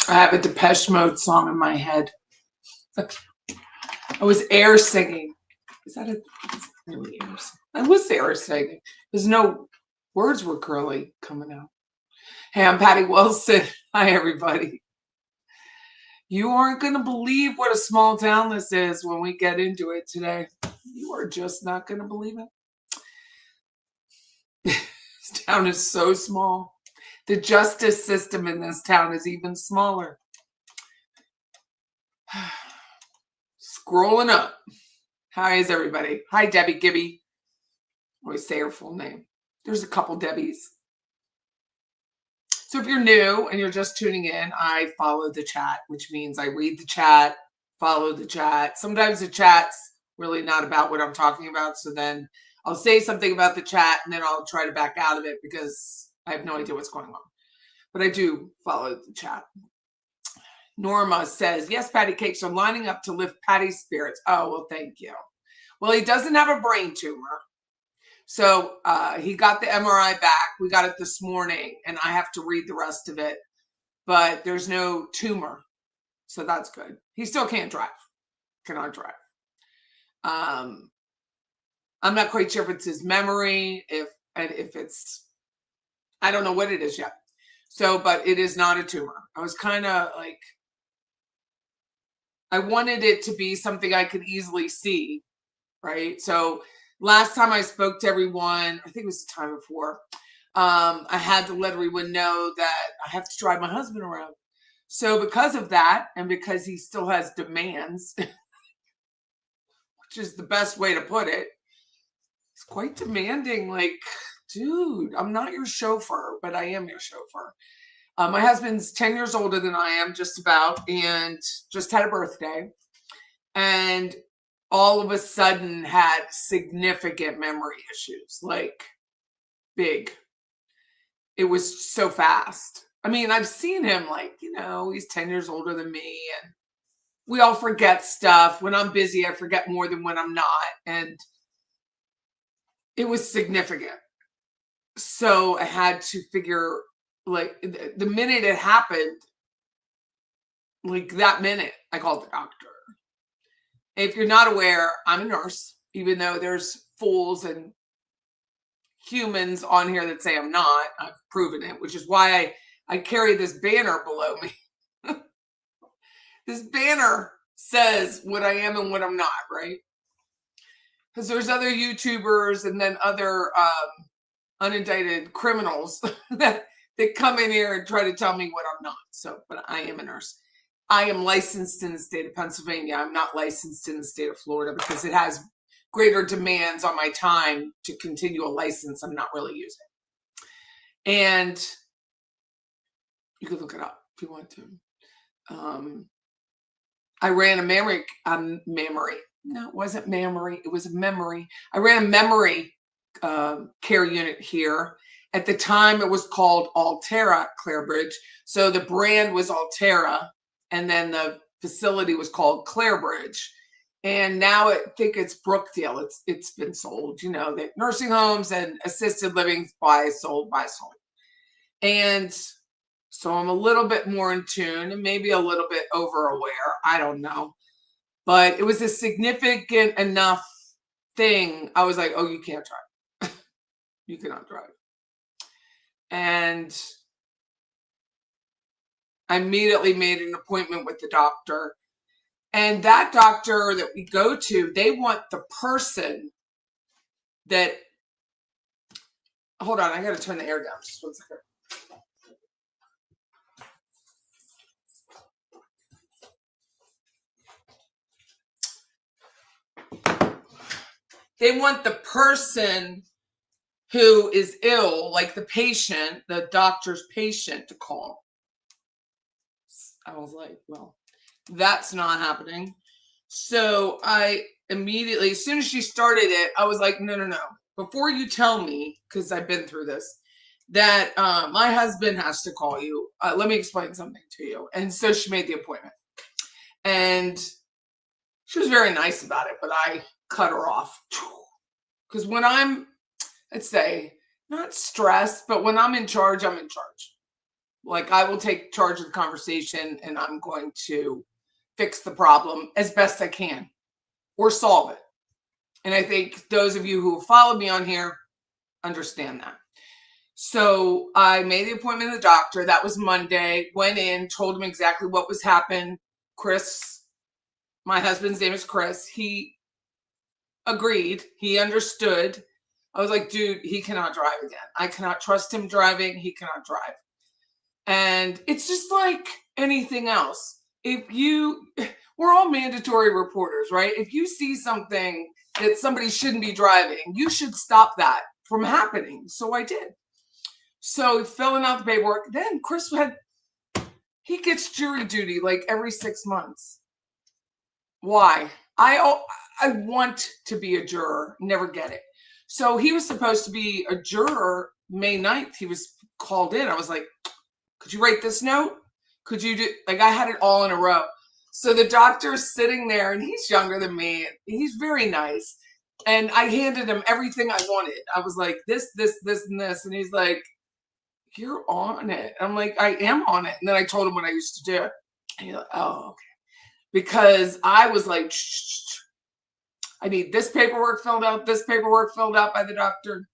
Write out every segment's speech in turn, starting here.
I have a Depeche Mode song in my head. I was air singing. Is that really air singing? I was air singing. There's no words were curly coming out. Hey, I'm Patty Wilson. Hi, everybody. You aren't going to believe what a small town this is when we get into it today. You are just not going to believe it. This town is so small. The justice system in this town is even smaller. Scrolling up. Hi, is everybody? Hi, Debbie Gibby. I always say her full name. There's a couple Debbies. So if you're new and you're just tuning in, I follow the chat, which means I read the chat, follow the chat. Sometimes the chat's really not about what I'm talking about. So then I'll say something about the chat and then I'll try to back out of it because I have no idea what's going on. But I do follow the chat. Norma says, yes, Patty Cakes are lining up to lift Patty's spirits. Oh, well, thank you. Well, he doesn't have a brain tumor. So he got the MRI back. We got it this morning, and I have to read the rest of it. But there's no tumor, so that's good. He still can't drive. Cannot drive. I'm not quite sure if it's his memory, if it's, I don't know what it is yet. So, but it is not a tumor. I was kind of like, I wanted it to be something I could easily see, right? So last time I spoke to everyone, I think it was the time before, I had to let everyone know that I have to drive my husband around. So because of that, and because he still has demands, which is the best way to put it, it's quite demanding. Like, dude, I'm not your chauffeur, but I am your chauffeur. My husband's 10 years older than I am, just about, and just had a birthday. And all of a sudden had significant memory issues, like big. It was so fast. I mean, I've seen him, like, you know, he's 10 years older than me, and we all forget stuff. When I'm busy, I forget more than when I'm not. And it was significant. So I had to figure, like, the minute it happened, like that minute, I called the doctor. If you're not aware, I'm a nurse, even though there's fools and humans on here that say I'm not. I've proven it, which is why I carry this banner below me. This banner says what I am and what I'm not, right? Because there's other YouTubers and then other unindicted criminals that come in here and try to tell me what I'm not. So, but I am a nurse. I am licensed in the state of Pennsylvania. I'm not licensed in the state of Florida because it has greater demands on my time to continue a license I'm not really using. And you can look it up if you want to. I ran a memory. No, it wasn't memory. It was a memory. I ran a memory care unit here. At the time, it was called Altera Clarebridge. So the brand was Altera, and then the facility was called Clarebridge. And now I think it's Brookdale. It's been sold. You know, that nursing homes and assisted living sold. And so I'm a little bit more in tune and maybe a little bit over aware. I don't know. But it was a significant enough thing. I was like, oh, you can't drive. You cannot drive. And I immediately made an appointment with the doctor. And that doctor that we go to, they want the person that, hold on, I got to turn the air down just 1 second. They want the person who is ill, like the patient, the doctor's patient, to call. I was like, well, that's not happening. So I immediately, as soon as she started it, I was like, no. Before you tell me, because I've been through this, that my husband has to call you. Let me explain something to you. And so she made the appointment. And she was very nice about it, but I cut her off. Because when I'm, let's say, not stressed, but when I'm in charge, I'm in charge. Like, I will take charge of the conversation and I'm going to fix the problem as best I can or solve it. And I think those of you who follow me on here understand that. So I made the appointment with the doctor. That was Monday. Went in, told him exactly what was happening. Chris, my husband's name is Chris. He agreed. He understood. I was like, dude, he cannot drive again. I cannot trust him driving. He cannot drive. And it's just like anything else. We're all mandatory reporters, right? If you see something that somebody shouldn't be driving, you should stop that from happening. So I did. So filling out the paperwork. Then Chris he gets jury duty like every 6 months. Why? I want to be a juror, never get it. So he was supposed to be a juror May 9th. He was called in. I was like, could you write this note? Could you do, like, I had it all in a row. So the doctor's sitting there and he's younger than me. He's very nice. And I handed him everything I wanted. I was like, this, and this. And he's like, you're on it. I'm like, I am on it. And then I told him what I used to do. And he's like, oh, okay. Because I was like, shh, I need this paperwork filled out by the doctor.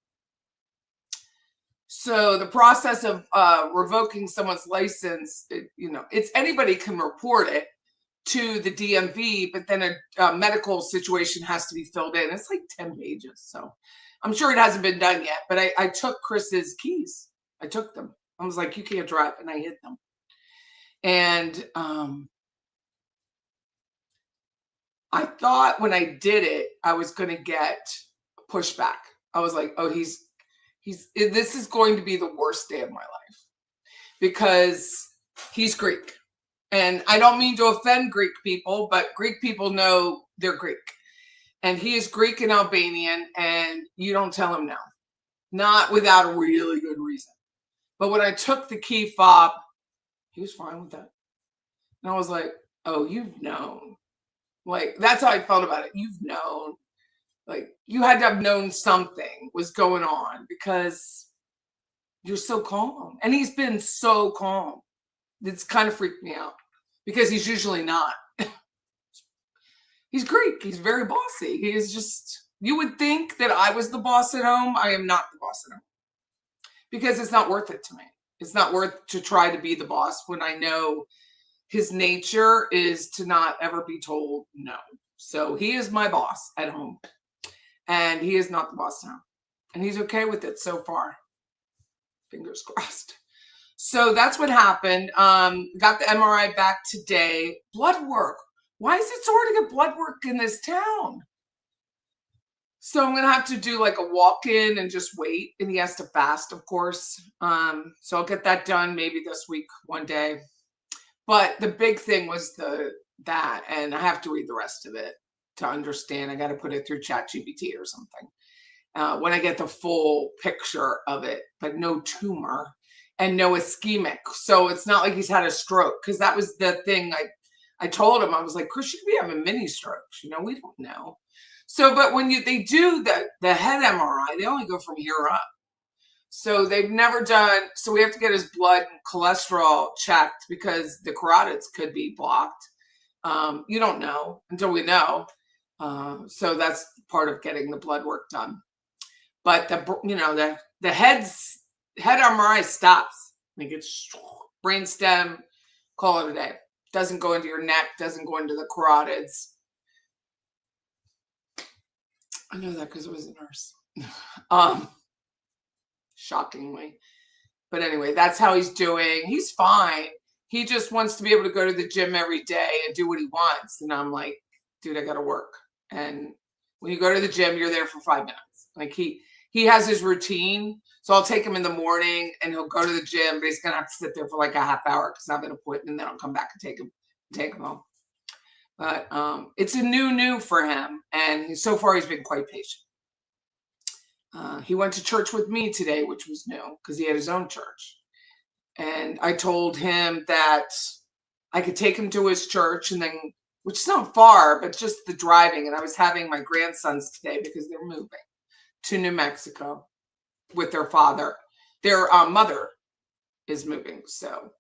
So the process of revoking someone's license, it's anybody can report it to the DMV, but then a medical situation has to be filled in. It's like 10 pages. So I'm sure it hasn't been done yet, but I took Chris's keys. I took them. I was like, you can't drive. And I hid them. And I thought when I did it, I was going to get pushback. I was like, oh, this is going to be the worst day of my life because he's Greek. And I don't mean to offend Greek people, but Greek people know they're Greek. And he is Greek and Albanian, and you don't tell him no. Not without a really good reason. But when I took the key fob, he was fine with that. And I was like, oh, you've known. Like, that's how I felt about it. You've known. Like, you had to have known something was going on because you're so calm. And he's been so calm. It's kind of freaked me out because he's usually not. He's Greek. He's very bossy. He is just, you would think that I was the boss at home. I am not the boss at home because it's not worth it to me. It's not worth to try to be the boss when I know his nature is to not ever be told no. So he is my boss at home and he is not the boss now. And he's okay with it so far. Fingers crossed. So that's what happened. Got the MRI back today. Blood work. Why is it so hard to get blood work in this town? So I'm going to have to do like a walk-in and just wait. And he has to fast, of course. So I'll get that done maybe this week, one day. But the big thing was that, and I have to read the rest of it to understand. I got to put it through ChatGPT or something when I get the full picture of it, but no tumor and no ischemic. So it's not like he's had a stroke, because that was the thing I told him. I was like, Chris, you could be having mini strokes. We don't know. So, but when they do the head MRI, they only go from here up. So they've never done, so we have to get his blood and cholesterol checked because the carotids could be blocked. You don't know until we know. So that's part of getting the blood work done. But the head MRI stops. Like, it's brain stem, call it a day. Doesn't go into your neck, doesn't go into the carotids. I know that because I was a nurse. Shockingly. But anyway, that's how he's doing. He's fine. He just wants to be able to go to the gym every day and do what he wants. And I'm like, dude, I got to work. And when you go to the gym, you're there for 5 minutes. Like, he has his routine. So I'll take him in the morning and he'll go to the gym, but he's going to have to sit there for like a half hour because I have an appointment, and then I'll come back and take him home. But it's a new for him. And so far he's been quite patient. He went to church with me today, which was new because he had his own church. And I told him that I could take him to his church, and then, which is not far, but just the driving. And I was having my grandsons today because they're moving to New Mexico with their father, their mother is moving. So,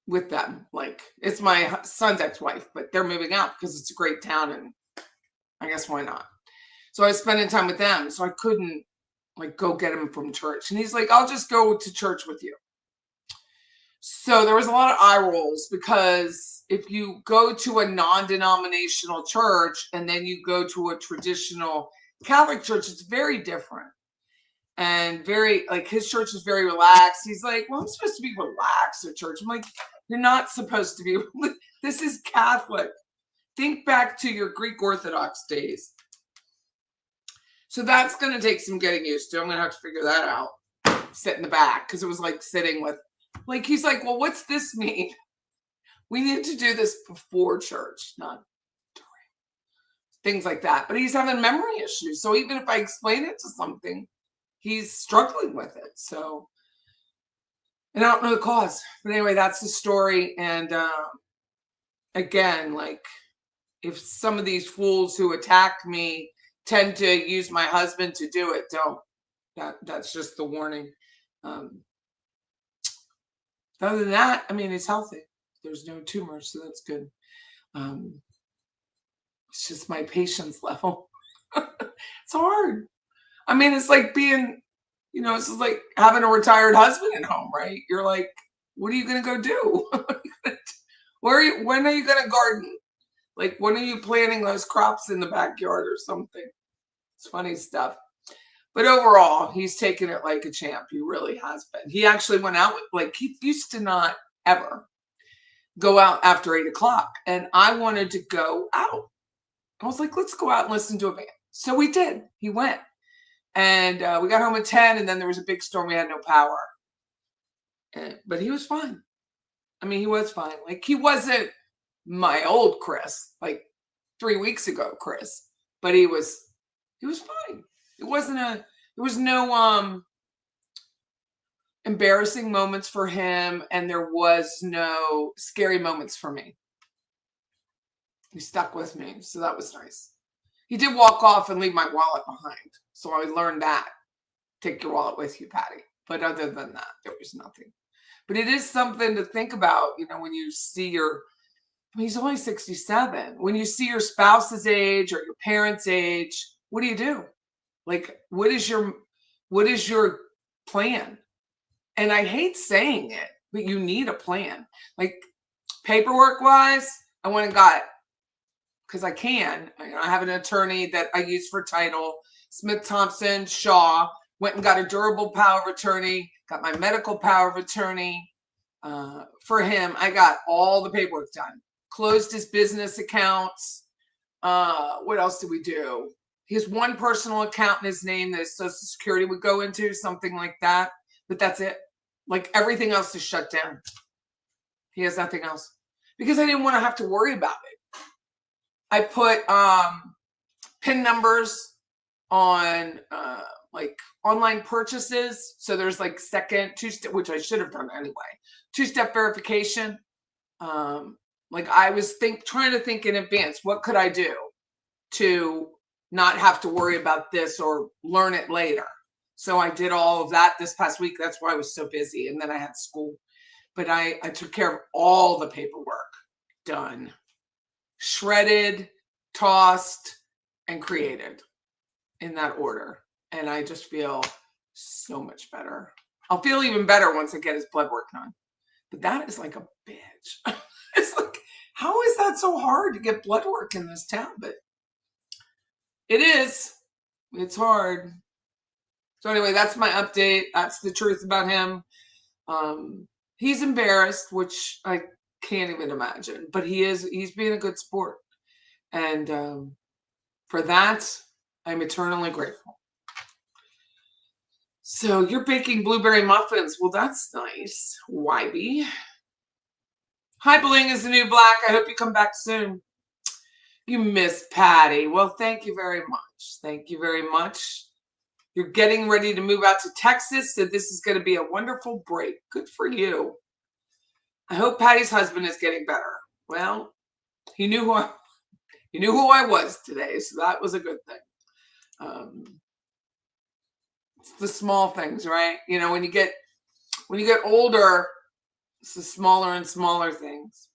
with them, like, it's my son's ex-wife, but they're moving out because it's a great town, and I guess why not? So I was spending time with them, so I couldn't like go get him from church. And he's like, I'll just go to church with you. So there was a lot of eye rolls, because if you go to a non-denominational church and then you go to a traditional Catholic church, it's very different. And very, like, his church is very relaxed. He's like, well, I'm supposed to be relaxed at church. I'm like, you're not supposed to be. This is Catholic. Think back to your Greek Orthodox days. So that's going to take some getting used to. I'm going to have to figure that out. Sit in the back, because it was like sitting with, like, he's like, well, what's this mean? We need to do this before church, not during. Things like that. But he's having memory issues. So even if I explain it to something, he's struggling with it. So, and I don't know the cause. But anyway, that's the story. And again, like, if some of these fools who attack me tend to use my husband to do it, don't. That's just the warning. Other than that, I mean, it's healthy. There's no tumor, so that's good. It's just my patience level. It's hard. I mean, it's like being, it's like having a retired husband at home, right? You're like, what are you going to go do? When are you going to garden? Like, when are you planting those crops in the backyard or something? It's funny stuff. But overall, he's taken it like a champ. He really has been. He actually went out with, like, he used to not ever go out after 8 o'clock. And I wanted to go out. I was like, let's go out and listen to a band. So we did. He went. And we got home at 10, and then there was a big storm. We had no power. But he was fine. I mean, he was fine. Like, he wasn't my old Chris, like 3 weeks ago Chris. But he was fine. There was no embarrassing moments for him, and there was no scary moments for me. He stuck with me, so that was nice. He did walk off and leave my wallet behind, so I learned that. Take your wallet with you, Patty. But other than that, there was nothing. But it is something to think about, when you see he's only 67. When you see your spouse's age or your parents' age, what do? Like, what is your plan? And I hate saying it, but you need a plan. Like, paperwork wise, I went and got, because I can. I have an attorney that I use for title, Smith Thompson Shaw. Went and got a durable power of attorney, got my medical power of attorney. For him, I got all the paperwork done. Closed his business accounts. What else did we do? His one personal account in his name that his Social Security would go into, something like that. But that's it. Like, everything else is shut down. He has nothing else. Because I didn't want to have to worry about it. I put PIN numbers on like online purchases. So there's like two-step, which I should have done anyway. 2-step verification. Like, I was trying to think in advance, what could I do to not have to worry about this or learn it later? So I did all of that this past week. That's why I was so busy. And then I had school. But I took care of all the paperwork. Done. Shredded, tossed, and created in that order. And I just feel so much better. I'll feel even better once I get his blood work done. But that is like a bitch. It's like, how is that so hard to get blood work in this town? But it is. It's hard. So anyway, that's my update. That's the truth about him. He's embarrassed, which I can't even imagine. But he's being a good sport. And for that, I'm eternally grateful. So you're baking blueberry muffins. Well, that's nice, Wybie. Hi, Bling is the new black. I hope you come back soon. You miss Patty. Well, thank you very much. Thank you very much. You're getting ready to move out to Texas, so this is going to be a wonderful break. Good for you. I hope Patty's husband is getting better. Well, he knew who I was today, so that was a good thing. It's the small things, right? You know, when you get older, it's the smaller and smaller things.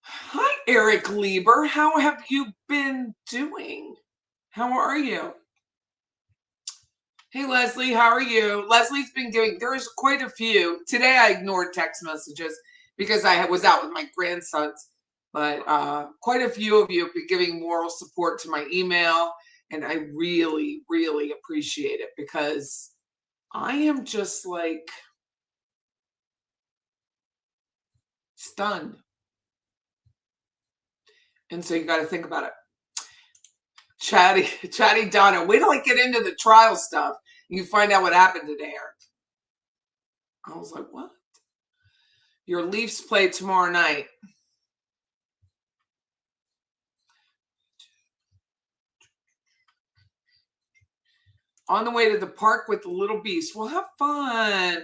Hi, Eric Lieber. How have you been doing? How are you? Hey, Leslie, how are you? Leslie's been giving, there's quite a few. Today I ignored text messages because I was out with my grandsons, but quite a few of you have been giving moral support to my email, and I really, really appreciate it because I am just like stunned. And so you got to think about it. Chatty Donna. Wait till I get into the trial stuff. You find out what happened today, Eric. I was like, what? Your Leafs play tomorrow night. On the way to the park with the little beast. We'll have fun.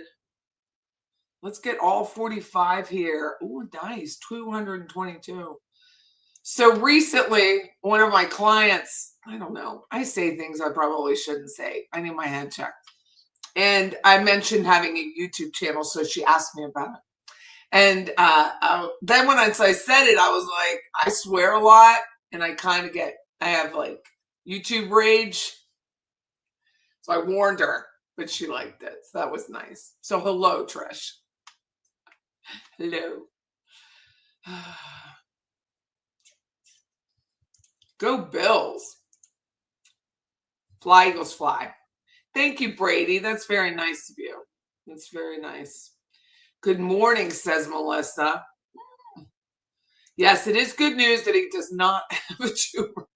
Let's get all 45 here. Oh, nice. 222. So recently, one of my clients, I don't know, I say things I probably shouldn't say. I need my head checked. And I mentioned having a YouTube channel, so she asked me about it. And then when I said it, I was like, I swear a lot, and I have like YouTube rage. So I warned her, but she liked it. So that was nice. So hello, Trish. Hello. Go Bills. Fly, Eagles, fly. Thank you, Brady. That's very nice of you. That's very nice. Good morning, says Melissa. Yes, it is good news that he does not have a tumor.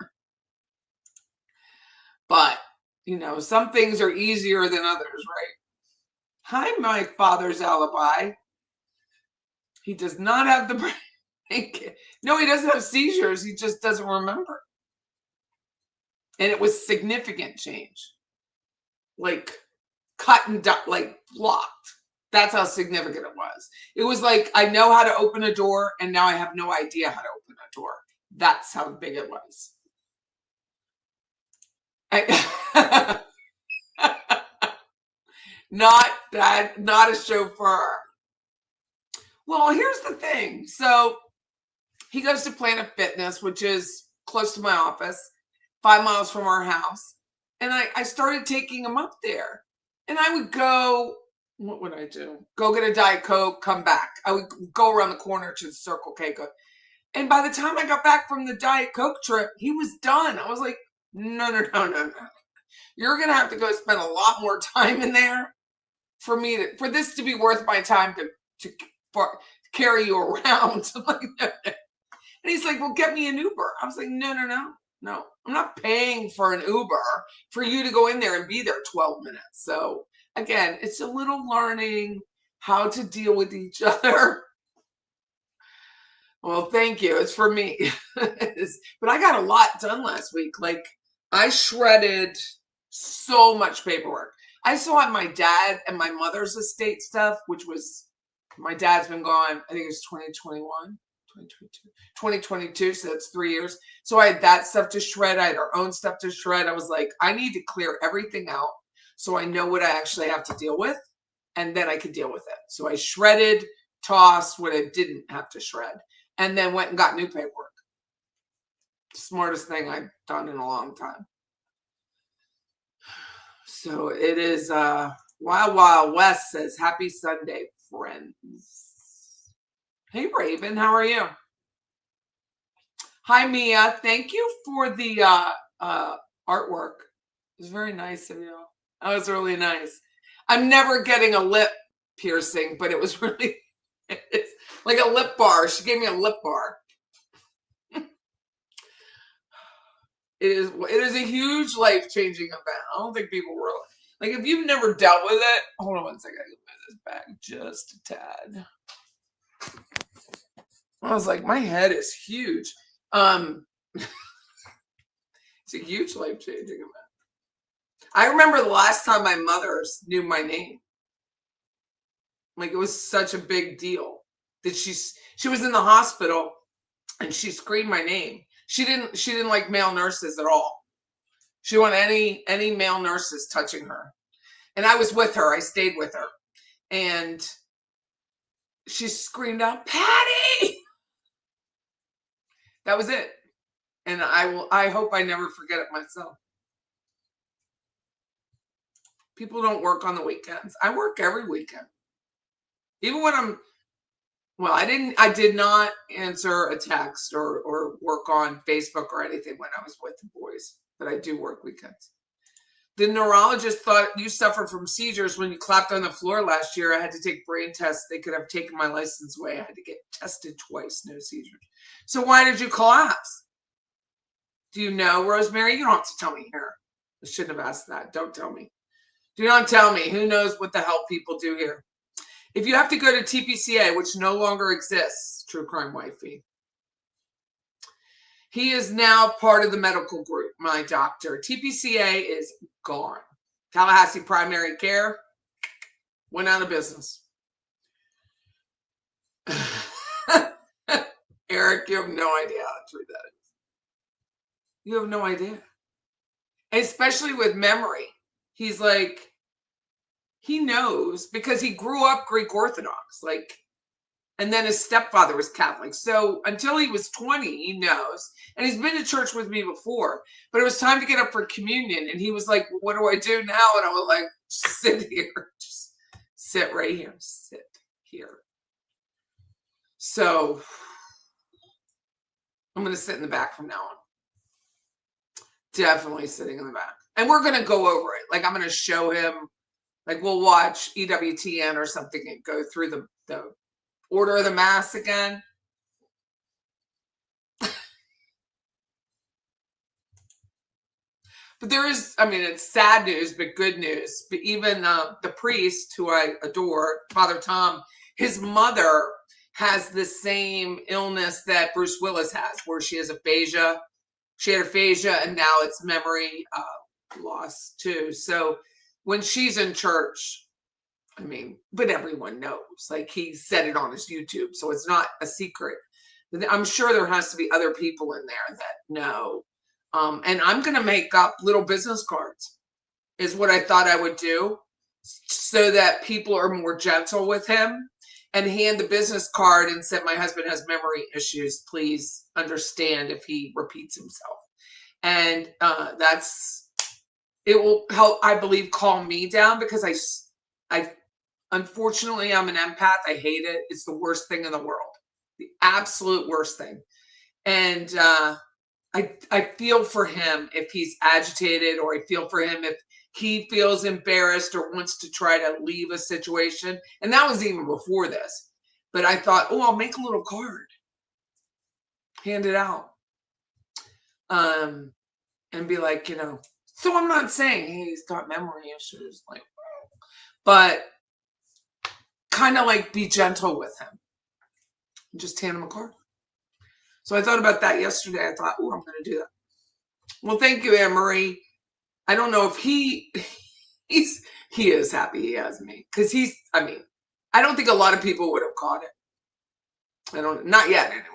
But, you know, some things are easier than others, right? Hi, my father's alibi. He does not have the brain. No, he doesn't have seizures. He just doesn't remember. And it was significant change. Like cut and like blocked. That's how significant it was. It was like, I know how to open a door, and now I have no idea how to open a door. That's how big it was. Not a chauffeur. Well, here's the thing. So he goes to Planet Fitness, which is close to my office, 5 miles from our house. And I started taking him up there. And I would go, what would I do? Go get a Diet Coke, come back. I would go around the corner to the Circle K. And by the time I got back from the Diet Coke trip, he was done. I was like, no. You're going to have to go spend a lot more time in there for this to be worth my time to carry you around. And he's like, well, get me an Uber. I was like, no. I'm not paying for an Uber for you to go in there and be there 12 minutes. So again, it's a little learning how to deal with each other. Well, thank you. It's for me. But I got a lot done last week. Like, I shredded so much paperwork. I still have my dad and my mother's estate stuff, which was, my dad's been gone, I think it was 2022, so that's 3 years. So I had that stuff to shred. I had our own stuff to shred. I was like, I need to clear everything out so I know what I actually have to deal with, and then I could deal with it. So I shredded, tossed what I didn't have to shred, and then went and got new paperwork. Smartest thing I've done in a long time. So it is Wild West says, happy Sunday, friends. Hey, Raven, how are you? Hi, Mia. Thank you for the artwork. It was very nice of you. That was really nice. I'm never getting a lip piercing, but it was really, it's like a lip bar. She gave me a lip bar. It is a huge life-changing event. I don't think people realize. Like, if you've never dealt with it, hold on one second. I can move this back just a tad. I was like, my head is huge. It's a huge life-changing event. I remember the last time my mother knew my name. Like, it was such a big deal that she was in the hospital and she screamed my name. She didn't like male nurses at all. She didn't want any male nurses touching her. And I was with her. I stayed with her. And she screamed out, "Patty!" That was it. And I hope I never forget it myself. People don't work on the weekends. I work every weekend. Even when I did not answer a text or work on Facebook or anything when I was with the boys, but I do work weekends. The neurologist thought you suffered from seizures when you clapped on the floor last year. I had to take brain tests. They could have taken my license away. I had to get tested twice. No seizures. So why did you collapse? Do you know, Rosemary? You don't have to tell me here. I shouldn't have asked that. Don't tell me. Do not tell me. Who knows what the hell people do here? If you have to go to TPCA, which no longer exists, True Crime Wifey, he is now part of the medical group, my doctor. TPCA is gone. Tallahassee Primary Care went out of business. Eric, you have no idea how true that is. You have no idea. Especially with memory. He's like, he knows because he grew up Greek Orthodox. And then his stepfather was Catholic. So until he was 20, he knows. And he's been to church with me before. But it was time to get up for communion. And he was like, what do I do now? And I was like, sit here. Just sit right here. Sit here. So I'm going to sit in the back from now on. Definitely sitting in the back. And we're going to go over it. Like, I'm going to show him. Like, we'll watch EWTN or something and go through the order of the Mass again. But there is, I mean, it's sad news, but good news. But even the priest who I adore, Father Tom, his mother has the same illness that Bruce Willis has, where she has aphasia. She had aphasia, and now it's memory loss too. So when she's in church, I mean, but everyone knows. Like, he said it on his YouTube, so it's not a secret. I'm sure there has to be other people in there that know. And I'm going to make up little business cards, is what I thought I would do, so that people are more gentle with him, and hand the business card and say, my husband has memory issues. Please understand if he repeats himself. And it will help, I believe, calm me down, because I unfortunately, I'm an empath. I hate it. It's the worst thing in the world. The absolute worst thing. And I feel for him if he's agitated, or I feel for him if he feels embarrassed or wants to try to leave a situation. And that was even before this. But I thought, oh, I'll make a little card. Hand it out. And be like, so I'm not saying, hey, he's got memory issues. Like, but kind of like be gentle with him. Just hand him a card. So I thought about that yesterday. I thought, oh, I'm going to do that. Well, thank you, Anne-Marie. I don't know if he is happy he has me, because I don't think a lot of people would have caught it. Not yet anyway.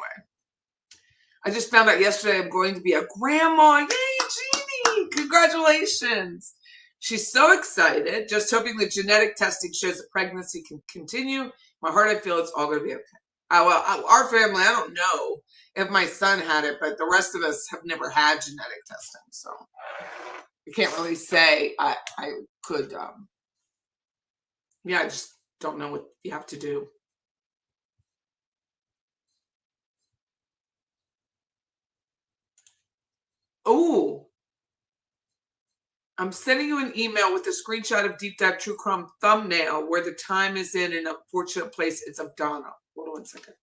I just found out yesterday I'm going to be a grandma. Yay, Jeannie! Congratulations. She's so excited, just hoping the genetic testing shows that pregnancy can continue. My heart, I feel it's all going to be okay. Our family, I don't know if my son had it, but the rest of us have never had genetic testing. So I can't really say I could. I just don't know what you have to do. Oh, I'm sending you an email with a screenshot of Deep Dive True Crime thumbnail where the time is in an unfortunate place. It's of Donna. Hold on 1 second.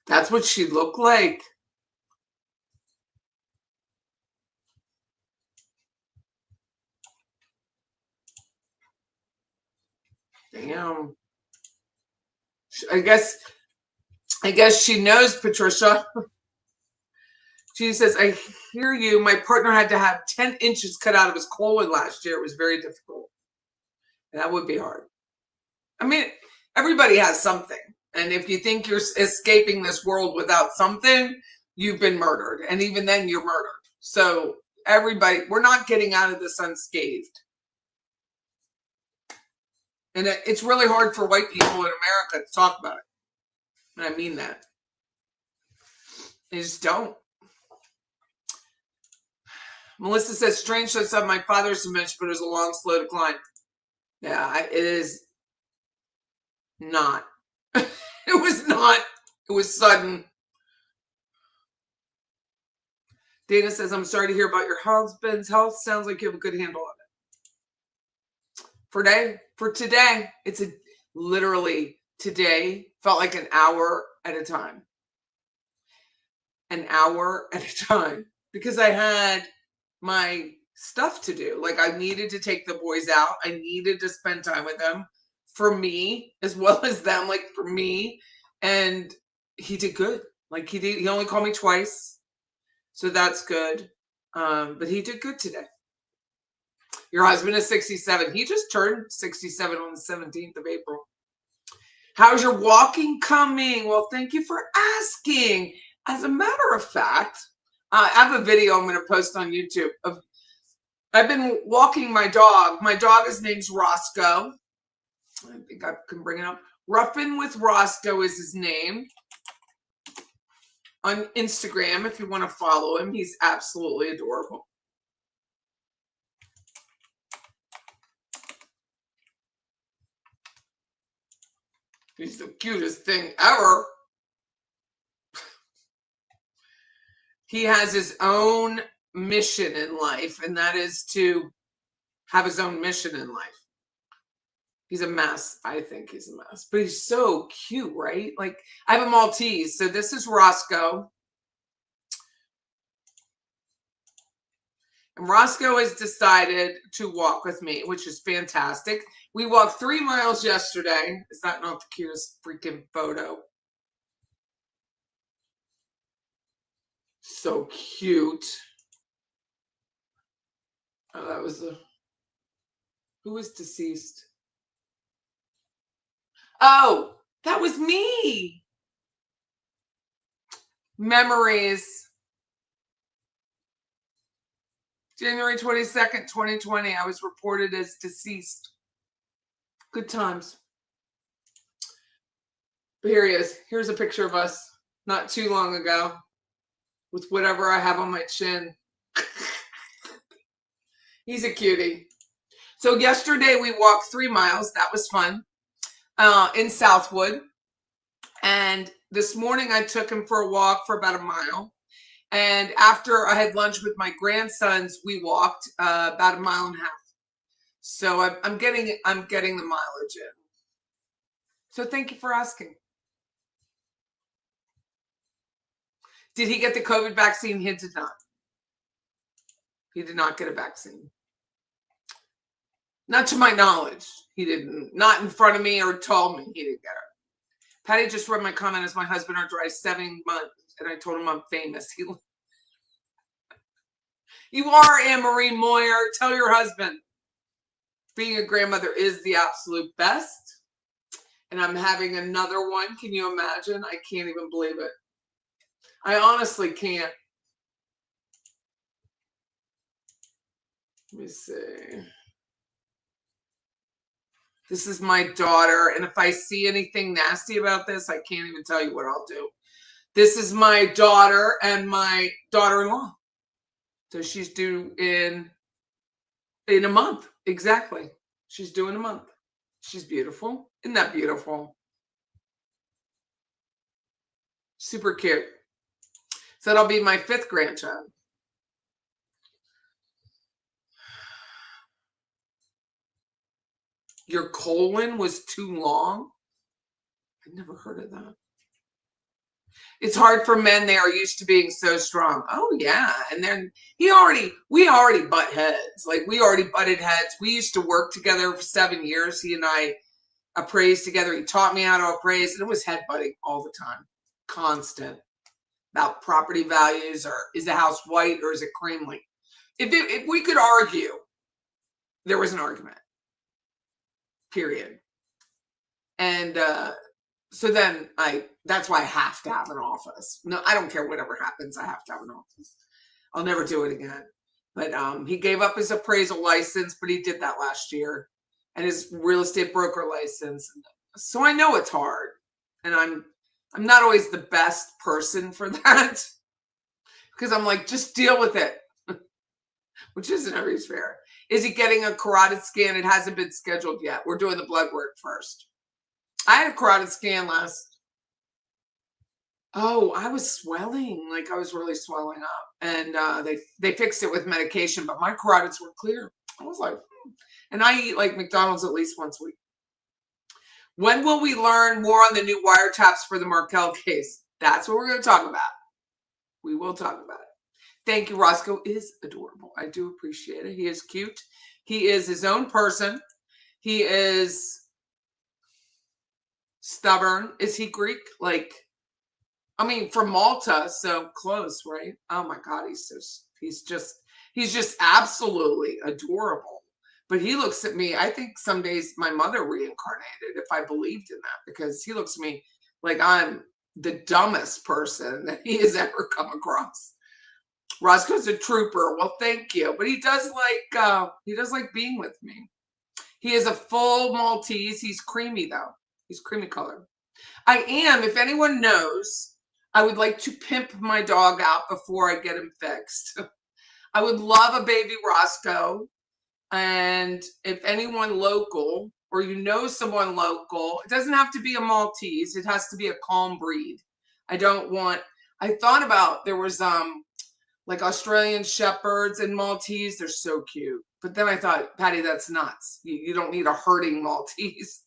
That's what she looked like. Damn. I guess she knows, Patricia. She says, I hear you. My partner had to have 10 inches cut out of his colon last year. It was very difficult. That would be hard. I mean, everybody has something. And if you think you're escaping this world without something, you've been murdered. And even then, you're murdered. So everybody, we're not getting out of this unscathed. And it's really hard for white people in America to talk about it. And I mean that. They just don't. Melissa says, strange that some of my father's dementia, but it was a long, slow decline. Yeah, it is not. It was not. It was sudden. Dana says, I'm sorry to hear about your husband's health. Sounds like you have a good handle on it. For today, it's literally today felt like an hour at a time. An hour at a time. Because I had my stuff to do. Like I needed to take the boys out. I needed to spend time with them for me as well as them, like for me. And he did good. Like he only called me twice. So that's good. But he did good today. Your husband is 67. He just turned 67 on the 17th of April. How's your walking coming? Well, thank you for asking. As a matter of fact, I have a video I'm going to post on YouTube of I've been walking my dog. My dog, his name's Roscoe. I think I can bring it up. Ruffin with Roscoe is his name. On Instagram, if you want to follow him, he's absolutely adorable. He's the cutest thing ever. He has his own mission in life, and that is to have his own mission in life. He's a mess. I think he's a mess, but he's so cute, right? Like I have a Maltese. So this is Roscoe. And Roscoe has decided to walk with me, which is fantastic. We walked 3 miles yesterday. Is that not the cutest freaking photo? So cute. Oh, that was who was deceased? Oh, that was me. Memories. January 22nd, 2020, I was reported as deceased. Good times. But here he is. Here's a picture of us not too long ago with whatever I have on my chin. He's a cutie. So yesterday we walked 3 miles. That was fun in Southwood. And this morning I took him for a walk for about a mile. And after I had lunch with my grandsons, we walked about 1.5 miles. So I'm getting the mileage in. So thank you for asking. Did he get the COVID vaccine? He did not. He did not get a vaccine. Not to my knowledge. He didn't. Not in front of me or told me he didn't get it. Patty just read my comment as my husband are dry 7 months. And I told him I'm famous. You are Anne-Marie Moyer. Tell your husband. Being a grandmother is the absolute best. And I'm having another one. Can you imagine? I can't even believe it. I honestly can't. Let me see. This is my daughter. And if I see anything nasty about this, I can't even tell you what I'll do. This is my daughter and my daughter-in-law. So she's due in a month. Exactly. She's due in a month. She's beautiful. Isn't that beautiful? Super cute. So that'll be my 5th grandchild. Your colon was too long? I've never heard of that. It's hard for men. They are used to being so strong. Oh yeah. And then we already butt heads. Like we already butted heads. We used to work together for 7 years. He and I appraised together. He taught me how to appraise, and it was headbutting all the time. Constant. about property values, or is the house white or is it creamly? If we could argue, there was an argument, period. And so then that's why I have to have an office. No, I don't care whatever happens. I have to have an office. I'll never do it again. But he gave up his appraisal license, but he did that last year, and his real estate broker license. So I know it's hard, and I'm not always the best person for that, because I'm like, just deal with it, which isn't always fair. Is he getting a carotid scan? It hasn't been scheduled yet. We're doing the blood work first. I had a carotid scan last. Oh, I was swelling. Like, I was really swelling up. And they fixed it with medication, but my carotids were clear. I was like, And I eat like McDonald's at least once a week. When will we learn more on the new wiretaps for the Markel case? That's what we're going to talk about. We will talk about it. Thank you. Roscoe is adorable. I do appreciate it. He is cute. He is his own person. He is stubborn. Is he Greek? Like, I mean, from Malta, so close, right? Oh my God, he's just absolutely adorable. But he looks at me, I think some days my mother reincarnated, if I believed in that, because he looks at me like I'm the dumbest person that he has ever come across. Roscoe's a trooper. Well, thank you. But he does like being with me. He is a full Maltese. He's creamy though. He's creamy colored. I am, if anyone knows, I would like to pimp my dog out before I get him fixed. I would love a baby Roscoe. And if anyone local, or you know someone local, it doesn't have to be a Maltese. It has to be a calm breed. I thought about, there was like Australian Shepherds and Maltese. They're so cute. But then I thought, Patty, that's nuts. You don't need a herding Maltese.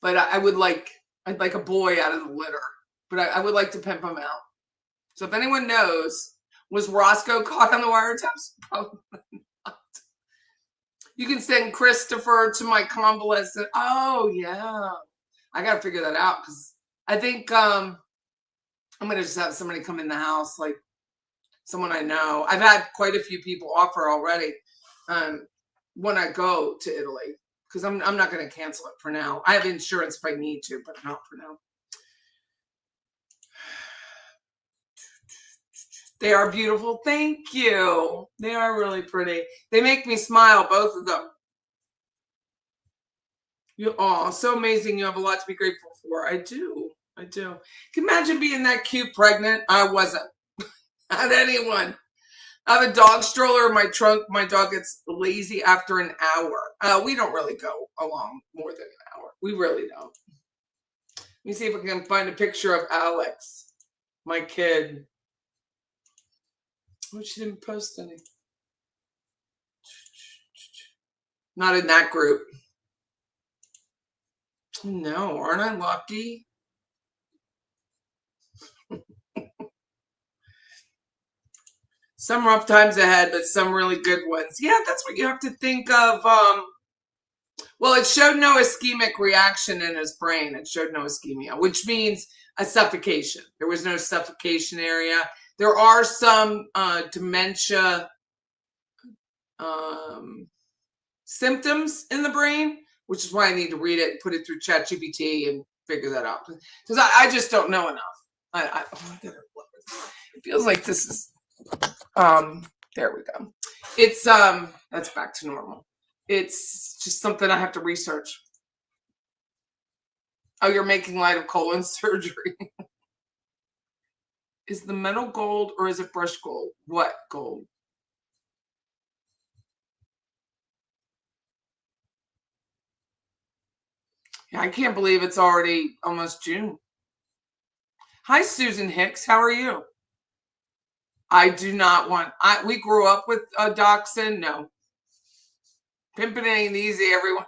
But I'd like a boy out of the litter. But I would like to pimp him out. So if anyone knows, was Roscoe caught on the wiretaps? Probably not. You can send Christopher to my convalescent. Oh, yeah. I got to figure that out, because I think I'm going to just have somebody come in the house, like someone I know. I've had quite a few people offer already when I go to Italy, because I'm not going to cancel it for now. I have insurance if I need to, but not for now. They are beautiful. Thank you. They are really pretty. They make me smile, both of them. So amazing. You have a lot to be grateful for. I do. Can you imagine being that cute pregnant? I wasn't. Not anyone. I have a dog stroller in my trunk. My dog gets lazy after an hour. We don't really go along more than an hour. We really don't. Let me see if I can find a picture of Alex, my kid. Oh, she didn't post any. Not in that group. No, aren't I lucky? Some rough times ahead, but some really good ones. Yeah, that's what you have to think of. Well, it showed no ischemic reaction in his brain. It showed no ischemia, which means a suffocation. There was no suffocation area. There are some dementia symptoms in the brain, which is why I need to read it and put it through ChatGPT and figure that out. Because I just don't know enough. It feels like this is, there we go. It's, that's back to normal. It's just something I have to research. Oh, you're making light of colon surgery. Is the metal gold or is it brushed gold? What gold? Yeah, I can't believe it's already almost June. Hi, Susan Hicks. How are you? I do not want, we grew up with a dachshund. No. Pimping ain't easy, everyone.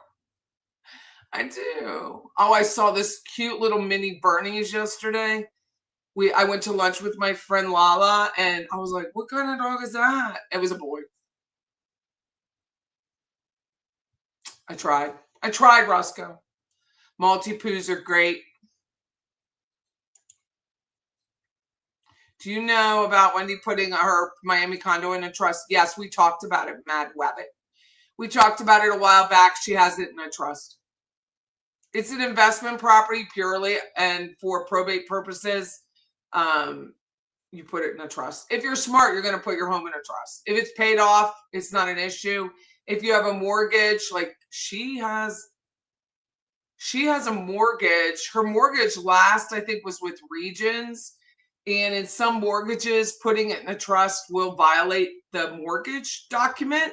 I do. Oh, I saw this cute little mini Bernies yesterday. I went to lunch with my friend Lala, and I was like, what kind of dog is that? It was a boy. I tried, Roscoe. Maltipoos are great. Do you know about Wendy putting her Miami condo in a trust? Yes, we talked about it, Mad Wabbit. We talked about it a while back. She has it in a trust. It's an investment property purely, and for probate purposes, you put it in a trust. If you're smart, you're going to put your home in a trust. If it's paid off, it's not an issue. If you have a mortgage, like she has a mortgage. Her mortgage last, I think, was with Regions. And in some mortgages, putting it in a trust will violate the mortgage document.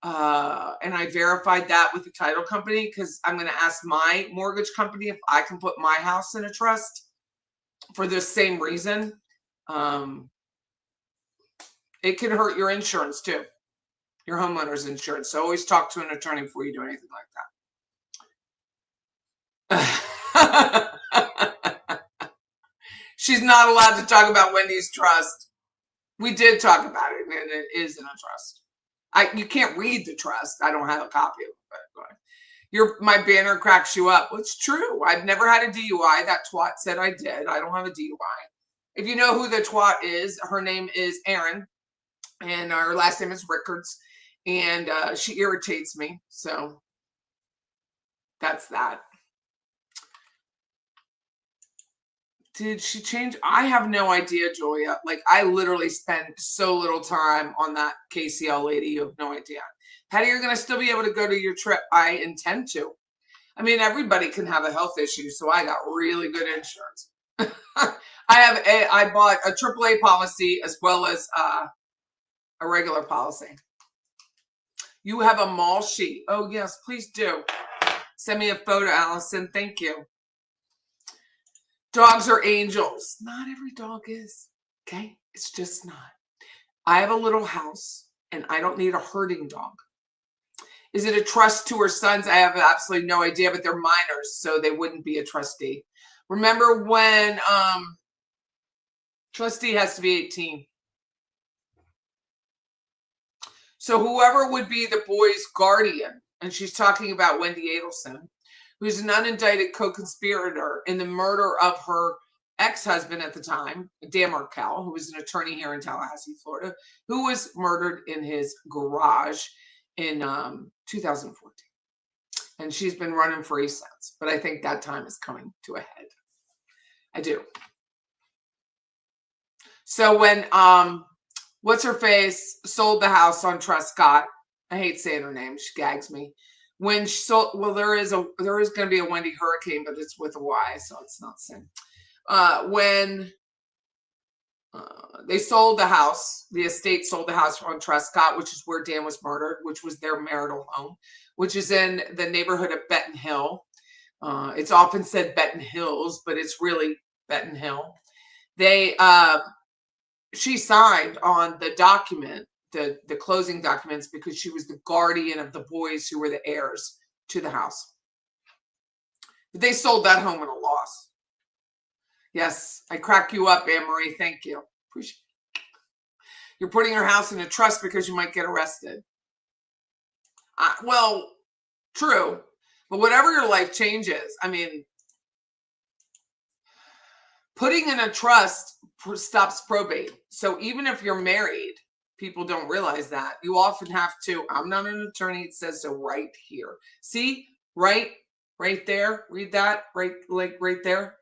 And I verified that with the title company because I'm going to ask my mortgage company if I can put my house in a trust for the same reason. It can hurt your insurance too, your homeowner's insurance. So always talk to an attorney before you do anything like that. She's not allowed to talk about Wendy's trust. We did talk about it, and it is in a trust. You can't read the trust. I don't have a copy of it. My banner cracks you up. Well, it's true. I've never had a DUI. That twat said I did. I don't have a DUI. If you know who the twat is, her name is Erin, and her last name is Rickards, and she irritates me. So that's that. Did she change? I have no idea, Julia. Like, I literally spent so little time on that KCL lady. You have no idea. Patty, you're going to still be able to go to your trip. I intend to. I mean, everybody can have a health issue, so I got really good insurance. I bought a AAA policy as well as a regular policy. You have a mall sheet. Oh, yes, please do. Send me a photo, Allison. Thank you. Dogs are angels. Not every dog is. Okay? It's just not. I have a little house, and I don't need a herding dog. Is it a trust to her sons? I have absolutely no idea, but they're minors, so they wouldn't be a trustee. Remember when trustee has to be 18. So whoever would be the boy's guardian, and she's talking about Wendy Adelson, who's an unindicted co-conspirator in the murder of her ex-husband at the time, Dan Markel, who was an attorney here in Tallahassee, Florida, who was murdered in his garage in 2014. And she's been running free since. But I think that time is coming to a head. I do. So when what's her face sold the house on Truscott, I hate saying her name, she gags me. When she sold, well, there is going to be a Wendy Hurricane, but it's with a Y, so it's not sin. When they sold the house, the estate sold the house on Truscott, which is where Dan was murdered, which was their marital home, which is in the neighborhood of Benton Hill. It's often said Benton Hills, but it's really Benton Hill. She signed on the document, the closing documents, because she was the guardian of the boys who were the heirs to the house. But they sold that home at a loss. Yes, I crack you up, Anne-Marie. Thank you. Appreciate it. You're putting your house in a trust because you might get arrested. Well, true. But whatever your life changes, I mean, putting in a trust stops probate. So even if you're married, people don't realize that. You often have to, I'm not an attorney, it says so right here. See, right there, read that, right there.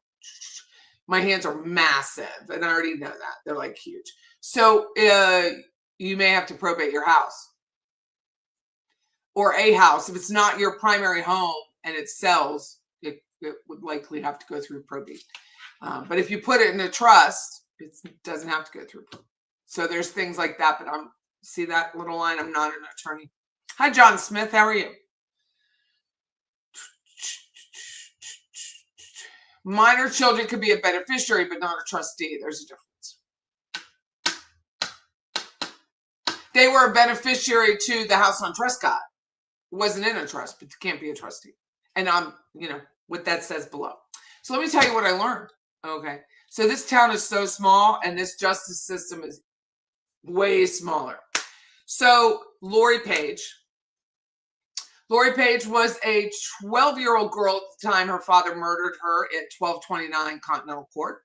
My hands are massive, and I already know that. They're like huge. So you may have to probate your house or a house. If it's not your primary home and it sells, it would likely have to go through probate. But if you put it in a trust, it doesn't have to go through. So there's things like that. But see that little line? I'm not an attorney. Hi, John Smith. How are you? Minor children could be a beneficiary, but not a trustee. There's a difference. They were a beneficiary to the house on Truscott. It wasn't in a trust, but you can't be a trustee. And what that says below. So let me tell you what I learned. Okay. So this town is so small, and this justice system is way smaller. So Lori Paige was a 12-year-old girl at the time her father murdered her at 1229 Continental Court.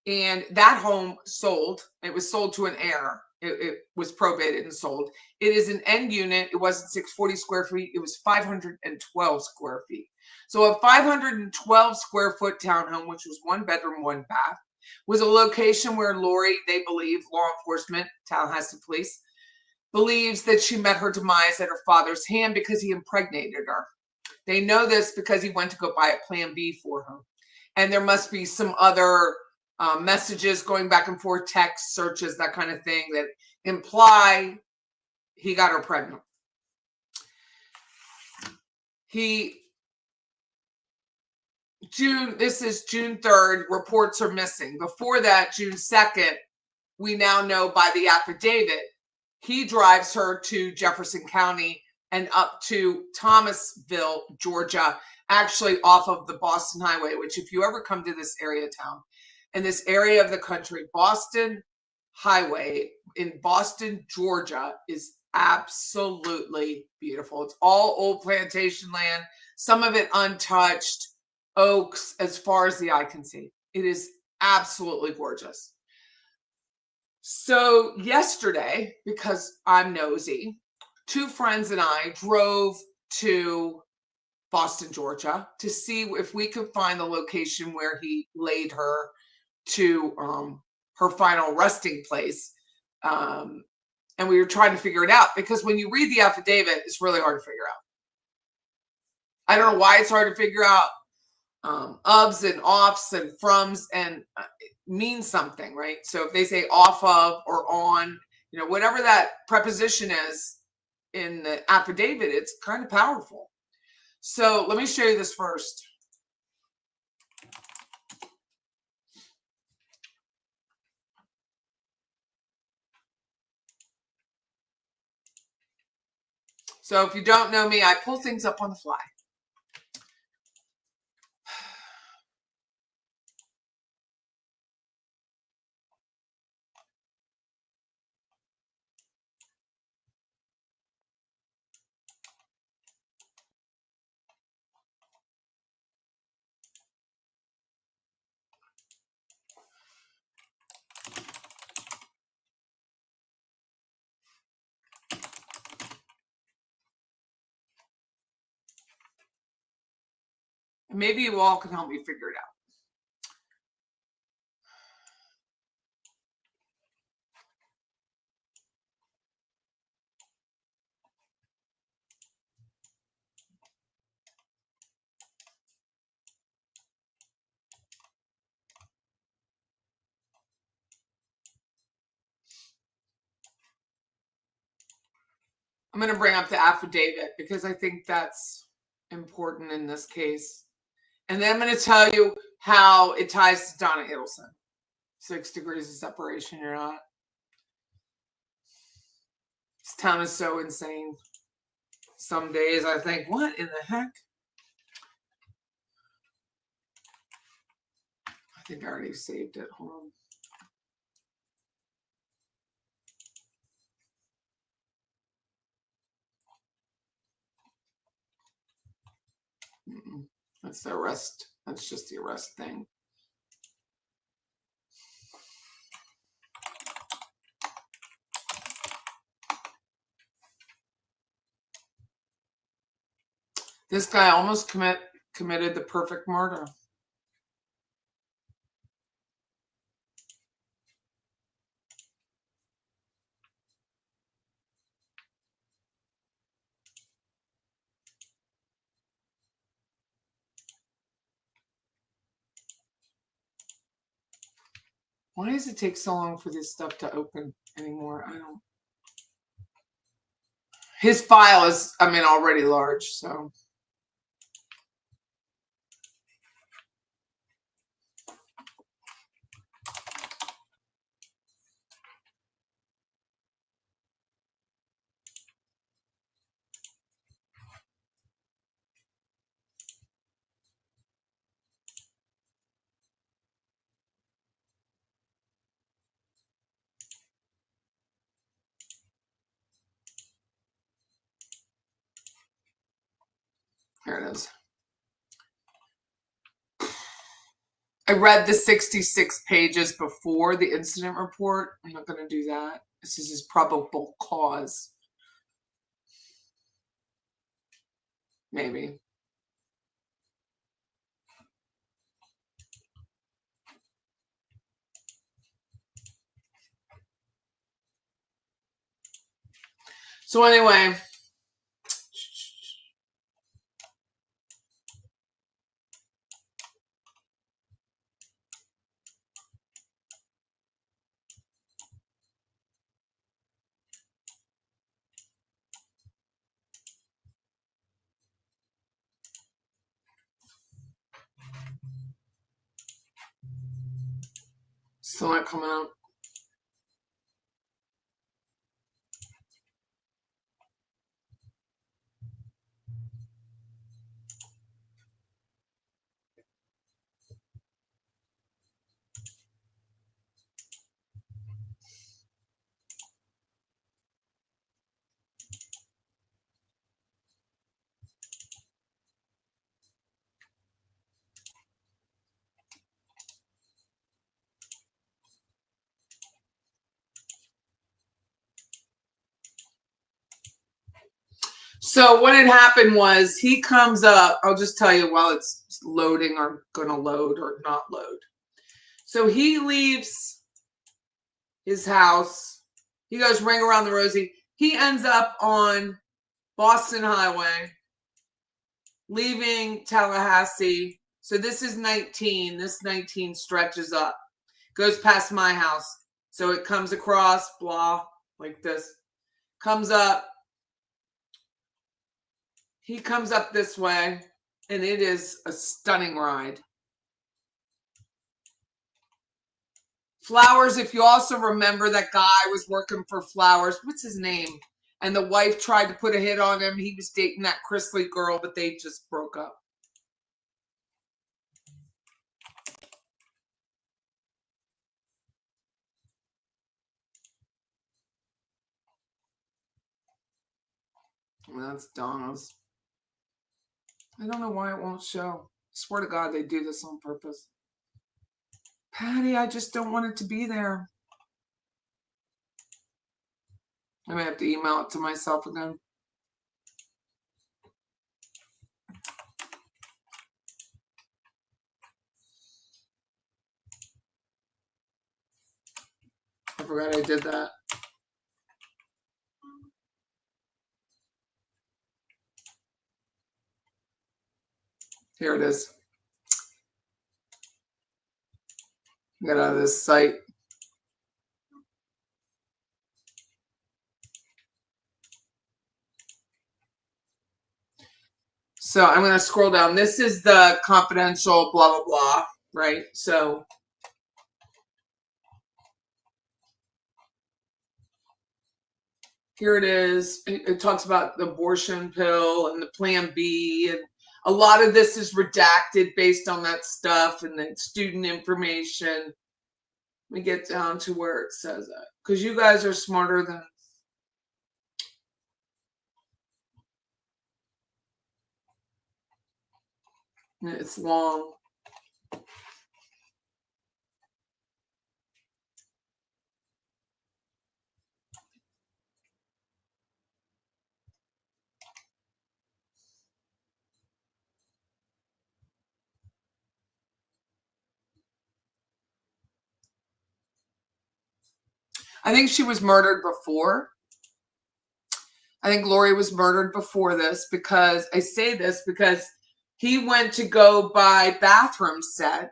And that home sold. It was sold to an heir. It was probated and sold. It is an end unit. It wasn't 640 square feet. It was 512 square feet. So a 512 square foot townhome, which was 1 bedroom, 1 bath, was a location where Lori, they believe, law enforcement, Tallahassee police, believes that she met her demise at her father's hand because he impregnated her. They know this because he went to go buy a Plan B for her. And there must be some other messages going back and forth, text searches, that kind of thing, that imply he got her pregnant. This is June 3rd, reports are missing. Before that, June 2nd, we now know by the affidavit, he drives her to Jefferson County and up to Thomasville, Georgia, actually off of the Boston Highway, which if you ever come to this area of town, in this area of the country, Boston Highway in Boston, Georgia is absolutely beautiful. It's all old plantation land, some of it untouched, oaks as far as the eye can see. It is absolutely gorgeous. So yesterday, because I'm nosy, 2 friends and I drove to Boston, Georgia to see if we could find the location where he laid her to her final resting place. And we were trying to figure it out because when you read the affidavit, it's really hard to figure out. I don't know why it's hard to figure out. Ofs and offs and froms and mean something, right? So if they say off of or on, whatever that preposition is in the affidavit, it's kind of powerful. So let me show you this first. So if you don't know me, I pull things up on the fly. Maybe you all can help me figure it out. I'm going to bring up the affidavit because I think that's important in this case. And then I'm going to tell you how it ties to Donna Adelson. 6 degrees of separation, you're not. This town is so insane. Some days I think, what in the heck? I think I already saved it. Hold on. That's the arrest. That's just the arrest thing. This guy almost committed the perfect murder. Why does it take so long for this stuff to open anymore? I don't. His file is, already large, so. Here it is. I read the 66 pages before the incident report. I'm not going to do that. This is his probable cause. Maybe. So anyway, still not coming out. So what had happened was he comes up. I'll just tell you while it's loading or going to load or not load. So he leaves his house. He goes ring around the rosy. He ends up on Boston Highway, leaving Tallahassee. So this is 19. This 19 stretches up, goes past my house. So it comes across, blah, like this. Comes up. He comes up this way, and it is a stunning ride. Flowers, if you also remember, that guy was working for Flowers. What's his name? And the wife tried to put a hit on him. He was dating that Chrisley girl, but they just broke up. And that's Donna's. I don't know why it won't show. I swear to God, they do this on purpose. Patty, I just don't want it to be there. I may have to email it to myself again. I forgot I did that. Here it is. Get out of this site. So I'm going to scroll down. This is the confidential blah, blah, blah, right? So here it is. It talks about the abortion pill and the Plan B. And a lot of this is redacted based on that stuff and the student information. Let me get down to where it says that. Because you guys are smarter than... It's long. I think she was murdered before. I think Lori was murdered before this, because I say this because he went to go buy bathroom set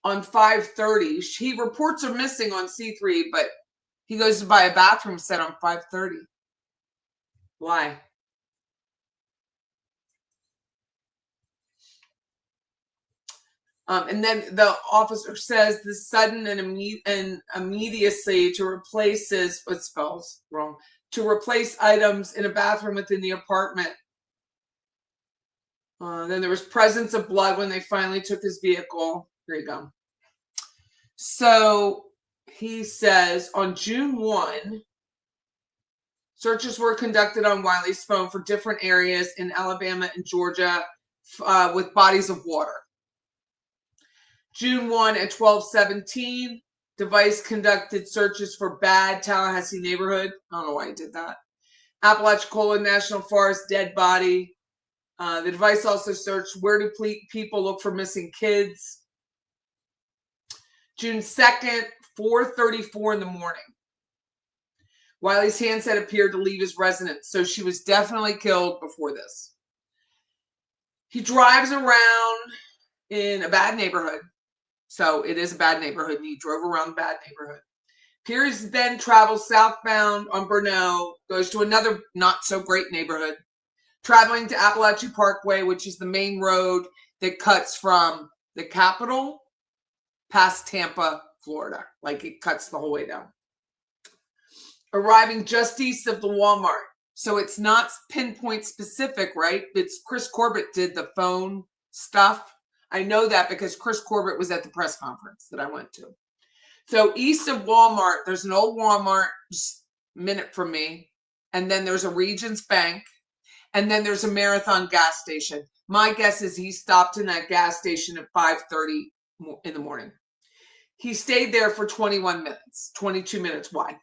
on 5:30. He reports her missing on C3, but he goes to buy a bathroom set on 5:30. Why? And then the officer says the sudden and immediacy to replace his, what spells wrong, to replace items in a bathroom within the apartment. Then there was presence of blood when they finally took his vehicle. Here you go. So he says on June 1, searches were conducted on Wiley's phone for different areas in Alabama and Georgia with bodies of water. June 1 at 12:17, device conducted searches for bad Tallahassee neighborhood. I don't know why he did that. Apalachicola National Forest, dead body. The device also searched where do people look for missing kids. June 2nd, 4:34 in the morning. Wiley's handset appeared to leave his residence, so she was definitely killed before this. He drives around in a bad neighborhood. So it is a bad neighborhood, and he drove around the bad neighborhood. Piers then travels southbound on Burnett, goes to another not-so-great neighborhood, traveling to Appalachian Parkway, which is the main road that cuts from the capital past Tampa, Florida. Like, it cuts the whole way down. Arriving just east of the Walmart. So it's not pinpoint specific, right? It's Chris Corbett did the phone stuff. I know that because Chris Corbett was at the press conference that I went to. So east of Walmart, there's an old Walmart just a minute from me. And then there's a Regions Bank. And then there's a Marathon gas station. My guess is he stopped in that gas station at 5:30 in the morning. He stayed there for 21 minutes, 22 minutes. Why?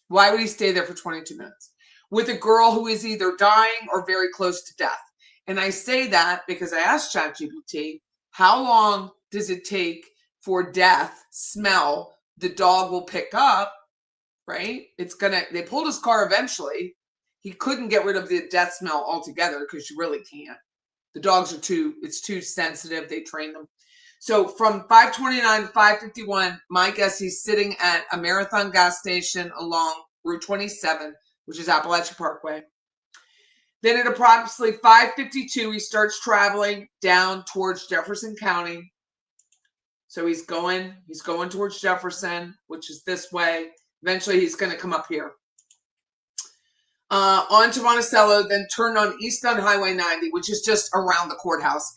Why would he stay there for 22 minutes? With a girl who is either dying or very close to death. And I say that because I asked ChatGPT, how long does it take for death, smell, the dog will pick up, right? They pulled his car eventually. He couldn't get rid of the death smell altogether because you really can't. The dogs it's too sensitive. They train them. So from 5:29 to 5:51, my guess he's sitting at a Marathon gas station along Route 27, which is Appalachian Parkway. Then at approximately 5:52, he starts traveling down towards Jefferson County. So he's going towards Jefferson, which is this way. Eventually, he's going to come up here. On to Monticello, then turn on east on Highway 90, which is just around the courthouse.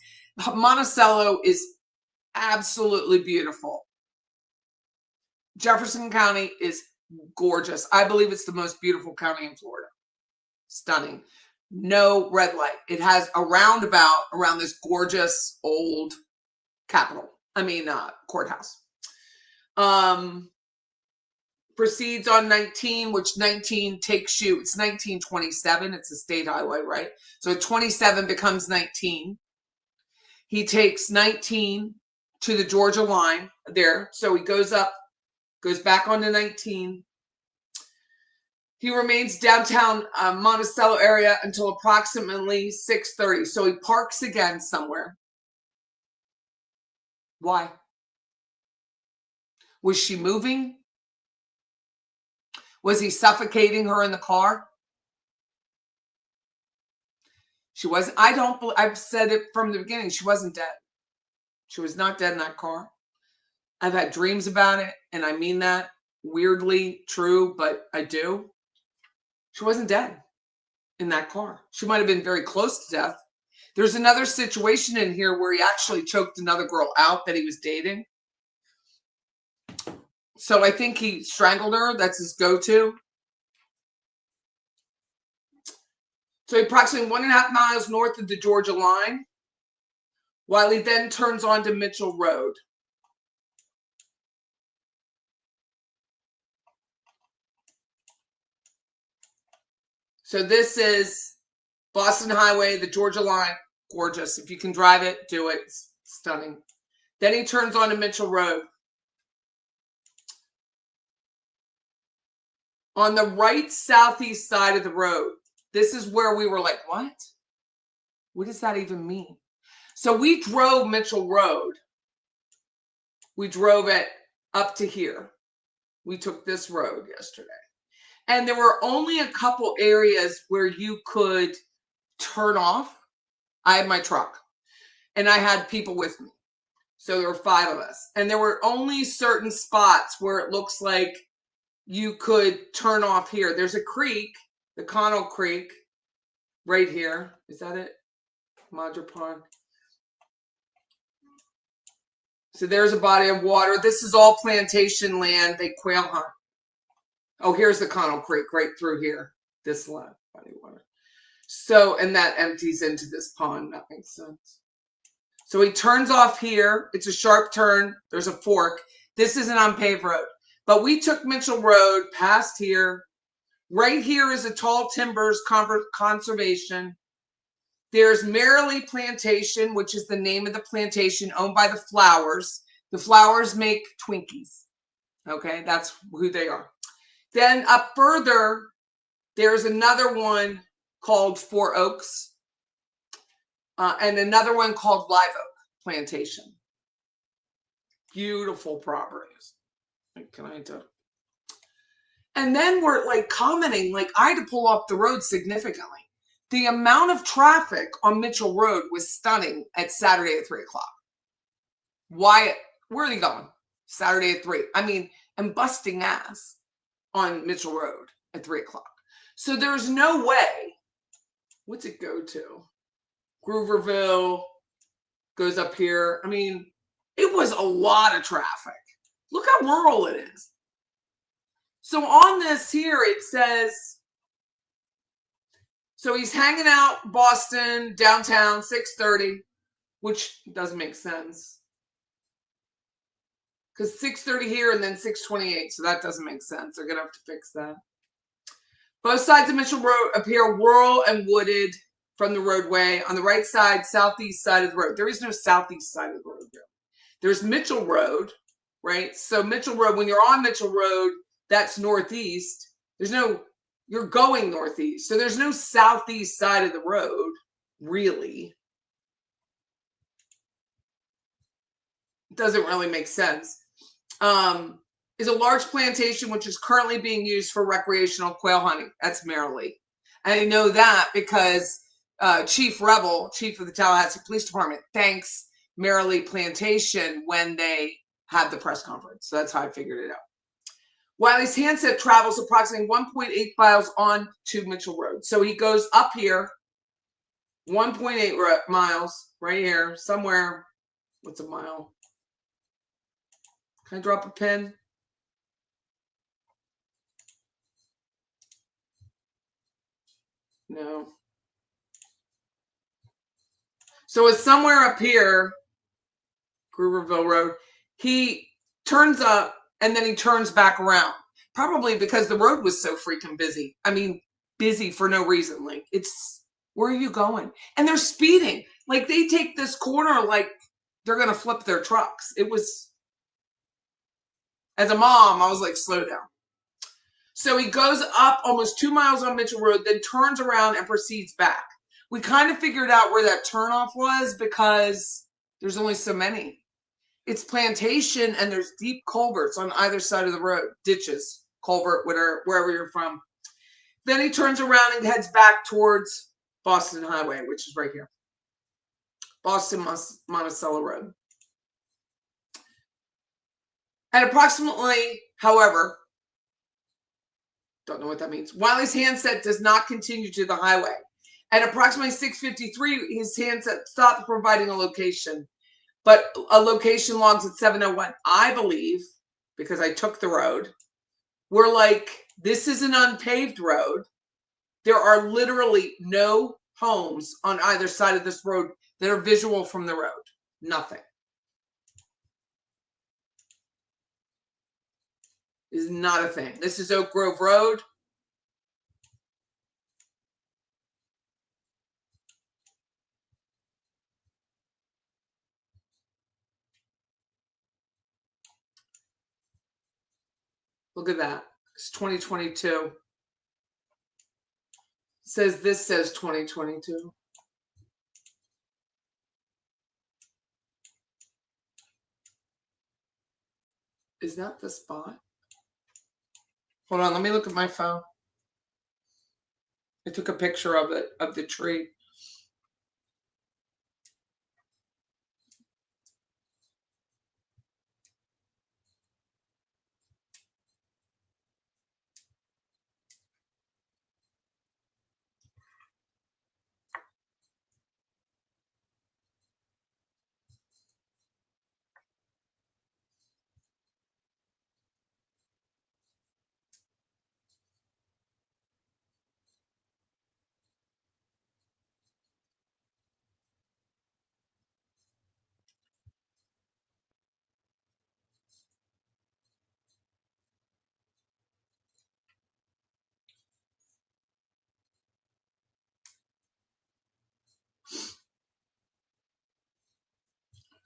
Monticello is absolutely beautiful. Jefferson County is gorgeous. I believe it's the most beautiful county in Florida. Stunning. No red light. It has a roundabout around this gorgeous old courthouse. Proceeds on 19, which 19 takes you, it's 1927. It's a state highway, right? So 27 becomes 19. He takes 19 to the Georgia line there. So he goes back onto 19. He remains downtown Monticello area until approximately 6:30. So he parks again somewhere. Why? Was she moving? Was he suffocating her in the car? She wasn't. I've said it from the beginning. She wasn't dead. She was not dead in that car. I've had dreams about it, and I mean that weirdly true, but I do. She wasn't dead in that car. She might have been very close to death. There's another situation in here where he actually choked another girl out that he was dating. So I think he strangled her. That's his go-to. So approximately 1.5 miles north of the Georgia line, while he then turns onto Mitchell Road. So this is Boston Highway, the Georgia line. Gorgeous. If you can drive it, do it. It's stunning. Then he turns onto Mitchell Road. On the right southeast side of the road, this is where we were like, what? What does that even mean? So we drove Mitchell Road. We drove it up to here. We took this road yesterday. And there were only a couple areas where you could turn off. I had my truck and I had people with me. So there were 5 of us. And there were only certain spots where it looks like you could turn off here. There's a creek, the Connell Creek, right here. Is that it? Madra Pond. So there's a body of water. This is all plantation land. They quail hunt. Oh, here's the Connell Creek right through here. This land, body of water. So, and that empties into this pond. That makes sense. So he turns off here. It's a sharp turn. There's a fork. This is an unpaved road. But we took Mitchell Road past here. Right here is a tall timbers conservation. There's Merrily Plantation, which is the name of the plantation owned by the Flowers. The Flowers make Twinkies. Okay, that's who they are. Then up further, there's another one called Four Oaks and another one called Live Oak Plantation. Beautiful properties. Can I do? And then we're like commenting, like I had to pull off the road significantly. The amount of traffic on Mitchell Road was stunning at Saturday at 3 o'clock. Why? Where are they going? Saturday at 3. I mean, I'm busting ass on Mitchell Road at 3 o'clock. So there's no way. What's it go to? Grooverville goes up here. I mean, it was a lot of traffic. Look how rural it is. So on this here, it says, so he's hanging out Boston, downtown, 6:30, which doesn't make sense. Because 6:30 here and then 6:28, so that doesn't make sense. They're going to have to fix that. Both sides of Mitchell Road appear rural and wooded from the roadway. On the right side, southeast side of the road. There is no southeast side of the road here. There's Mitchell Road, right? So Mitchell Road, when you're on Mitchell Road, that's northeast. There's no, you're going northeast. So there's no southeast side of the road, really. It doesn't really make sense. Is a large plantation which is currently being used for recreational quail hunting. That's Merrily. And I know that because Chief Revel, chief of the Tallahassee Police Department, thanks Merrily Plantation when they had the press conference. So that's how I figured it out. Wiley's handset travels approximately 1.8 miles on to Mitchell Road. So he goes up here, 1.8 miles, right here, somewhere. What's a mile? Can I drop a pin? No. So it's somewhere up here, Grooverville Road. He turns up and then he turns back around. Probably because the road was so freaking busy. I mean, busy for no reason. Like, it's, where are you going? And they're speeding. Like, they take this corner like they're going to flip their trucks. It was, as a mom, I was like, slow down. So he goes up almost 2 miles on Mitchell Road, then turns around and proceeds back. We kind of figured out where that turnoff was because there's only so many. It's plantation and there's deep culverts on either side of the road, ditches, culvert, whatever, wherever you're from. Then he turns around and heads back towards Boston Highway, which is right here. Boston Monticello Road. At approximately, however, don't know what that means. Wiley's handset does not continue to the highway. At approximately 6:53, his handset stopped providing a location, but a location logs at 7:01. I believe, because I took the road, we're like, this is an unpaved road. There are literally no homes on either side of this road that are visual from the road. Nothing. Is not a thing. This is Oak Grove Road. Look at that. It's 2022. This says 2022. Is that the spot? Hold on, let me look at my phone. I took a picture of it, of the tree.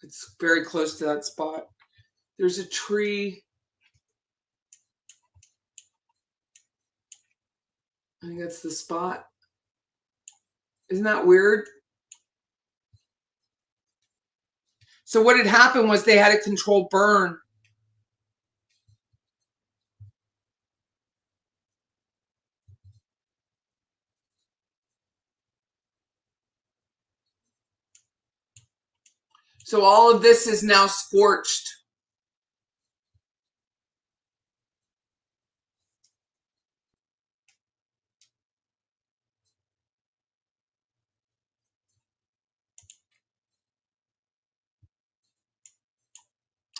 It's very close to that spot. There's a tree. I think that's the spot. Isn't that weird? So what had happened was they had a controlled burn. So all of this is now scorched.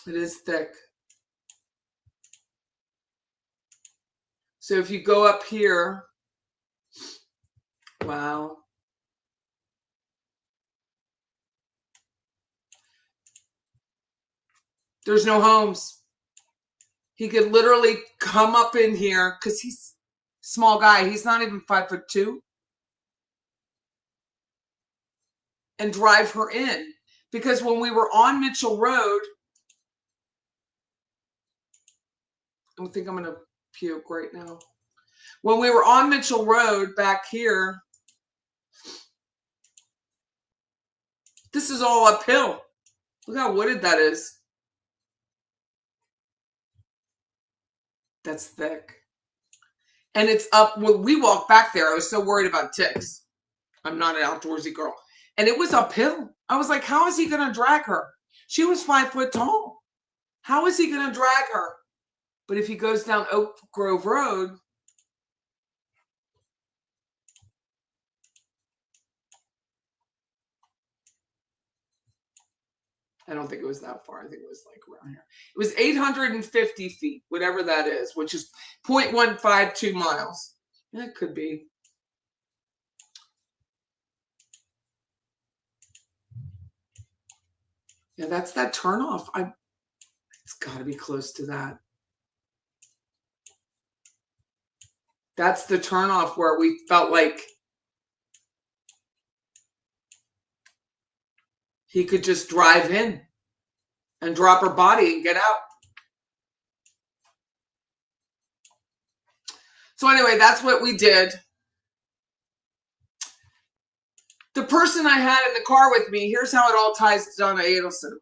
It is thick. So if you go up here, wow. There's no homes. He could literally come up in here because he's a small guy. He's not even 5'2", and drive her in. Because when we were on Mitchell Road, I think I'm going to puke right now. When we were on Mitchell Road back here, this is all uphill. Look how wooded that is. That's thick. And it's up. When we walked back there, I was so worried about ticks. I'm not an outdoorsy girl. And it was uphill. I was like, how is he going to drag her? She was 5 foot tall. How is he going to drag her? But if he goes down Oak Grove Road, I don't think it was that far. I think it was like around here. It was 850 feet, whatever that is, which is 0.152 miles. That could be. Yeah, that's that turnoff. It's got to be close to that. That's the turnoff where we felt like he could just drive in and drop her body and get out. So anyway, that's what we did. The person I had in the car with me, here's how it all ties to Donna Adelson.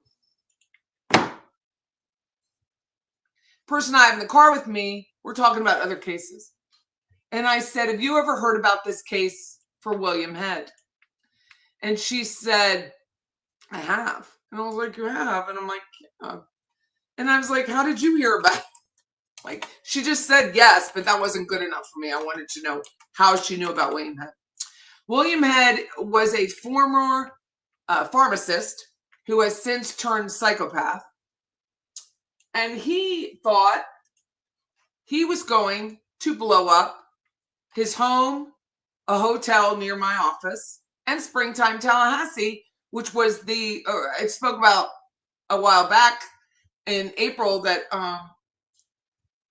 Person I have in the car with me, we're talking about other cases. And I said, have you ever heard about this case for William Head? And she said, I have. And I was like, you have? And I'm like, yeah. And I was like, how did you hear about it? Like, she just said yes, but that wasn't good enough for me. I wanted to know how she knew about William Head. William Head was a former pharmacist who has since turned psychopath. And he thought he was going to blow up his home, a hotel near my office, and Springtime Tallahassee, which was I spoke about a while back in April that,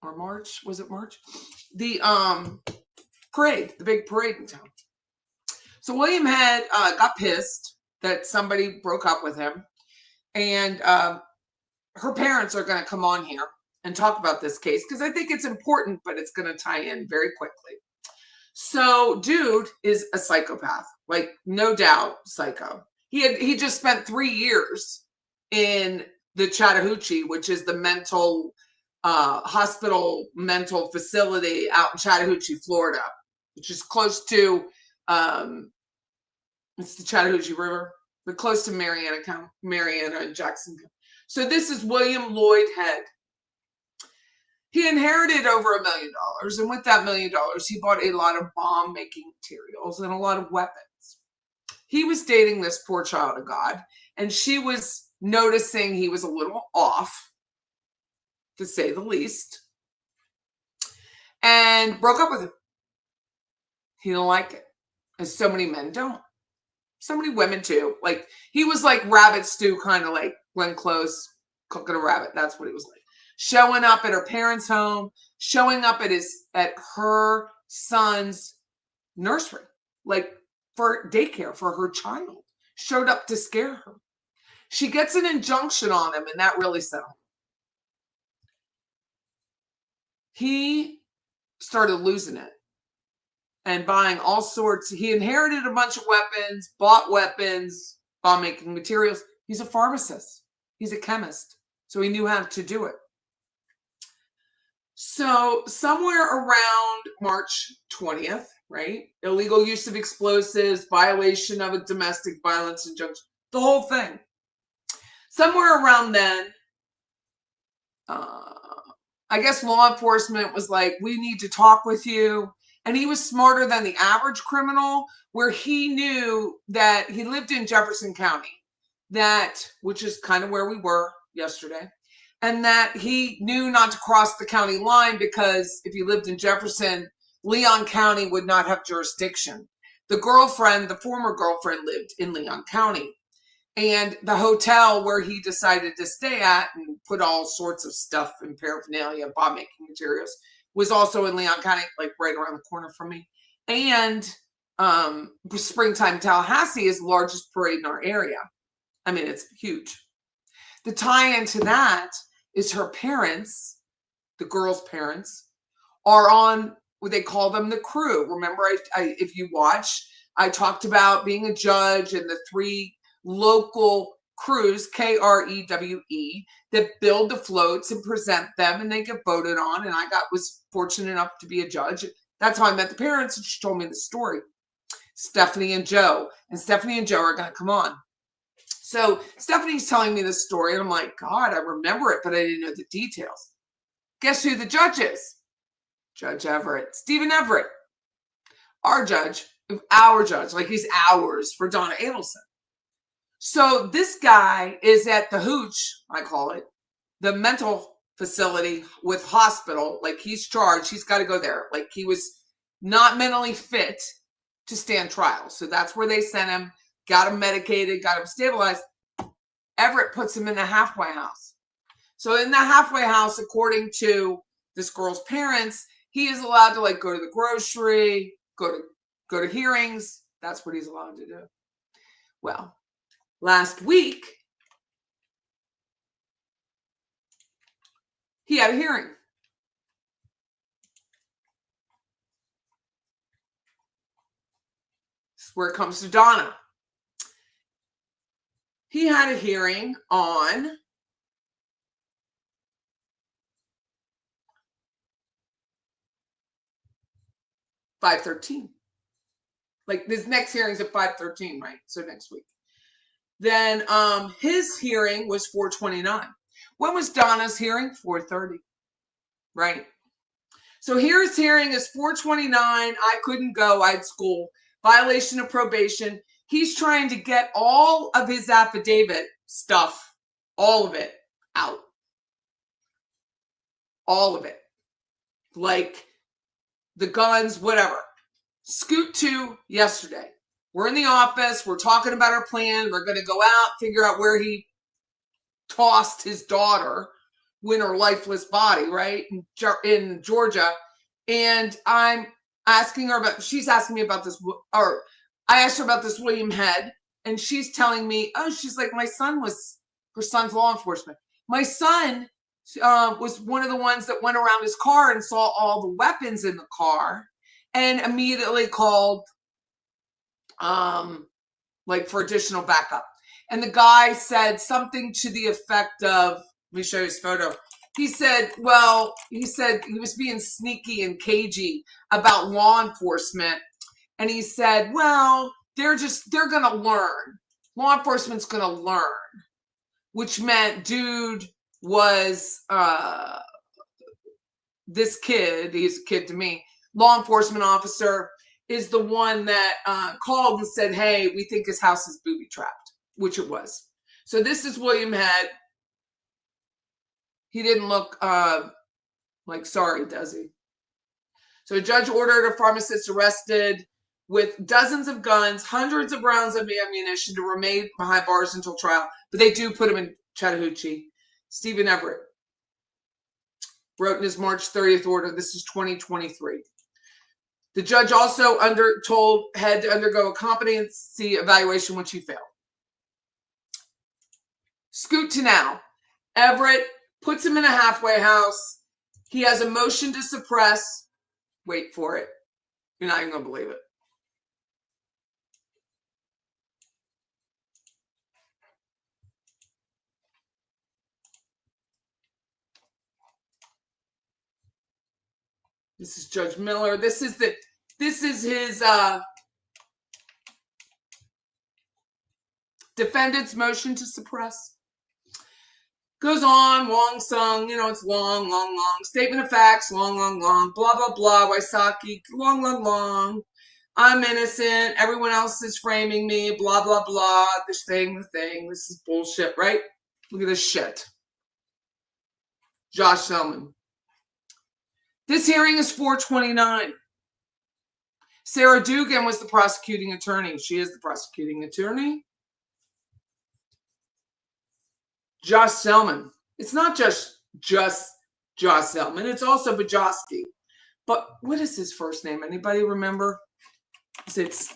or March, was it March? The parade, the big parade in town. So William Head got pissed that somebody broke up with him, and her parents are going to come on here and talk about this case because I think it's important, but it's going to tie in very quickly. So dude is a psychopath, like no doubt psycho. He just spent 3 years in the Chattahoochee, which is the mental hospital mental facility out in Chattahoochee, Florida, which is close to it's the Chattahoochee River, but close to Mariana and Jackson. So this is William Lloyd Head. He inherited over $1 million, and with that $1 million, he bought a lot of bomb-making materials and a lot of weapons. He was dating this poor child of God, and she was noticing he was a little off, to say the least, and broke up with him. He didn't like it, as so many men don't. So many women too. Like, he was like rabbit stew, kind of like Glenn Close cooking a rabbit. That's what he was like. Showing up at her parents' home, showing up at her son's nursery, like for daycare for her child. Showed up to scare her. She gets an injunction on him, and that really settled. He started losing it and buying all sorts. He inherited a bunch of weapons, bought weapons, bomb making materials. He's a pharmacist. He's a chemist. So he knew how to do it. So somewhere around March 20th, right? Illegal use of explosives, violation of a domestic violence injunction, the whole thing. Somewhere around then, I guess law enforcement was like, we need to talk with you. And he was smarter than the average criminal, where he knew that he lived in Jefferson County, which is kind of where we were yesterday, and that he knew not to cross the county line, because if he lived in Jefferson, Leon County would not have jurisdiction. The former girlfriend lived in Leon County. And the hotel where he decided to stay at and put all sorts of stuff and paraphernalia, bomb making materials, was also in Leon County, like right around the corner from me. And Springtime Tallahassee is the largest parade in our area. I mean, it's huge. The tie-in to that is her parents, the girl's parents, are on what they call them the crew. Remember, if you watch, I talked about being a judge and the 3 local crews, KREWE, that build the floats and present them, and they get voted on. And I was fortunate enough to be a judge. That's how I met the parents, and she told me the story. Stephanie and Joe. And Stephanie and Joe are going to come on. So Stephanie's telling me this story, and I'm like, God, I remember it, but I didn't know the details. Guess who the judge is? Judge Everett. Stephen Everett. Our judge, like he's ours for Donna Adelson. So this guy is at the hooch, I call it, the mental facility with hospital. Like, he's charged. He's got to go there. Like, he was not mentally fit to stand trial. So that's where they sent him, got him medicated, got him stabilized. Everett puts him in the halfway house. So in the halfway house, according to this girl's parents, he is allowed to, like, go to the grocery, go to hearings. That's what he's allowed to do. Well, last week, he had a hearing. This is where it comes to Donna. He had a hearing on (5/13). Like, this next hearing's at 5/13, right? So next week. Then his hearing was 4/29. When was Donna's hearing? 4/30. Right. So here his hearing is 4/29. I couldn't go. I had school. Violation of probation. He's trying to get all of his affidavit stuff, all of it, out. All of it. Like the guns, whatever. Scoot 2 yesterday. We're in the office. We're talking about our plan. We're going to go out, figure out where he tossed his daughter in her lifeless body, right? In Georgia. And I'm asking her she's asking me about this, or I asked her about this William Head, and she's telling me, she's like, her son's law enforcement. My son was one of the ones that went around his car and saw all the weapons in the car and immediately called for additional backup. And the guy said something to the effect of, let me show you his photo. He said he was being sneaky and cagey about law enforcement. And he said, well, they're going to learn. Law enforcement's going to learn, which meant dude was this kid. He's a kid to me. Law enforcement officer is the one that called and said, hey, we think his house is booby trapped, which it was. So this is William Head. He didn't look like sorry, does he? So a judge ordered a pharmacist arrested with dozens of guns, hundreds of rounds of ammunition to remain behind bars until trial. But they do put him in Chattahoochee. Stephen Everett wrote in his March 30th order, this is 2023. The judge also told Head to undergo a competency evaluation, which he failed. Scoot to now. Everett puts him in a halfway house. He has a motion to suppress. Wait for it. You're not even going to believe it. This is Judge Miller. This is his defendant's motion to suppress. Goes on, long sung, it's long, long, long. Statement of facts, long, long, long. Blah, blah, blah. Wysocki, long, long, long. I'm innocent. Everyone else is framing me. Blah, blah, blah. This thing, the thing. This is bullshit, right? Look at this shit. Josh Selman. This hearing is 429. Sarah Dugan was the prosecuting attorney. She is the prosecuting attorney. Josh Selman. It's not just Josh Selman. It's also Bajowski. But what is his first name? Anybody remember? It's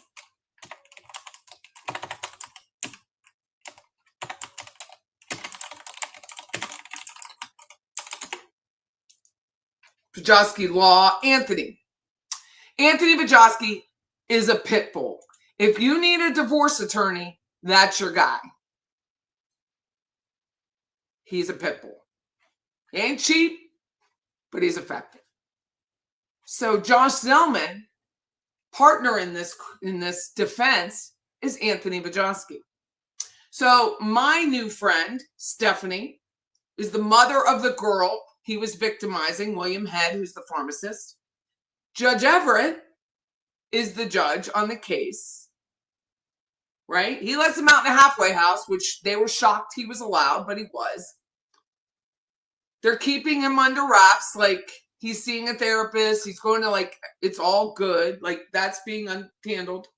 Bajowski Law. Anthony Bajowski is a pit bull. If you need a divorce attorney, that's your guy. He's a pit bull. He ain't cheap, but he's effective. So Josh Selman, partner in this defense, is Anthony Bajowski. So my new friend, Stephanie, is the mother of the girl he was victimizing, William Head, who's the pharmacist. Judge Everett is the judge on the case, right? He lets him out in a halfway house, which they were shocked he was allowed, but he was. They're keeping him under wraps, like he's seeing a therapist. He's going to it's all good. Like that's being handled.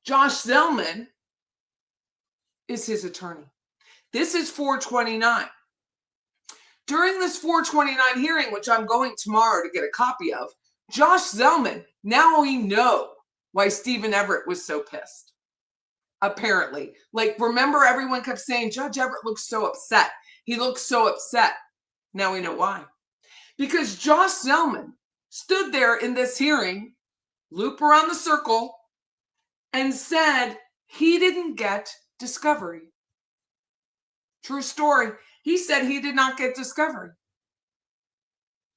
Josh Selman is his attorney. This is 429. During this 429 hearing, which I'm going tomorrow to get a copy of, Josh Selman, now we know why Stephen Everett was so pissed. Apparently. Remember everyone kept saying, Judge Everett looks so upset. He looks so upset. Now we know why. Because Josh Selman stood there in this hearing, loop around the circle, and said he didn't get discovery. True story. He said he did not get discovery.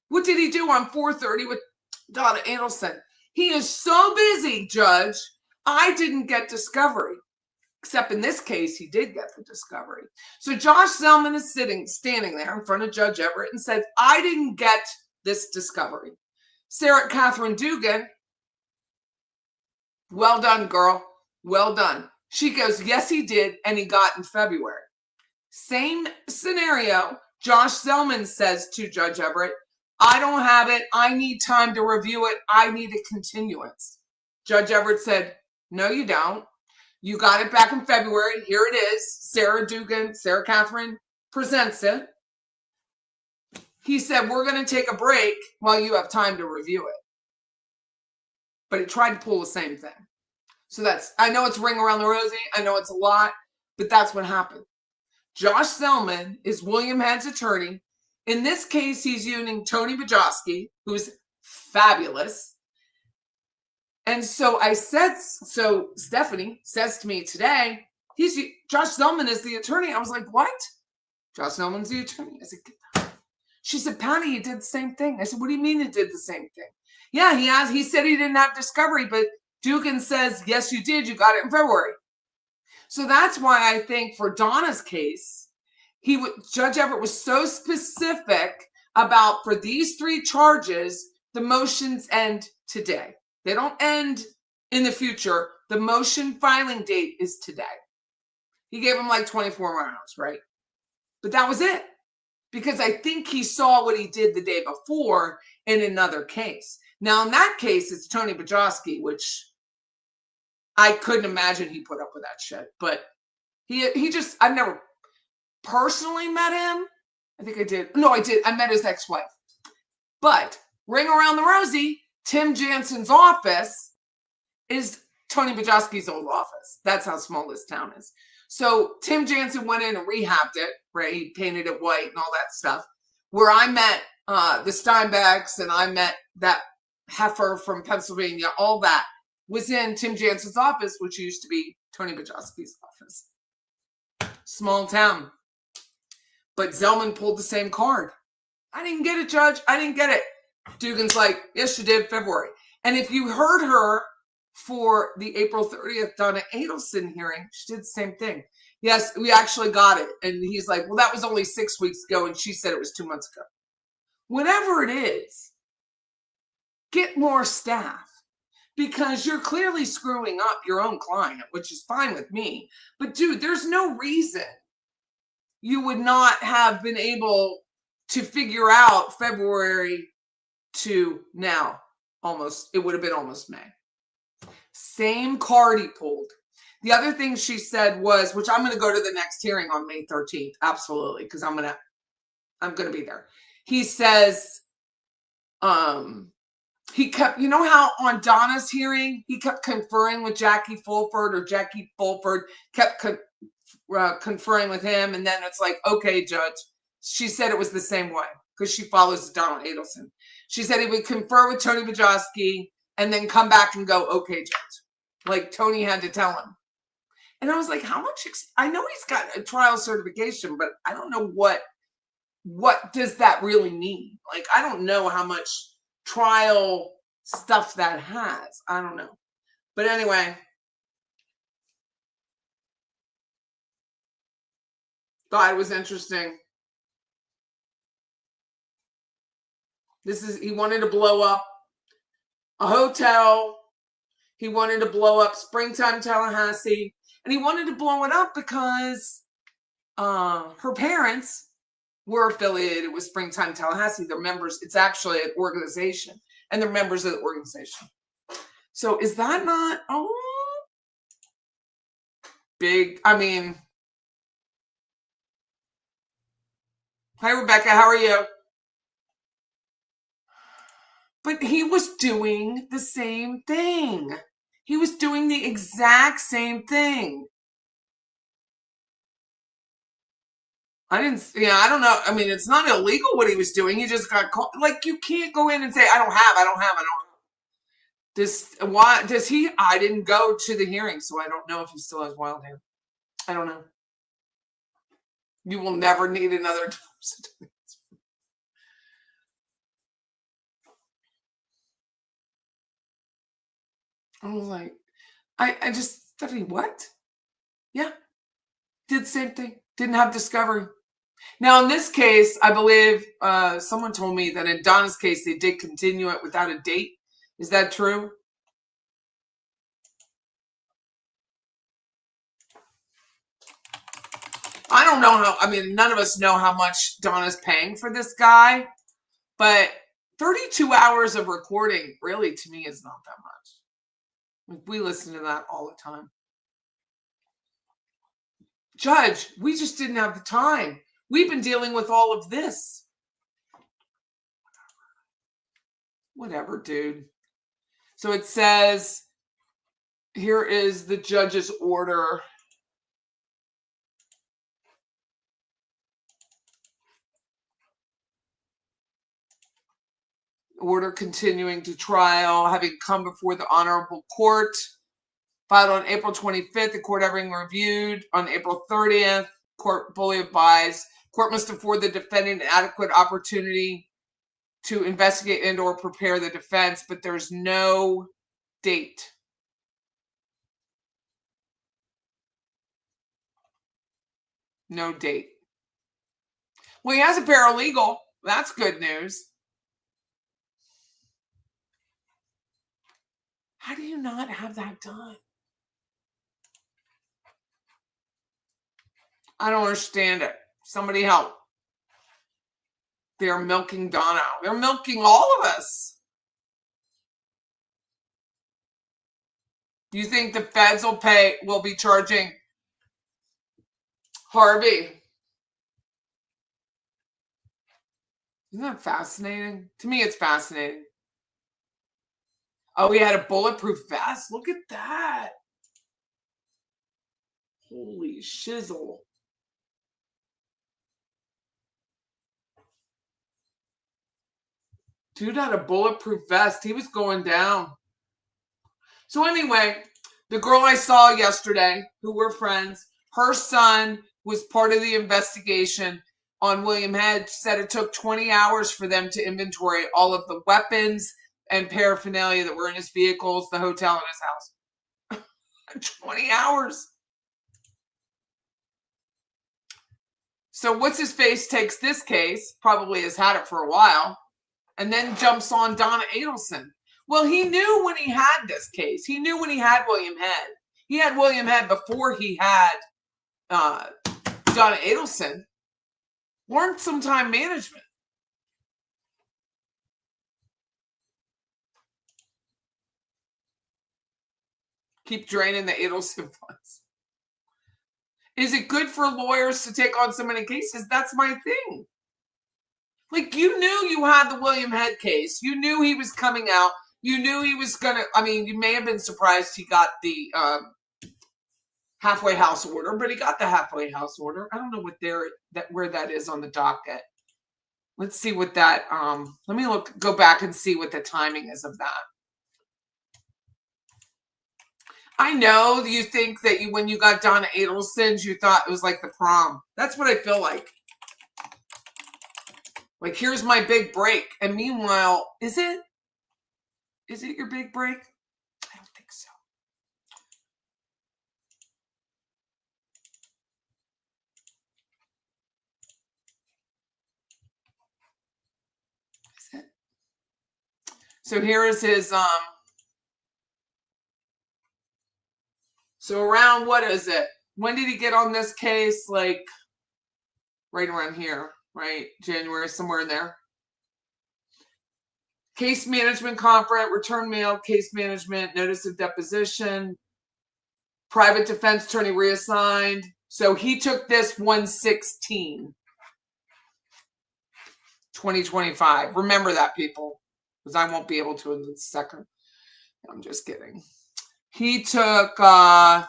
What did he do on 4:30 with Donna Adelson? He is so busy, Judge. I didn't get discovery. Except in this case, he did get the discovery. So Josh Selman is standing there in front of Judge Everett and said, I didn't get this discovery. Sarah Catherine Dugan, well done, girl. Well done. She goes, yes, he did, and he got in February. Same scenario. Josh Selman says to Judge Everett, I don't have it. I need time to review it. I need a continuance. Judge Everett said, no, you don't. You got it back in February. Here it is. Sarah Catherine presents it. He said, we're going to take a break while you have time to review it. But he tried to pull the same thing. So I know it's Ring Around the Rosie. I know it's a lot, but that's what happened. Josh Selman is William Head's attorney. In this case, he's using Tony Bajowski, who's fabulous. And so Stephanie says to me today, Josh Selman is the attorney. I was like, what? Josh Selman's the attorney. I said, get that. She said, Patty, he did the same thing. I said, what do you mean he did the same thing? Yeah, he said he didn't have discovery, but Dugan says, yes, you did. You got it in February. So that's why I think for Donna's case, Judge Everett was so specific about for these three charges, the motions end today. They don't end in the future. The motion filing date is today. He gave him 24 hours, right? But that was it. Because I think he saw what he did the day before in another case. Now, in that case, it's Tony Bajowski, which I couldn't imagine he put up with that shit. But I've never personally met him. I think I did. No, I did. I met his ex-wife. But Ring Around the Rosie, Tim Jansen's office is Tony Bajowski's old office. That's how small this town is. So Tim Jansen went in and rehabbed it, right? He painted it white and all that stuff. Where I met the Steinbecks and I met that heifer from Pennsylvania, all that was in Tim Jansen's office, which used to be Tony Bajowski's office. Small town. But Zellman pulled the same card. I didn't get it, Judge. I didn't get it. Dugan's like, yes, you did, February. And if you heard her for the April 30th Donna Adelson hearing, she did the same thing. Yes, we actually got it. And he's like, well, that was only 6 weeks ago. And she said it was 2 months ago. Whatever it is, get more staff because you're clearly screwing up your own client, which is fine with me. But dude, there's no reason you would not have been able to figure out February to now. Almost, it would have been almost May. Same card he pulled. The other thing she said was, which I'm going to go to the next hearing on May 13th. Absolutely. Because I'm going to be there. He says, he kept, you know how on Donna's hearing, he kept conferring with Jackie Fulford or Jackie Fulford kept conferring with him. And then it's like, okay, Judge. She said it was the same way because she follows Donna Adelson. She said he would confer with Tony Bajowski and then come back and go, okay, Judge. Like Tony had to tell him. And I was like, how much? I know he's got a trial certification, but I don't know what does that really mean? Like, I don't know how much trial stuff that has. I don't know. But anyway. Thought it was interesting. He wanted to blow up a hotel. He wanted to blow up Springtime Tallahassee. And he wanted to blow it up because her parents were affiliated with Springtime Tallahassee. They're members. It's actually an organization. And they're members of the organization. So is that not big? I mean, hi, Rebecca. How are you? But he was doing the same thing. He was doing the exact same thing. I don't know. I mean, it's not illegal what he was doing. He just got caught. Like, you can't go in and say, I don't have. Why does he? I didn't go to the hearing, so I don't know if he still has wild hair. I don't know. You will never need another divorce. I was like, I just, Stephanie, what? Yeah. Did the same thing. Didn't have discovery. Now, in this case, I believe someone told me that in Donna's case, they did continue it without a date. Is that true? I don't know how, I mean, none of us know how much Donna's paying for this guy, but 32 hours of recording really to me is not that much. We listen to that all the time. Judge, we just didn't have the time. We've been dealing with all of this. Whatever, dude. So it says, here is the judge's order. Order continuing to trial, having come before the Honorable Court. Filed on April 25th, the court having reviewed on April 30th. Court fully advised. Court must afford the defendant an adequate opportunity to investigate and or prepare the defense, but there's no date. No date. Well, he has a paralegal. That's good news. How do you not have that done? I don't understand it. Somebody help. They're milking Donna. They're milking all of us. Do you think the feds will be charging Harvey? Isn't that fascinating? To me, it's fascinating. Oh, he had a bulletproof vest. Look at that. Holy shizzle. Dude had a bulletproof vest. He was going down. So anyway, the girl I saw yesterday, who were friends, her son was part of the investigation on William Head, said it took 20 hours for them to inventory all of the weapons and paraphernalia that were in his vehicles, the hotel, and his house. 20 hours. So what's his face takes this case, probably has had it for a while, and then jumps on Donna Adelson. Well, he knew when he had this case. He knew when he had William Head. He had William Head before he had Donna Adelson. Learned some time management. Keep draining the Adelson funds. Is it good for lawyers to take on so many cases? That's my thing. Like, you knew you had the William Head case. You knew he was coming out. You knew he was going to, I mean, you may have been surprised he got the halfway house order, but he got the halfway house order. I don't know what where that is on the docket. Let's see what that, let me go back and see what the timing is of that. I know you think that when you got Donna Adelson, you thought it was like the prom. That's what I feel like. Like, here's my big break. And meanwhile, is it your big break? I don't think so. Is it? So here is his, so around, what is it? When did he get on this case? Like, right around here, right? January, somewhere in there. Case management conference, return mail, case management, notice of deposition, private defense attorney reassigned. So he took this 1/16, 2025. Remember that, people, because I won't be able to in a second. I'm just kidding. He took 10/23.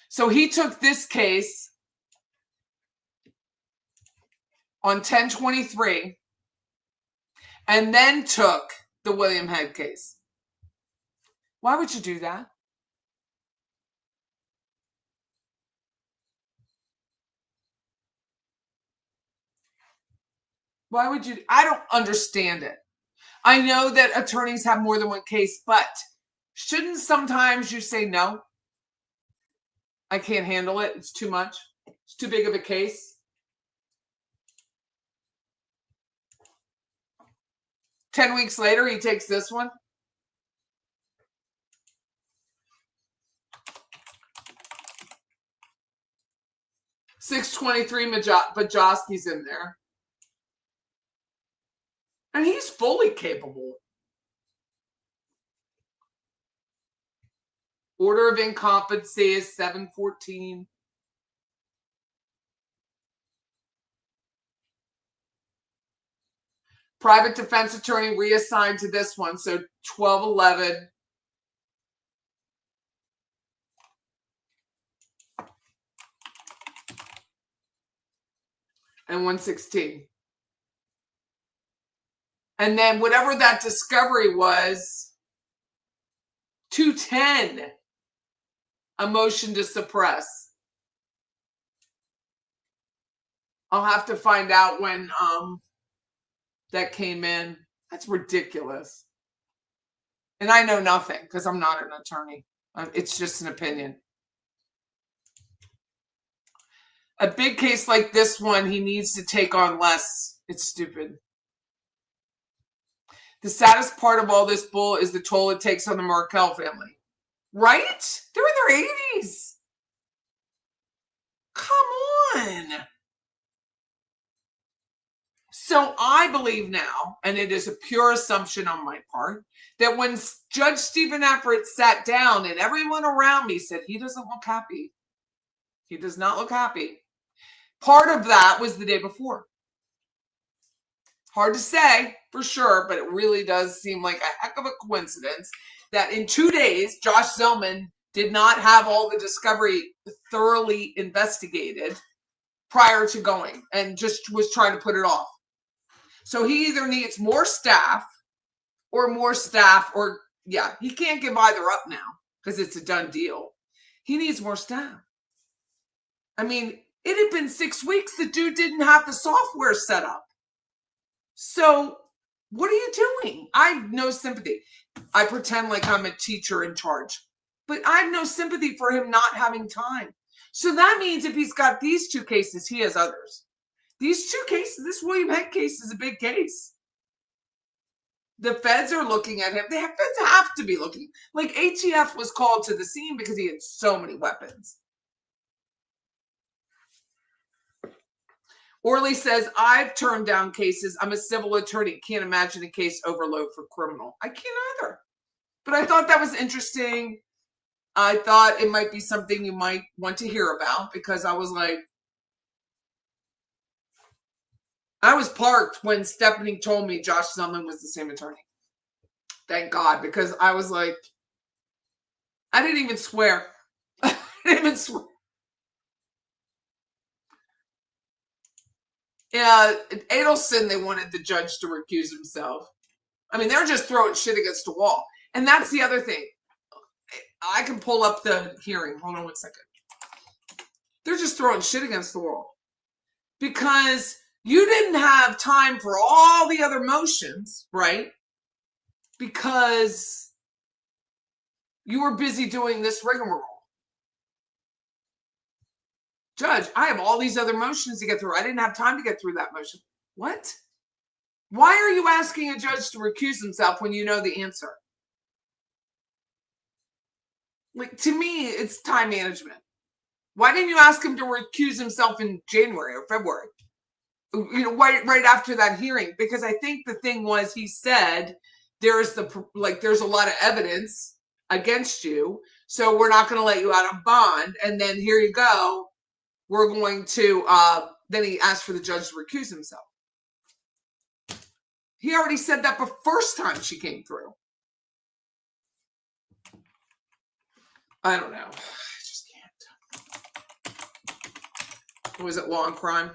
So he took this case on 10/23 and then took the William Head case. Why would you do that? Why would you? I don't understand it. I know that attorneys have more than one case, but shouldn't sometimes you say no? I can't handle it. It's too much. It's too big of a case. 10 weeks later, he takes this one. $623 Bajowski's in there. And he's fully capable. Order of incompetency is 7/14. Private defense attorney reassigned to this one, so 12/11. And 1/16. And then whatever that discovery was, 2/10. A motion to suppress. I'll have to find out when that came in. That's ridiculous. And I know nothing because I'm not an attorney. It's just an opinion. A big case like this one, he needs to take on less. It's stupid. The saddest part of all this bull is the toll it takes on the Markel family. Right? They're in their 80s. Come on. So I believe now, and it is a pure assumption on my part, that when Judge Stephen Everett sat down and everyone around me said, he doesn't look happy. He does not look happy. Part of that was the day before. Hard to say for sure, but it really does seem like a heck of a coincidence that in 2 days, Josh Zellman did not have all the discovery thoroughly investigated prior to going and just was trying to put it off. So he either needs more staff, or yeah, he can't give either up now because it's a done deal. He needs more staff. I mean, it had been 6 weeks. The dude didn't have the software set up. So what are you doing? I have no sympathy. I pretend like I'm a teacher in charge, but I have no sympathy for him not having time. So that means if he's got these 2 cases, he has others. These 2 cases, this William Heck case is a big case. The feds are looking at him. The feds have to be looking. Like ATF was called to the scene because he had so many weapons. Orly says, I've turned down cases. I'm a civil attorney. Can't imagine a case overload for criminal. I can't either. But I thought that was interesting. I thought it might be something you might want to hear about because I was like, I was parked when Stephanie told me Josh Zellman was the same attorney. Thank God, because I was like, I didn't even swear. I didn't even swear. Yeah, Adelson, they wanted the judge to recuse himself. I mean, they're just throwing shit against the wall. And that's the other thing. I can pull up the hearing. Hold on one second. They're just throwing shit against the wall. Because you didn't have time for all the other motions, right? Because you were busy doing this rigmarole. Judge, I have all these other motions to get through. I didn't have time to get through that motion. What? Why are you asking a judge to recuse himself when you know the answer? Like, to me, it's time management. Why didn't you ask him to recuse himself in January or February? You know, right after that hearing? Because I think the thing was, he said there's a lot of evidence against you, so we're not going to let you out on bond. And then here you go. We're going to, then he asked for the judge to recuse himself. He already said that the first time she came through. I don't know. I just can't. Was it Law and Crime?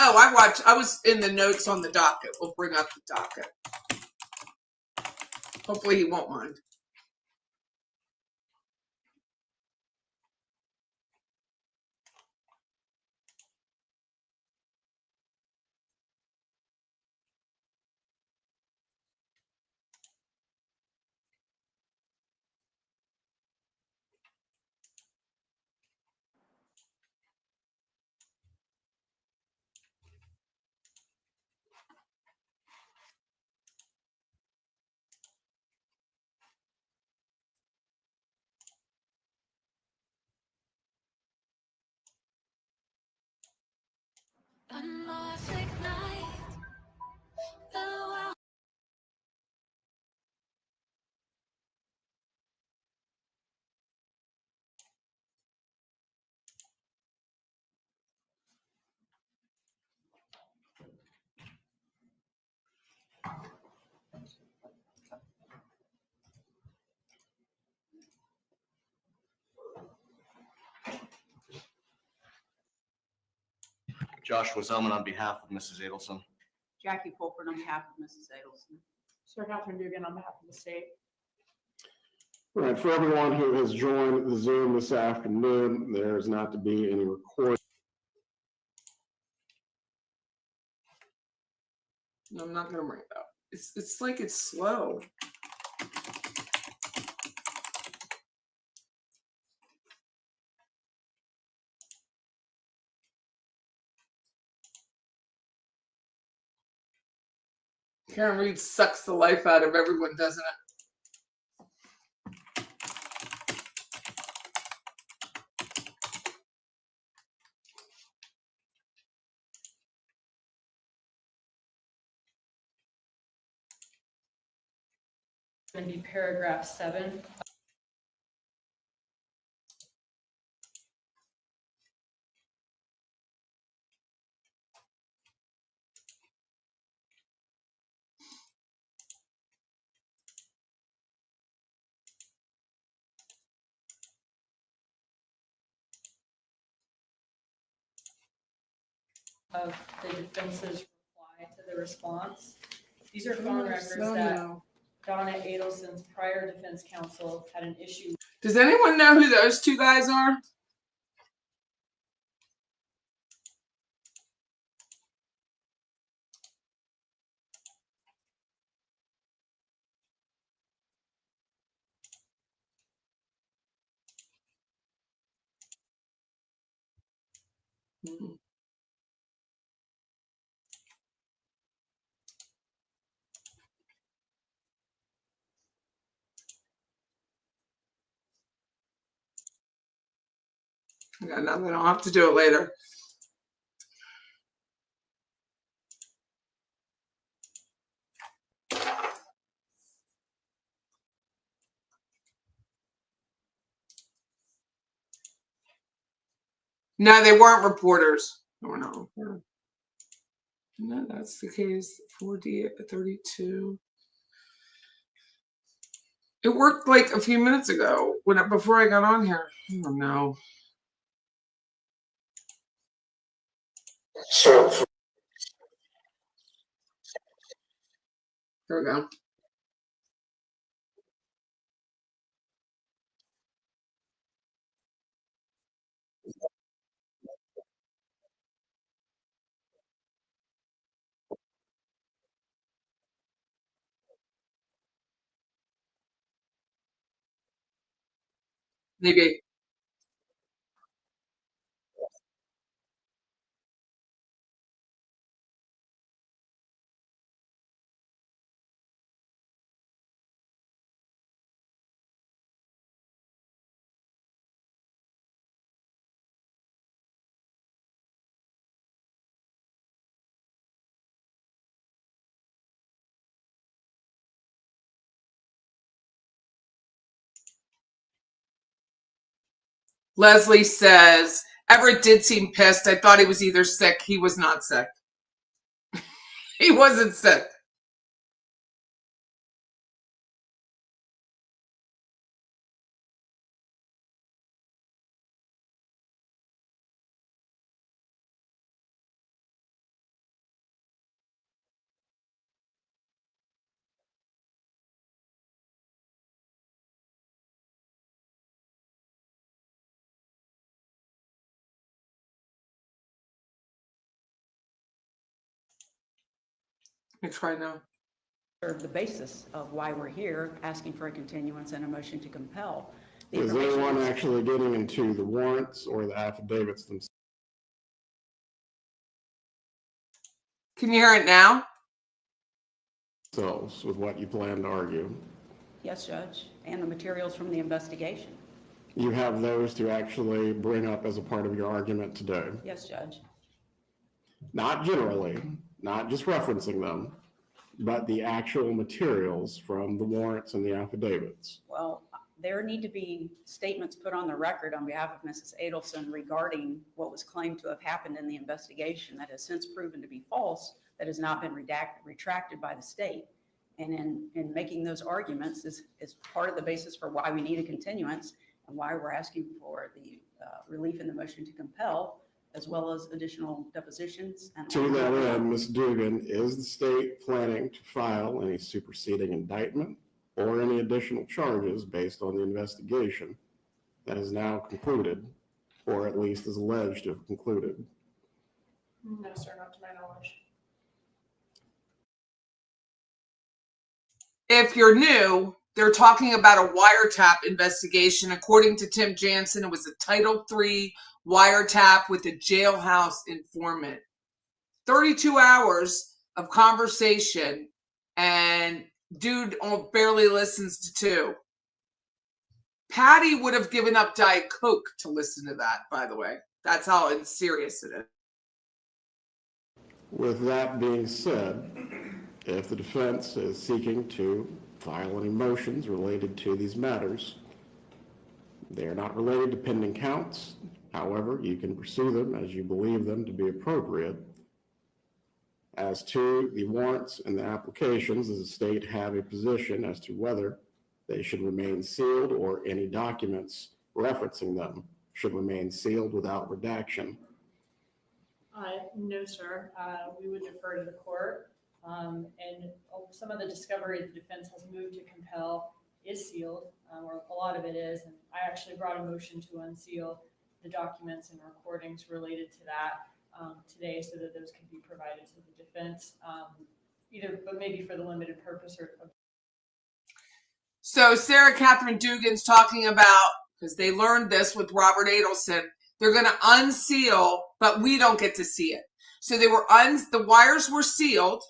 Oh, I was in the notes on the docket. We'll bring up the docket. Hopefully he won't mind. Joshua Zellman on behalf of Mrs. Adelson. Jackie Fulford on behalf of Mrs. Adelson. Sir Catherine Dugan on behalf of the state. All right, for everyone who has joined the Zoom this afternoon, there is not to be any recording. No, I'm not going to bring it up. It's like it's slow. Karen Reed sucks the life out of everyone, doesn't it? Going to be paragraph 7. of the defense's reply to the response. These are phone records No, that no. Donna Adelson's prior defense counsel had an issue. Does anyone know who those two guys are? Hmm. Yeah, no, they don't have to do it later. No, they weren't reporters. They were not reporters. No, that's the case. 4D at 32. It worked like a few minutes ago before I got on here. Oh no. Here we go. Maybe. Leslie says, Everett did seem pissed. I thought he was either sick. He was not sick. He wasn't sick. Let me try now. The basis of why we're here, asking for a continuance and a motion to compel. The Is information anyone is- actually getting into the warrants or the affidavits Can you hear it now? themselves with what you plan to argue? Yes, Judge, and the materials from the investigation. You have those to actually bring up as a part of your argument today. Yes, Judge. Not generally, not just referencing them, but the actual materials from the warrants and the affidavits. Well, there need to be statements put on the record on behalf of Mrs. Adelson regarding what was claimed to have happened in the investigation that has since proven to be false, that has not been retracted by the state. And in making those arguments is part of the basis for why we need a continuance and why we're asking for the relief in the motion to compel, as well as additional depositions. And To that end, Ms. Dugan, is the state planning to file any superseding indictment or any additional charges based on the investigation that is now concluded, or at least is alleged to have concluded? No, sir, not to my knowledge. If you're new, they're talking about a wiretap investigation. According to Tim Jansen, it was a Title III wiretap with a jailhouse informant. 32 hours of conversation, and dude barely listens to 2. Patty would have given up Diet Coke to listen to that, by the way. That's how serious it is. With that being said, if the defense is seeking to file any motions related to these matters, they are not related to pending counts. However, you can pursue them as you believe them to be appropriate. As to the warrants and the applications, does the state have a position as to whether they should remain sealed or any documents referencing them should remain sealed without redaction? No, sir. We would defer to the court. And some of the discovery the defense has moved to compel is sealed, or a lot of it is. And I actually brought a motion to unseal the documents and recordings related to that today so that those can be provided to the defense, but maybe for the limited purpose of. So Sarah Catherine Dugan's talking about, because they learned this with Robert Adelson, they're going to unseal, but we don't get to see it. So they were the wires were sealed,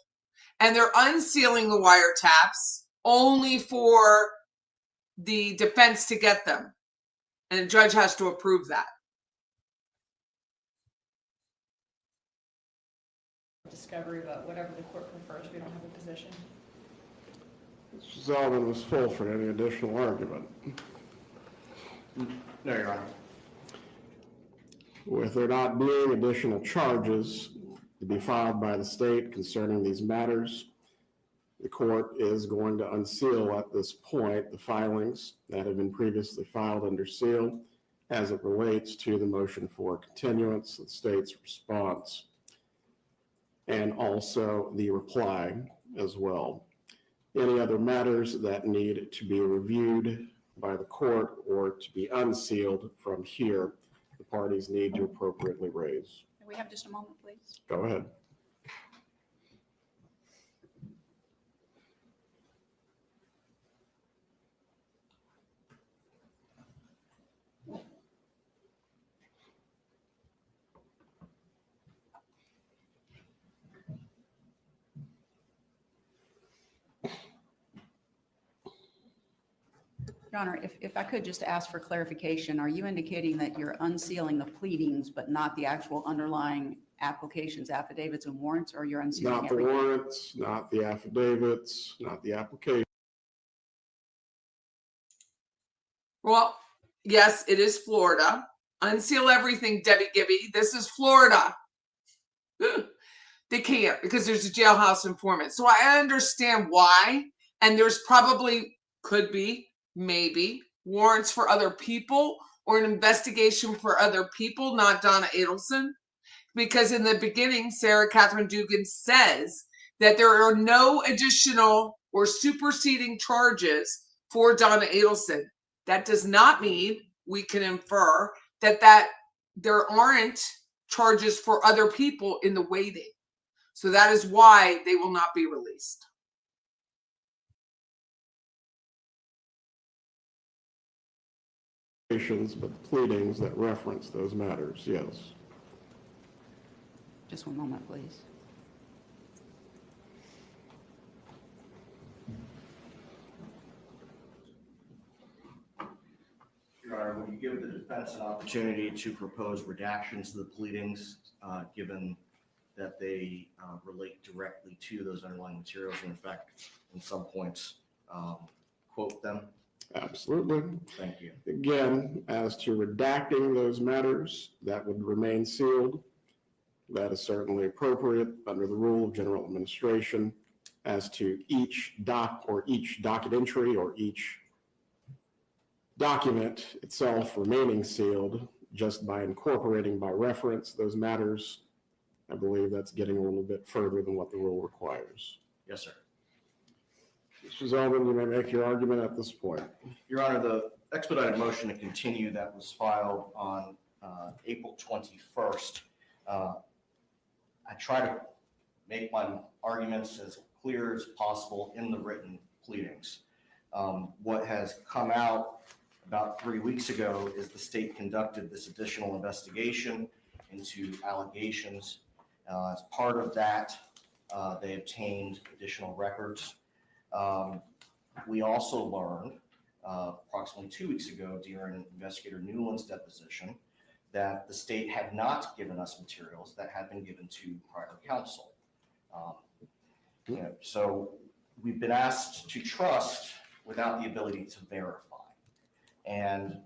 and they're unsealing the wiretaps only for the defense to get them. And the judge has to approve that. Discovery, but whatever the court prefers, we don't have a position. Mr. Zalman was full for any additional argument. No, Your Honor. With there not being additional charges to be filed by the state concerning these matters, the court is going to unseal at this point the filings that have been previously filed under seal as it relates to the motion for continuance, the state's response, and also the reply as well. Any other matters that need to be reviewed by the court or to be unsealed from here, the parties need to appropriately raise. Can we have just a moment, please? Go ahead. Your Honor, if I could just ask for clarification, are you indicating that you're unsealing the pleadings but not the actual underlying applications, affidavits, and warrants, or you're unsealing Not the everything? warrants, not the affidavits, not the application. Well, yes, it is Florida. Unseal everything, Debbie Gibby. This is Florida. They can't because there's a jailhouse informant. So I understand why. And there's probably, could be, maybe, warrants for other people or an investigation for other people, not Donna Adelson. Because in the beginning, Sarah Catherine Dugan says that there are no additional or superseding charges for Donna Adelson. That does not mean we can infer that there aren't charges for other people in the waiting. So that is why they will not be released. But pleadings that reference those matters, yes. Just one moment, please. Your Honor, would you give the defense an opportunity to propose redactions to the pleadings, given that they relate directly to those underlying materials and, in fact, in some points, quote them? Absolutely. Thank you. Again, as to redacting those matters that would remain sealed, that is certainly appropriate under the rule of general administration. As to each doc or each docket entry or each document itself remaining sealed, just by incorporating by reference those matters, I believe that's getting a little bit further than what the rule requires. Yes, sir. Mr. Zellman, you may make your argument at this point. Your Honor, the expedited motion to continue that was filed on April 21st. I try to make my arguments as clear as possible in the written pleadings. What has come out about 3 weeks ago is the state conducted this additional investigation into allegations. As part of that, they obtained additional records. We also learned approximately 2 weeks ago during Investigator Newland's deposition that the state had not given us materials that had been given to prior counsel. So we've been asked to trust without the ability to verify. And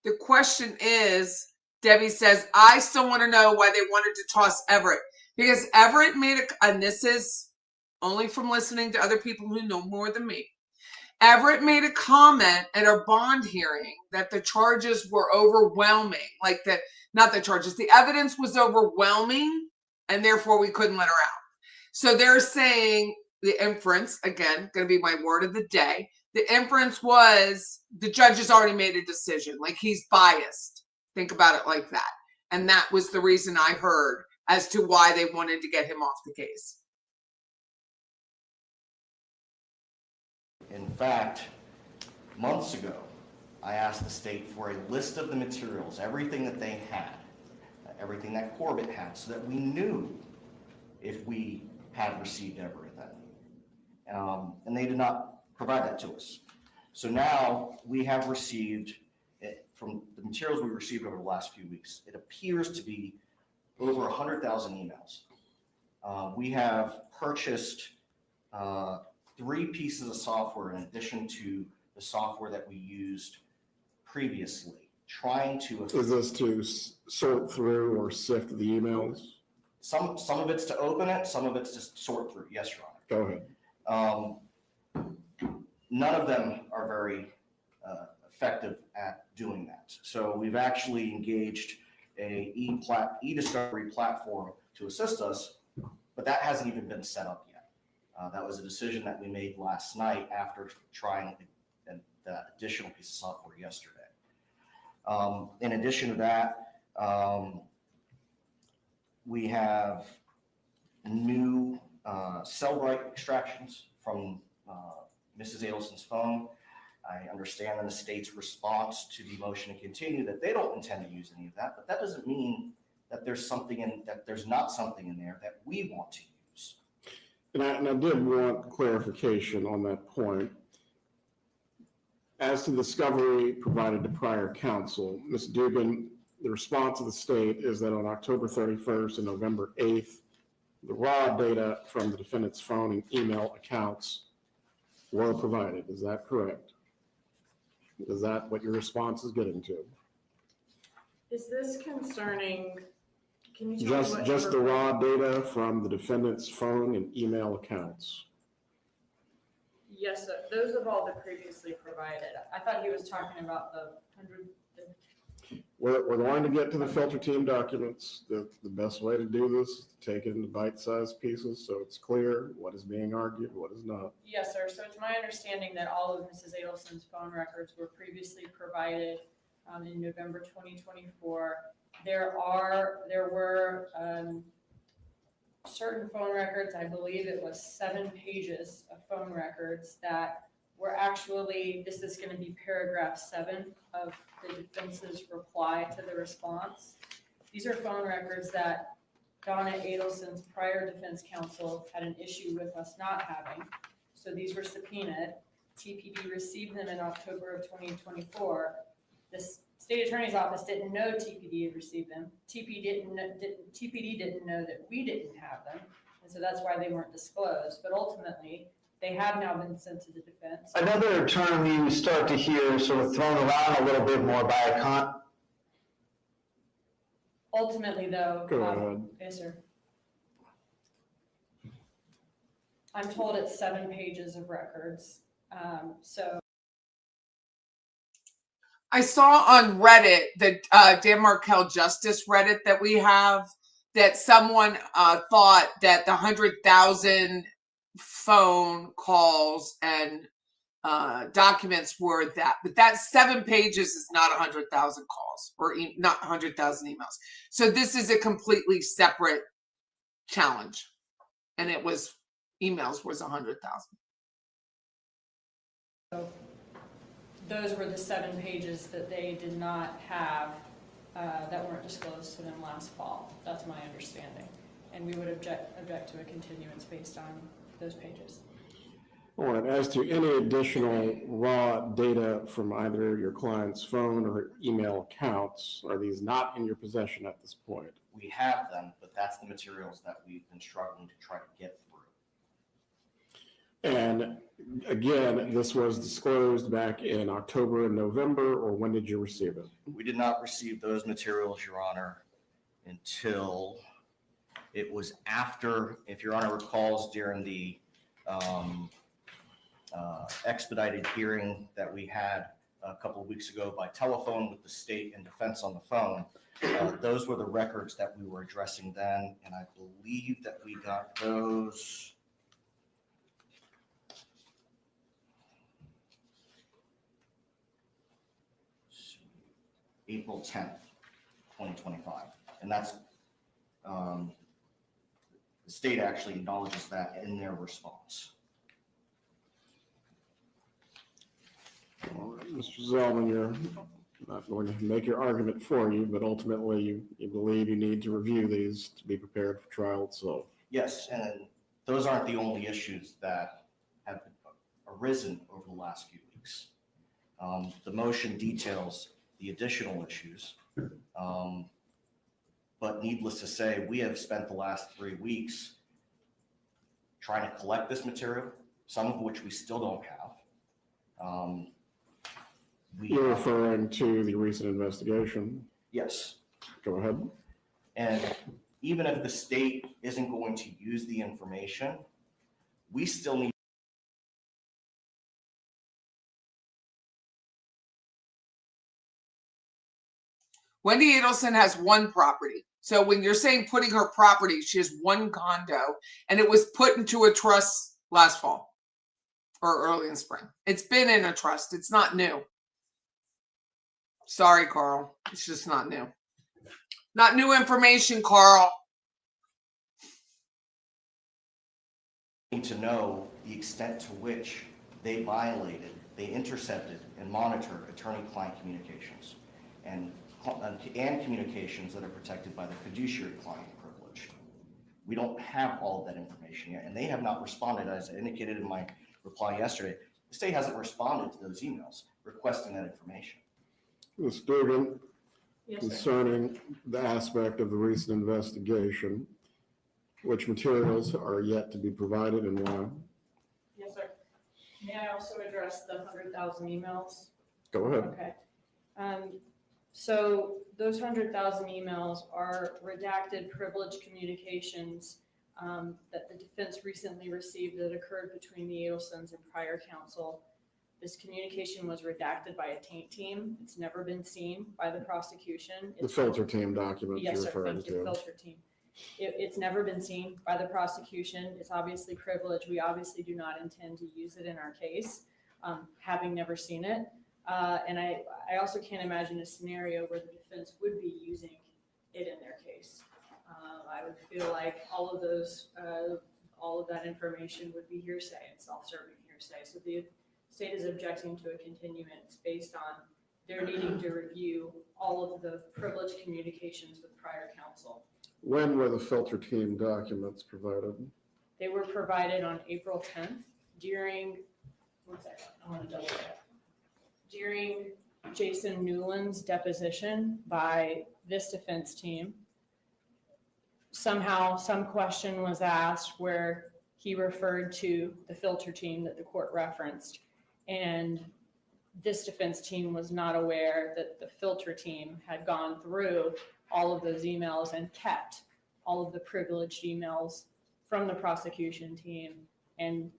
the question is, Debbie says, I still want to know why they wanted to toss Everett. Because Everett made and this is only from listening to other people who know more than me. Everett made a comment at our bond hearing that the charges were overwhelming, like that, not the charges, the evidence was overwhelming, and therefore we couldn't let her out. So they're saying the inference, again, going to be my word of the day. The inference was the judge has already made a decision, like he's biased. Think about it like that. And that was the reason I heard as to why they wanted to get him off the case. In fact, months ago, I asked the state for a list of the materials, everything that they had, everything that Corbett had, so that we knew if we had received everything. And they did not provide that to us. So now we have received, from the materials we received over the last few weeks, it appears to be over 100,000 emails. We have purchased 3 pieces of software in addition to the software that we used previously, trying to. Is this to sort through or sift the emails? Some of it's to open it, some of it's to sort through. Yes, Your Honor. Go ahead. None of them are very effective at doing that. So we've actually engaged a e-discovery platform to assist us, but that hasn't even been set up yet. That was a decision that we made last night after trying the additional piece of software yesterday. In addition to that, we have new cell write extractions from Mrs. Adelson's phone. I understand in the state's response to the motion to continue that they don't intend to use any of that, but that doesn't mean that there's not something in there that we want to use. And I did want clarification on that point. As to the discovery provided to prior counsel, Ms. Dubin, the response of the state is that on October 31st and November 8th, the raw data from the defendant's phone and email accounts were provided. Is that correct? Is that what your response is getting to? Is this concerning, can you tell me what? Just the raw data from the defendant's phone and email accounts? Yes, sir. Those have all been previously provided. I thought he was talking about the 100. We're going to get to the filter team documents. The best way to do this is to take it into bite-sized pieces so it's clear what is being argued, what is not. Yes, sir. So it's my understanding that all of Mrs. Adelson's phone records were previously provided in November 2024. There were certain phone records, I believe it was 7 pages of phone records that were actually, this is going to be paragraph 7 of the defense's reply to the response. These are phone records that Donna Adelson's prior defense counsel had an issue with us not having. So these were subpoenaed. TPD received them in October of 2024. The state attorney's office didn't know TPD had received them. TPD didn't know that we didn't have them. And so that's why they weren't disclosed. But ultimately, they have now been sent to the defense. Another term you start to hear sort of thrown around a little bit more by a Ultimately, though, Go ahead. yes, sir. I'm told it's 7 pages of records. So I saw on Reddit, the Dan Markel Justice Reddit that we have, that someone thought that the 100,000 phone calls and documents were that, but that 7 pages is not 100,000 calls or not 100,000 emails. So this is a completely separate challenge, and it was emails was 100,000. So those were the 7 pages that they did not have that weren't disclosed to them last fall. That's my understanding, and we would object to a continuance based on those pages. All right, as to any additional raw data from either your client's phone or email accounts, are these not in your possession at this point? We have them, but that's the materials that we've been struggling to try to get through. And again, this was disclosed back in October and November, or when did you receive it? We did not receive those materials, Your Honor, until it was after, if Your Honor recalls, during the expedited hearing that we had a couple of weeks ago by telephone with the state and defense on the phone. Those were the records that we were addressing then, and I believe that we got those. April 10th, 2025. And that's, the state actually acknowledges that in their response. All right, Mr. Zellman, you're not going to make your argument for you, but ultimately you believe you need to review these to be prepared for trial itself. Yes, and those aren't the only issues that have arisen over the last few weeks. The motion details the additional issues. But needless to say, we have spent the last 3 weeks trying to collect this material, some of which we still don't have. You're referring to the recent investigation. Yes. Go ahead. And even if the state isn't going to use the information, we still need. Wendy Adelson has one property. So when you're saying putting her property, she has one condo, and it was put into a trust last fall or early in spring. It's been in a trust. It's not new. Sorry, Carl. It's just not new. Not new information, Carl. Need to know the extent to which they violated, they intercepted and monitored attorney-client communications and communications that are protected by the fiduciary client privilege. We don't have all of that information yet, and they have not responded. As I indicated in my reply yesterday, the state hasn't responded to those emails requesting that information. Ms. Dugan, Yes, sir. concerning the aspect of the recent investigation, which materials are yet to be provided and why? Yes, sir. May I also address the 100,000 emails? Go ahead. Okay. So those 100,000 emails are redacted privileged communications that the defense recently received that occurred between the Adelsons and prior counsel. This communication was redacted by a taint team. It's never been seen by the prosecution. The filter team documents Yes, you're sir. referring Thank you, to. filter team. It's never been seen by the prosecution. It's obviously privileged. We obviously do not intend to use it in our case, having never seen it. And I also can't imagine a scenario where the defense would be using it in their case. I would feel like all of that information would be hearsay and self-serving hearsay. So the state is objecting to a continuance based on their needing to review all of the privileged communications with prior counsel. When were the filter team documents provided? They were provided on April 10th during, one second, I want to double check. During Jason Newland's deposition by this defense team. Somehow some question was asked where he referred to the filter team that the court referenced. And this defense team was not aware that the filter team had gone through all of those emails and kept all of the privileged emails from the prosecution team and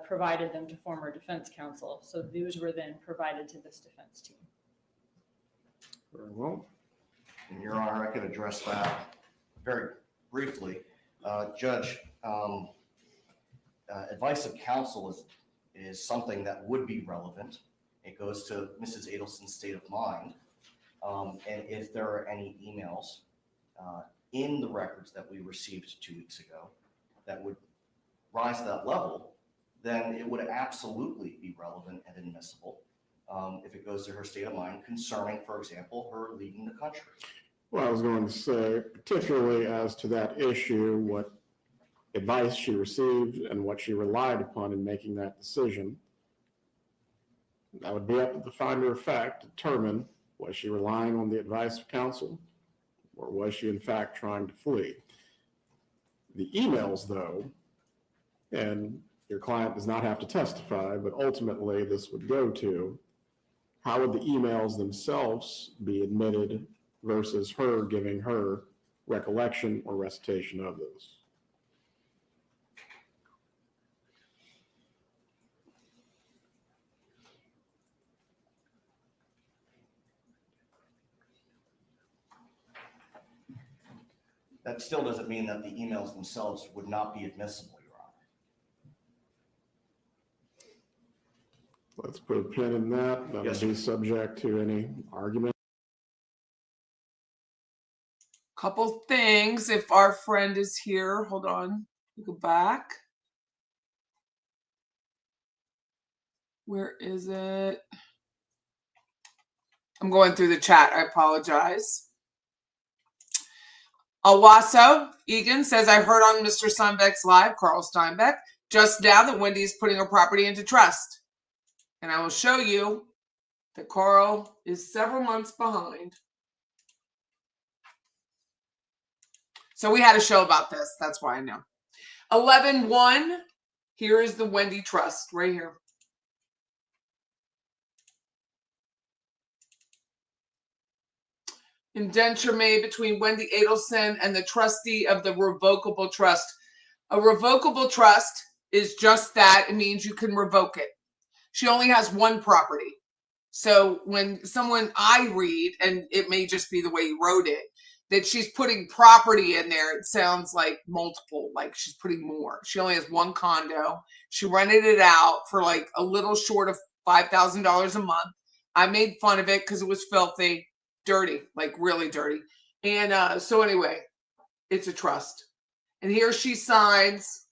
provided them to former defense counsel. So those were then provided to this defense team. Very well. And Your Honor, I could address that very briefly. Judge, advice of counsel is something that would be relevant. It goes to Mrs. Adelson's state of mind. And if there are any emails in the records that we received 2 weeks ago that would rise to that level, then it would absolutely be relevant and admissible if it goes to her state of mind concerning, for example, her leaving the country. Well, I was going to say, particularly as to that issue, what advice she received and what she relied upon in making that decision, that would be up to the finder of fact to determine, was she relying on the advice of counsel or was she in fact trying to flee? The emails, though, and your client does not have to testify, but ultimately this would go to how would the emails themselves be admitted versus her giving her recollection or recitation of those. That still doesn't mean that the emails themselves would not be admissible, Your Honor. Let's put a pin in that. That'll Yes, be sir. subject to any argument. Couple things. If our friend is here, hold on. Go back. Where is it? I'm going through the chat. I apologize. Awaso Egan says, I heard on Mr. Steinbeck's live, Carl Steinbeck, just now that Wendy's putting her property into trust. And I will show you that Carl is several months behind. So we had a show about this. That's why I know. 11-1. Here is the Wendy Trust right here. Indenture made between Wendy Adelson and the trustee of the revocable trust. A revocable trust is just that. It means you can revoke it. She only has one property. So when I read, and it may just be the way you wrote it, that she's putting property in there, it sounds like multiple, like she's putting more. She only has one condo. She rented it out for like a little short of $5,000 a month. I made fun of it because it was filthy. Dirty, like really dirty. And so anyway, it's a trust. And here she signs.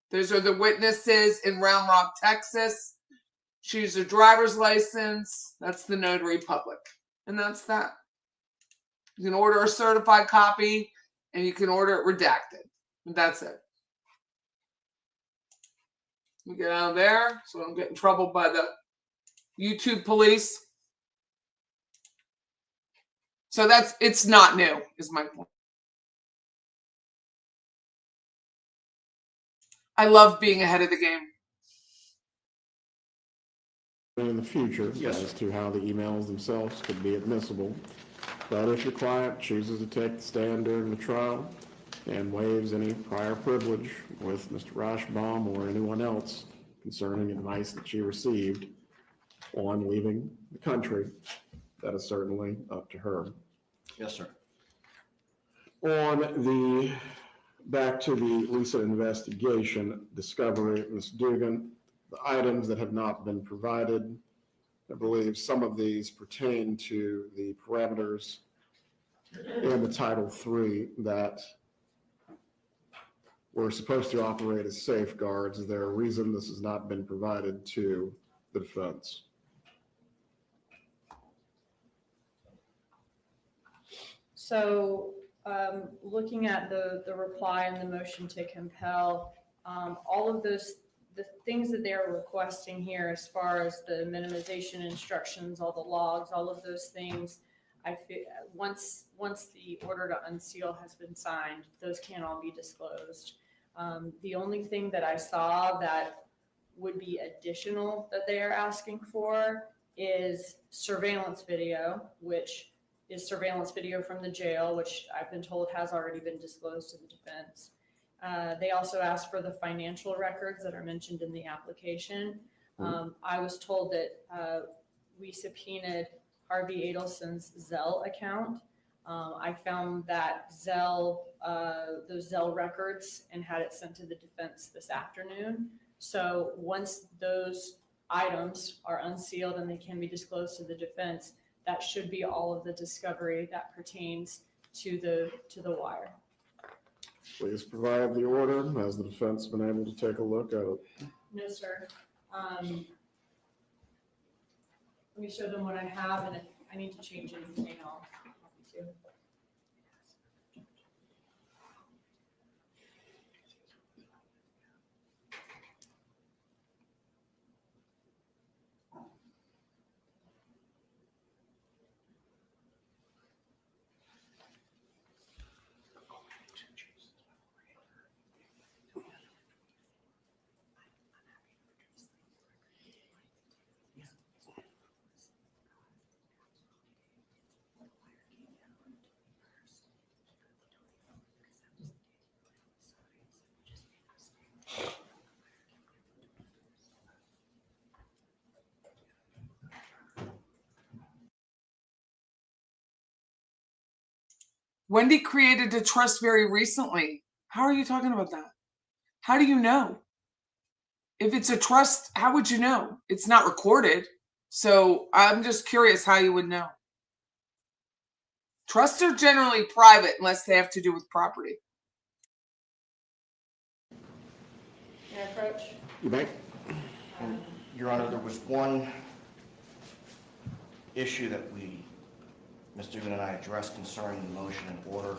Those are the witnesses in Round Rock, Texas. She's a driver's license. That's the notary public. And that's that. You can order a certified copy and you can order it redacted. And that's it. We get out of there so I don't get in trouble by the YouTube police. So it's not new, is my point. I love being ahead of the game. In the future, Yes, as to how the emails themselves could be admissible. But if your client chooses to take the stand during the trial and waives any prior privilege with Mr. Rashbaum or anyone else concerning advice that she received on leaving the country, that is certainly up to her. Yes, sir. Back to the recent investigation discovery, Ms. Dugan, the items that have not been provided, I believe some of these pertain to the parameters in the Title III that were supposed to operate as safeguards. Is there a reason this has not been provided to the defense? So looking at the reply and the motion to compel, all of the things that they're requesting here as far as the minimization instructions, all the logs, all of those things, I feel once the order to unseal has been signed, those can't all be disclosed. The only thing that I saw that would be additional that they are asking for is surveillance video, which is surveillance video from the jail, which I've been told has already been disclosed to the defense. They also asked for the financial records that are mentioned in the application. I was told that we subpoenaed Harvey Adelson's Zelle account. I found that those Zelle records and had it sent to the defense this afternoon. So once those items are unsealed and they can be disclosed to the defense, that should be all of the discovery that pertains to the wire. Please provide the order. Has the defense been able to take a look at it? No, sir. Let me show them what I have, and if I need to change anything, I'll happy to. Wendy created a trust very recently. How are you talking about that? How do you know? If it's a trust, how would you know? It's not recorded. So I'm just curious how you would know. Trusts are generally private unless they have to do with property. May I approach? You may. Your Honor, there was one issue that Ms. Dugan and I addressed concerning the motion and order,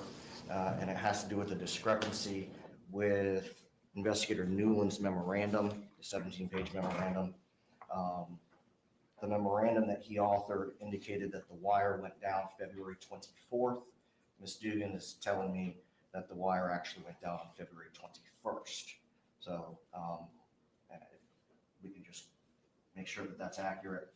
and it has to do with the discrepancy with Investigator Newland's memorandum, the 17-page memorandum. The memorandum that he authored indicated that the wire went down February 24th. Ms. Dugan is telling me that the wire actually went down on February 21st. So we can just make sure that that's accurate.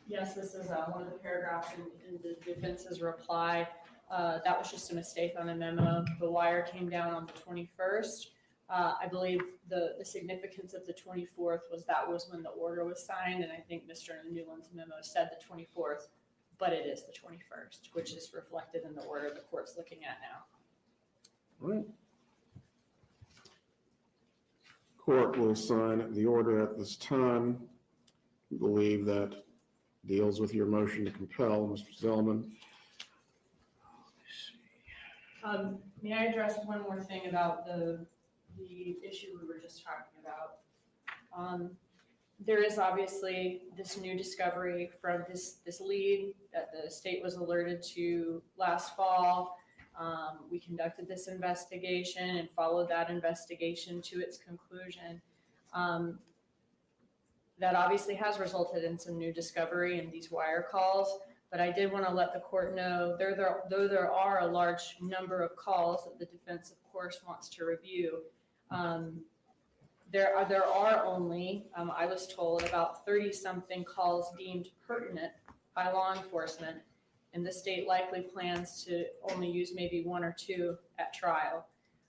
Yes, this is one of the paragraphs in the defense's reply. That was just a mistake on the memo. The wire came down on the 21st. I believe the significance of the 24th was that was when the order was signed, and I think Mr. Newland's memo said the 24th, but it is the 21st, which is reflected in the order the court's looking at now. All right. Court will sign the order at this time. We believe that deals with your motion to compel, Mr. Zellman. May I address one more thing about the issue we were just talking about? There is obviously this new discovery from this lead that the state was alerted to last fall. We conducted this investigation and followed that investigation to its conclusion. That obviously has resulted in some new discovery in these wire calls, but I did want to let the court know, though there are a large number of calls that the defense, of course, wants to review, there are only, I was told, about 30-something calls deemed pertinent by law enforcement, and the state likely plans to only use maybe one or two at trial,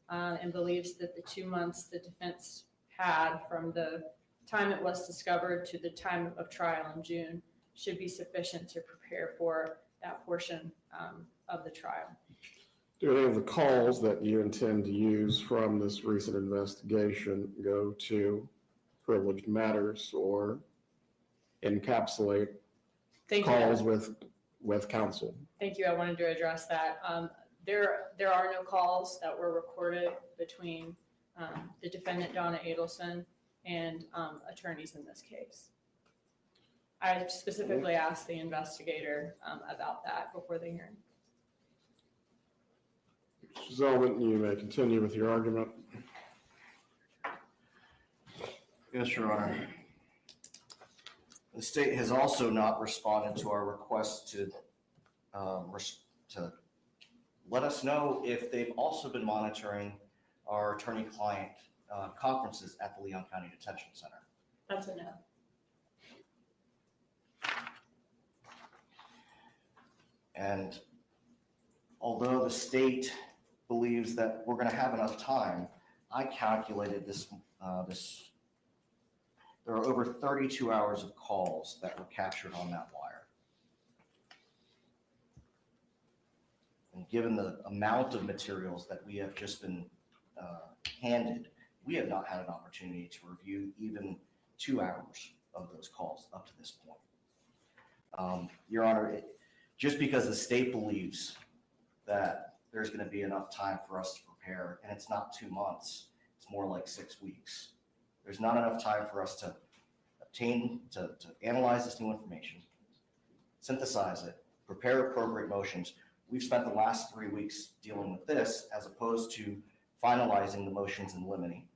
and believes that the 2 months the defense had from the time it was discovered to the time of trial in June should be sufficient to prepare for that portion of the trial. Do any of the calls that you intend to use from this recent investigation go to privileged matters or encapsulate calls with counsel? Thank you. I wanted to address that. There are no calls that were recorded between the defendant, Donna Adelson, and attorneys in this case. I specifically asked the investigator about that before the hearing. Mr. Zellman, you may continue with your argument. Yes, Your Honor. The state has also not responded to our request to let us know if they've also been monitoring our attorney-client conferences at the Leon County Detention Center. That's a no. And although the state believes that we're going to have enough time, I calculated this. There are over 32 hours of calls that were captured on that wire. And given the amount of materials that we have just been handed, we have not had an opportunity to review even 2 hours of those calls up to this point. Your Honor, just because the state believes that there's going to be enough time for us to prepare, and it's not 2 months, it's more like 6 weeks. There's not enough time for us to analyze this new information, synthesize it, prepare appropriate motions. We've spent the last 3 weeks dealing with this as opposed to finalizing the motions in limine.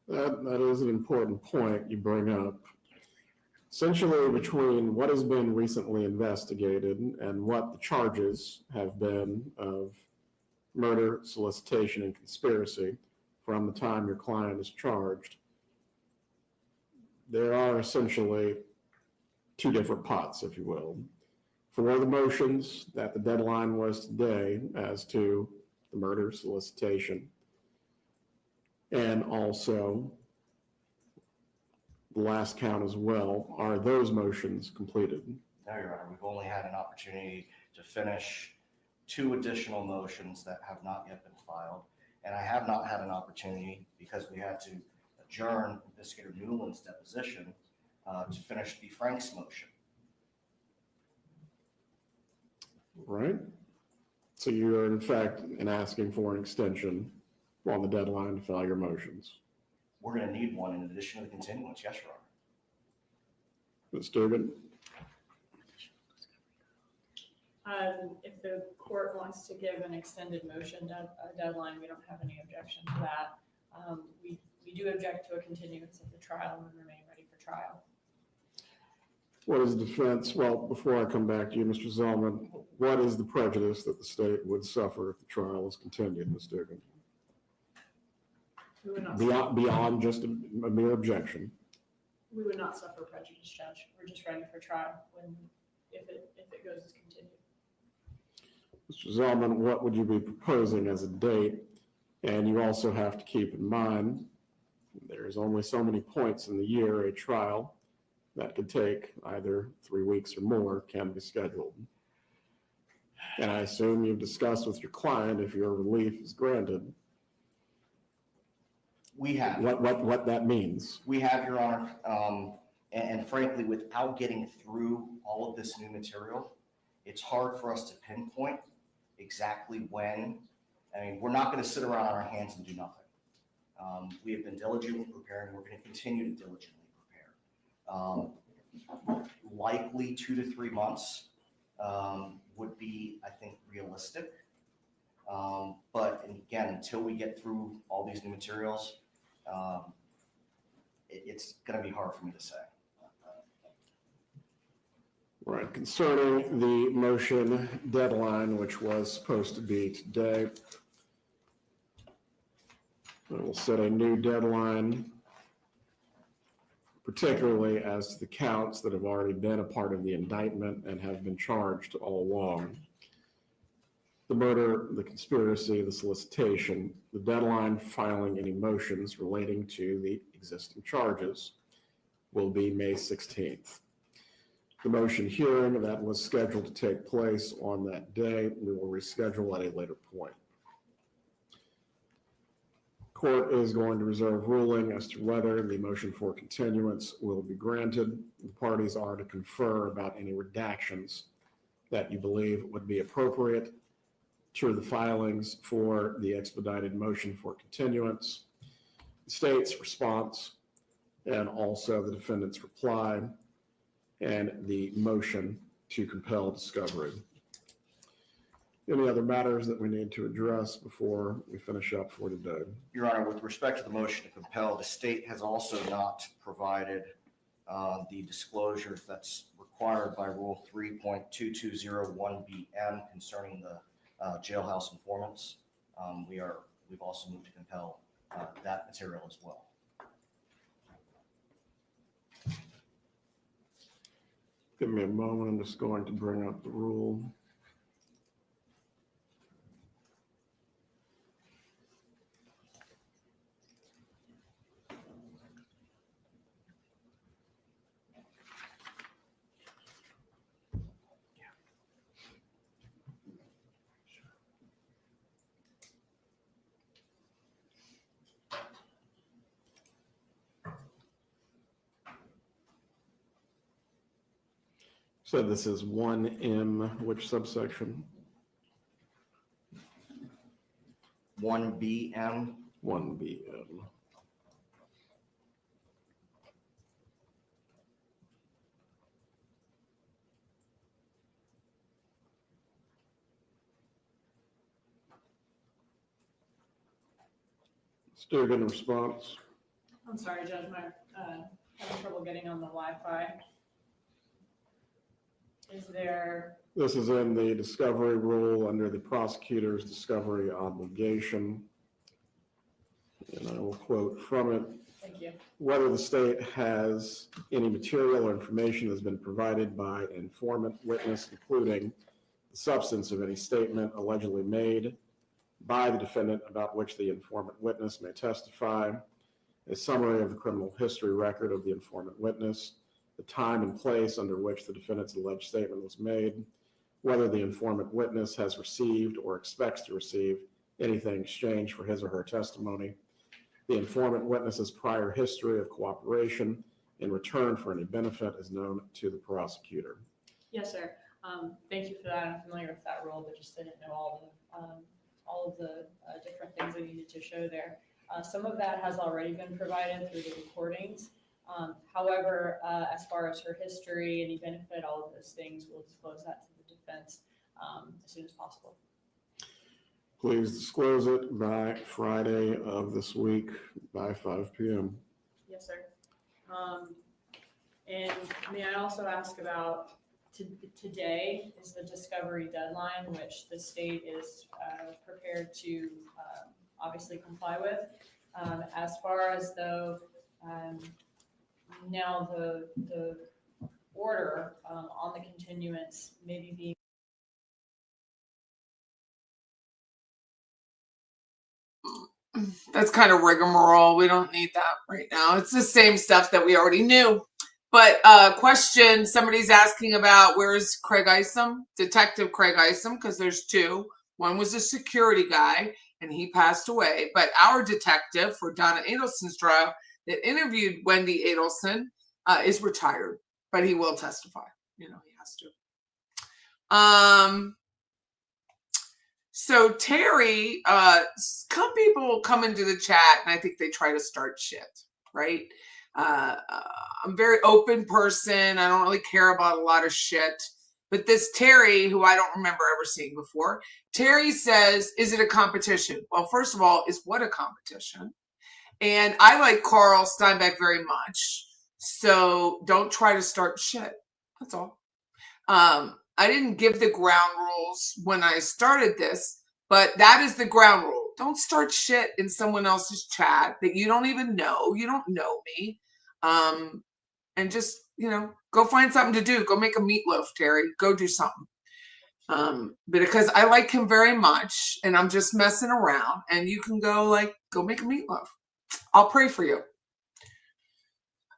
That is an important point you bring up. Essentially, between what has been recently investigated and what the charges have been of murder, solicitation, and conspiracy from the time your client is charged, there are essentially two different pots, if you will. For the motions that the deadline was today as to the murder, solicitation, and also the last count as well, are those motions completed? No, Your Honor, we've only had an opportunity to finish 2 additional motions that have not yet been filed. And I have not had an opportunity, because we had to adjourn Investigator Newland's deposition, to finish the Frank's motion. Right? So you are in fact asking for an extension on the deadline to file your motions. We're going to need one in addition to the continuance. Yes, Your Honor. Ms. Dugan? If the court wants to give an extended motion deadline, we don't have any objection to that. We do object to a continuance of the trial and remain ready for trial. What is the defense? Well, before I come back to you, Mr. Zellman, what is the prejudice that the state would suffer if the trial is continued, Ms. Dugan? We would not Beyond just a mere objection. We would not suffer prejudice, Judge. We're just ready for trial if it goes as continued. Mr. Zellman, what would you be proposing as a date? And you also have to keep in mind, there's only so many points in the year a trial that could take either 3 weeks or more can be scheduled. And I assume you've discussed with your client, if your relief is granted, We have. what that means. We have, Your Honor. And frankly, without getting through all of this new material, it's hard for us to pinpoint exactly when. I mean, we're not going to sit around on our hands and do nothing. We have been diligently preparing. We're going to continue to diligently prepare. Likely 2 to 3 months would be, I think, realistic. But again, until we get through all these new materials, it's going to be hard for me to say. Right, concerning the motion deadline, which was supposed to be today, we'll set a new deadline, particularly as to the counts that have already been a part of the indictment and have been charged all along. The murder, the conspiracy, the solicitation, the deadline for filing any motions relating to the existing charges will be May 16th. The motion hearing that was scheduled to take place on that day, we will reschedule at a later point. Court is going to reserve ruling as to whether the motion for continuance will be granted. The parties are to confer about any redactions that you believe would be appropriate to the filings for the expedited motion for continuance, the state's response, and also the defendant's reply, and the motion to compel discovery. Any other matters that we need to address before we finish up for today? Your Honor, with respect to the motion to compel, the state has also not provided the disclosures that's required by Rule 3.2201BM concerning the jailhouse informants. We've also moved to compel that material as well. Give me a moment, I'm just going to bring up the rule. So this is 1M, which subsection? 1BM. 1BM. Student response. I'm sorry, Judge, having trouble getting on the Wi-Fi. Is there, This is in the discovery rule under the prosecutor's discovery obligation. And I will quote from it. thank you. Whether the state has any material or information that has been provided by an informant witness, including the substance of any statement allegedly made by the defendant about which the informant witness may testify, a summary of the criminal history record of the informant witness, the time and place under which the defendant's alleged statement was made, whether the informant witness has received or expects to receive anything in exchange for his or her testimony, the informant witness's prior history of cooperation in return for any benefit is known to the prosecutor. Yes, sir. Thank you for that. I'm familiar with that rule, but just didn't know all of the different things I needed to show there. Some of that has already been provided through the recordings. However, as far as her history, any benefit, all of those things, we'll disclose that to the defense as soon as possible. Please disclose it by Friday of this week by 5 p.m. Yes, sir. And may I also ask about today is the discovery deadline, which the state is prepared to obviously comply with. As far as though now the order on the continuance maybe being That's kind of rigmarole. We don't need that right now. It's the same stuff that we already knew. But question, somebody's asking about where's Craig Isom, Detective Craig Isom, because there's two. One was a security guy, and he passed away. But our detective for Donna Adelson's trial that interviewed Wendy Adelson is retired, but he will testify. You know, he has to. So Terry, some people come into the chat and I think they try to start shit, right? I'm a very open person. I don't really care about a lot of shit. But this Terry, who I don't remember ever seeing before, Terry says, is it a competition? Well, first of all, is what a competition? And I like Carl Steinbeck very much. So don't try to start shit. That's all. I didn't give the ground rules when I started this, but that is the ground rule. Don't start shit in someone else's chat that you don't even know. You don't know me. And just, you know, go find something to do. Go make a meatloaf, Terry. Go do something. But because I like him very much and I'm just messing around, and you can go make a meatloaf. I'll pray for you.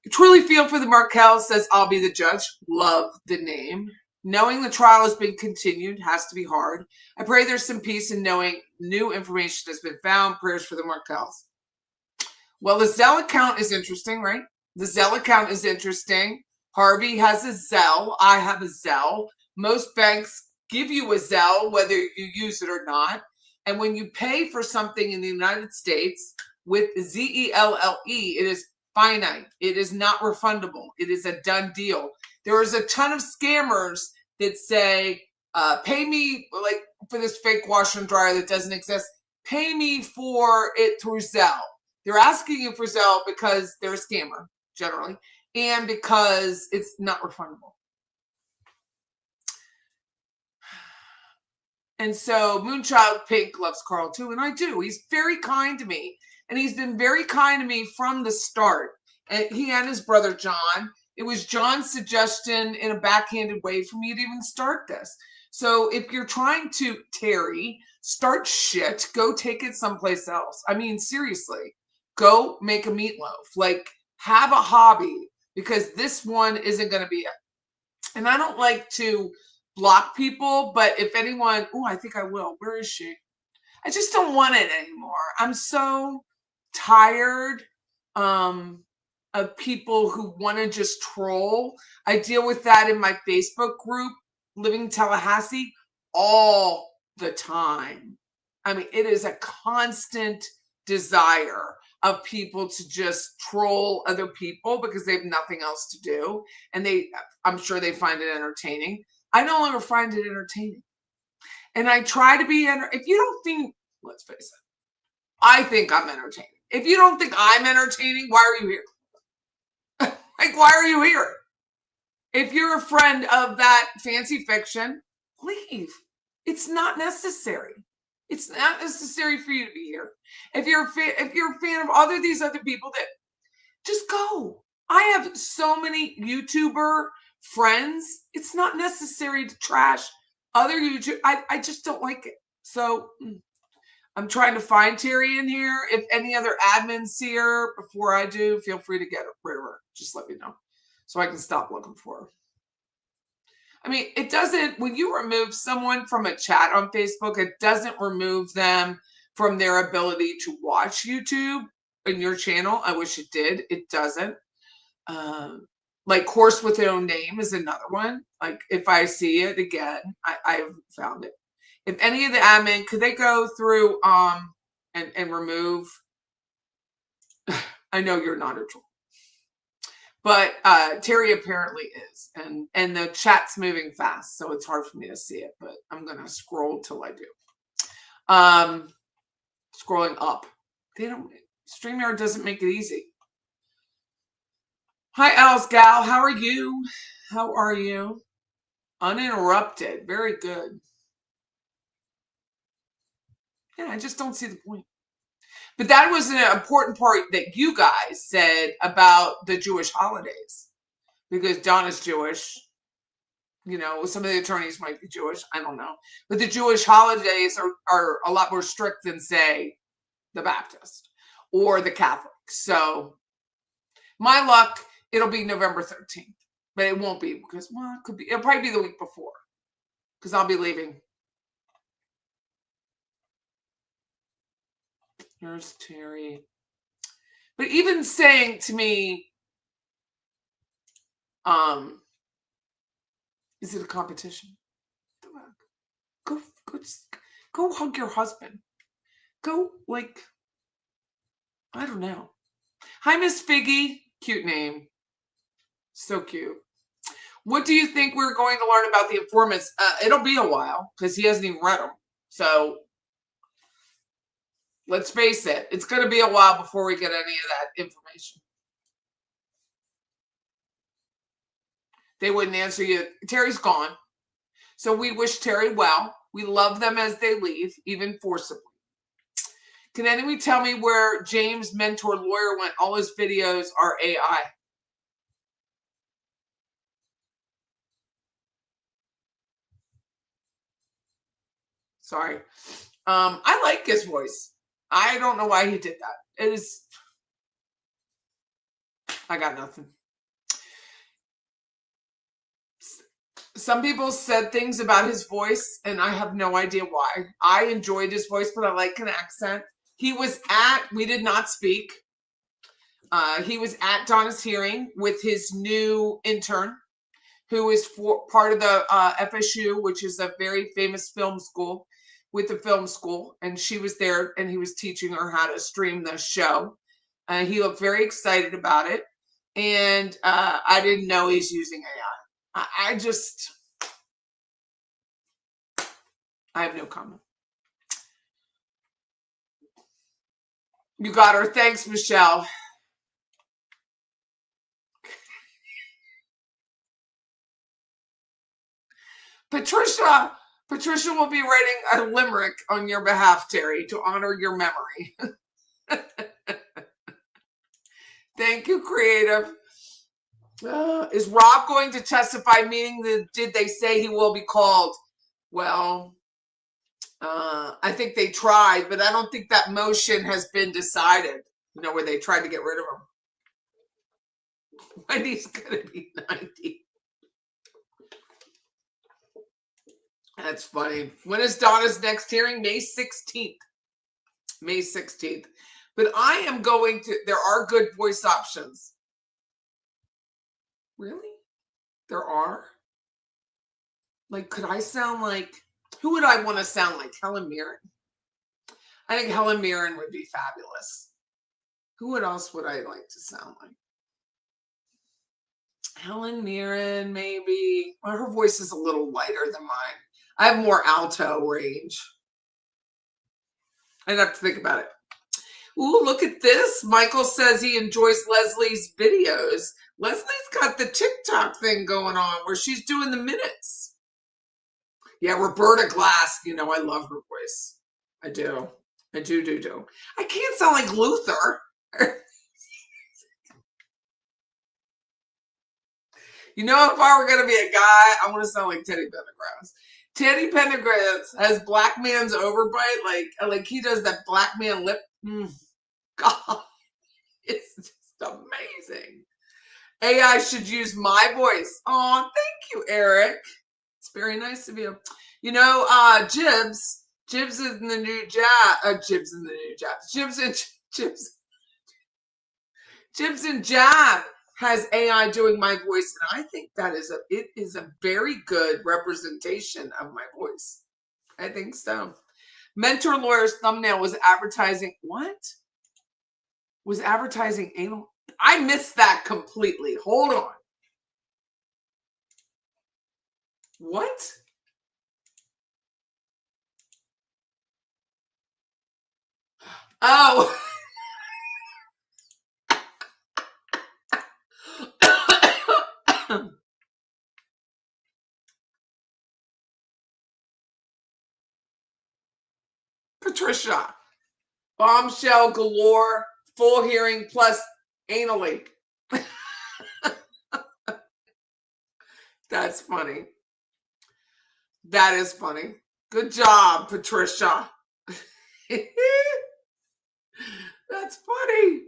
I truly feel for the Markells, says I'll be the judge. Love the name. Knowing the trial has been continued has to be hard. I pray there's some peace in knowing new information has been found. Prayers for the Markells. Well, the Zelle account is interesting, right? The Zelle account is interesting. Harvey has a Zelle. I have a Zelle. Most banks give you a Zelle, whether you use it or not. And when you pay for something in the United States with ZELLE, it is finite. It is not refundable. It is a done deal. There is a ton of scammers that say, pay me like for this fake washer and dryer that doesn't exist. Pay me for it through Zelle. They're asking you for Zelle because they're a scammer generally, and because it's not refundable. And so Moonchild Pink loves Carl too, and I do. He's very kind to me, and he's been very kind to me from the start. And he and his brother John. It was John's suggestion in a backhanded way for me to even start this. So if you're trying to, Terry, start shit, go take it someplace else. I mean, seriously, go make a meatloaf. Like, have a hobby, because this one isn't going to be it. And I don't like to block people, but if anyone, I think I will. Where is she? I just don't want it anymore. I'm so tired of people who want to just troll. I deal with that in my Facebook group, Living Tallahassee, all the time. I mean, it is a constant desire of people to just troll other people because they have nothing else to do. And I'm sure they find it entertaining. I no longer find it entertaining. And I try to be, if you don't think, let's face it, I think I'm entertaining. If you don't think I'm entertaining, why are you here? Like, why are you here? If you're a friend of that fancy fiction, leave. It's not necessary. It's not necessary for you to be here. If you're a fan of these other people, that just go. I have so many YouTuber friends. It's not necessary to trash other YouTube. I just don't like it. So I'm trying to find Terry in here. If any other admins see her before I do, feel free to get rid of her. Just let me know so I can stop looking for her. I mean, it doesn't, when you remove someone from a chat on Facebook, it doesn't remove them from their ability to watch YouTube in your channel. I wish it did. It doesn't. Like Course with Their Own Name is another one. Like if I see it again, I've found it. If any of the admin, could they go through and remove? I know you're not a troll. But Terry apparently is, and the chat's moving fast, so it's hard for me to see it. But I'm gonna scroll till I do. Scrolling up. They don't. StreamYard doesn't make it easy. Hi, Alice Gal. How are you? How are you? Uninterrupted. Very good. Yeah, I just don't see the point. But that was an important part that you guys said about the Jewish holidays. Because Donna's Jewish, you know, some of the attorneys might be Jewish, I don't know. But the Jewish holidays are a lot more strict than, say, the Baptist or the Catholic. So, my luck, it'll be November 13th. But it won't be because, well, it could be, it'll probably be the week before. Because I'll be leaving. Here's Terry. But even saying to me, is it a competition? Go hug your husband. Go, like, I don't know. Hi, Miss Figgy. Cute name. So cute. What do you think we're going to learn about the informants? It'll be a while because he hasn't even read them. So let's face it. It's going to be a while before we get any of that information. They wouldn't answer you. Terry's gone. So we wish Terry well. We love them as they leave, even forcibly. Can anyone tell me where James' mentor lawyer went? All his videos are AI. Sorry. I like his voice. I don't know why he did that. It is. I got nothing. Some people said things about his voice, and I have no idea why. I enjoyed his voice, but I like an accent. He was we did not speak. He was at Donna's hearing with his new intern, who is part of the FSU, which is a very famous film school, with the film school. And she was there, and he was teaching her how to stream the show. He looked very excited about it. And I didn't know he's using AI. I have no comment. You got her. Thanks, Michelle. Patricia will be writing a limerick on your behalf, Terry, to honor your memory. Thank you, creative. Is Rob going to testify, meaning did they say he will be called? Well, I think they tried, but I don't think that motion has been decided, you know, where they tried to get rid of him. When he's going to be 90. That's funny. When is Donna's next hearing? May 16th. May 16th. But I am going to, there are good voice options. Really? There are? Like, could I sound like, who would I want to sound like? Helen Mirren? I think Helen Mirren would be fabulous. Who else would I like to sound like? Helen Mirren, maybe. Well, her voice is a little lighter than mine. I have more alto range. I'd have to think about it. Ooh, look at this. Michael says he enjoys Leslie's videos. Leslie's got the TikTok thing going on where she's doing the minutes. Yeah, Roberta Glass. You know, I love her voice. I do. I do. I can't sound like Luther. You know, if I were going to be a guy, I want to sound like Teddy Pendergrass. Teddy Pendergrass has black man's overbite, like he does that black man lip. God, it's just amazing. AI should use my voice. Oh, thank you, Eric. It's very nice of you. You know, Jibs is in the new jab. Jibs in the new jabs. Jibs and Jab has AI doing my voice, and I think it is a very good representation of my voice. I think so. Mentor Lawyer's thumbnail was advertising what? Was advertising anal? I missed that completely. Hold on. What? Oh. Patricia. Bombshell galore, full hearing plus anally. That's funny. That is funny. Good job, Patricia. That's funny.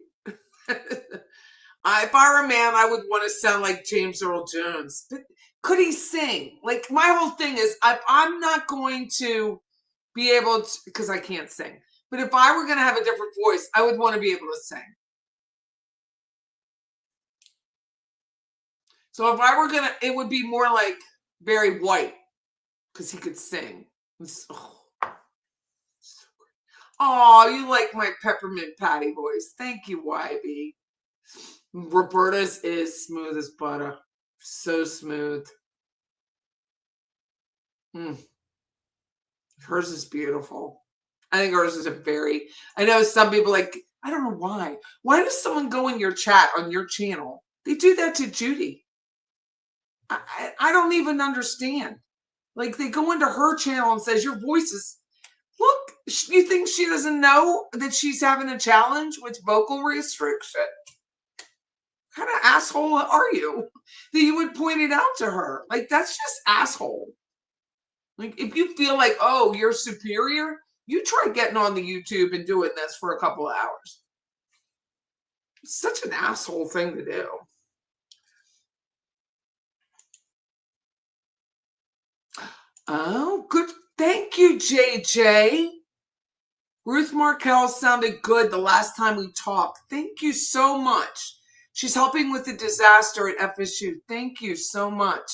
If I were a man, I would want to sound like James Earl Jones. But could he sing? Like, my whole thing is, I'm not going to be able to, because I can't sing. But if I were going to have a different voice, I would want to be able to sing. So if I were going to, it would be more like Barry White, because he could sing. Oh, you like my peppermint patty voice. Thank you, YB. Roberta's is smooth as butter. So smooth. Hers is beautiful. I think hers is I know some people like, I don't know why. Why does someone go in your chat on your channel? They do that to Judy. I don't even understand. Like, they go into her channel and says, your voice is, look, you think she doesn't know that she's having a challenge with vocal restriction? What kind of asshole are you that you would point it out to her? Like, that's just asshole. Like, if you feel like, oh, you're superior, you try getting on the YouTube and doing this for a couple of hours. It's such an asshole thing to do. Oh, good. Thank you, JJ. Ruth Markel sounded good the last time we talked. Thank you so much. She's helping with the disaster at FSU. Thank you so much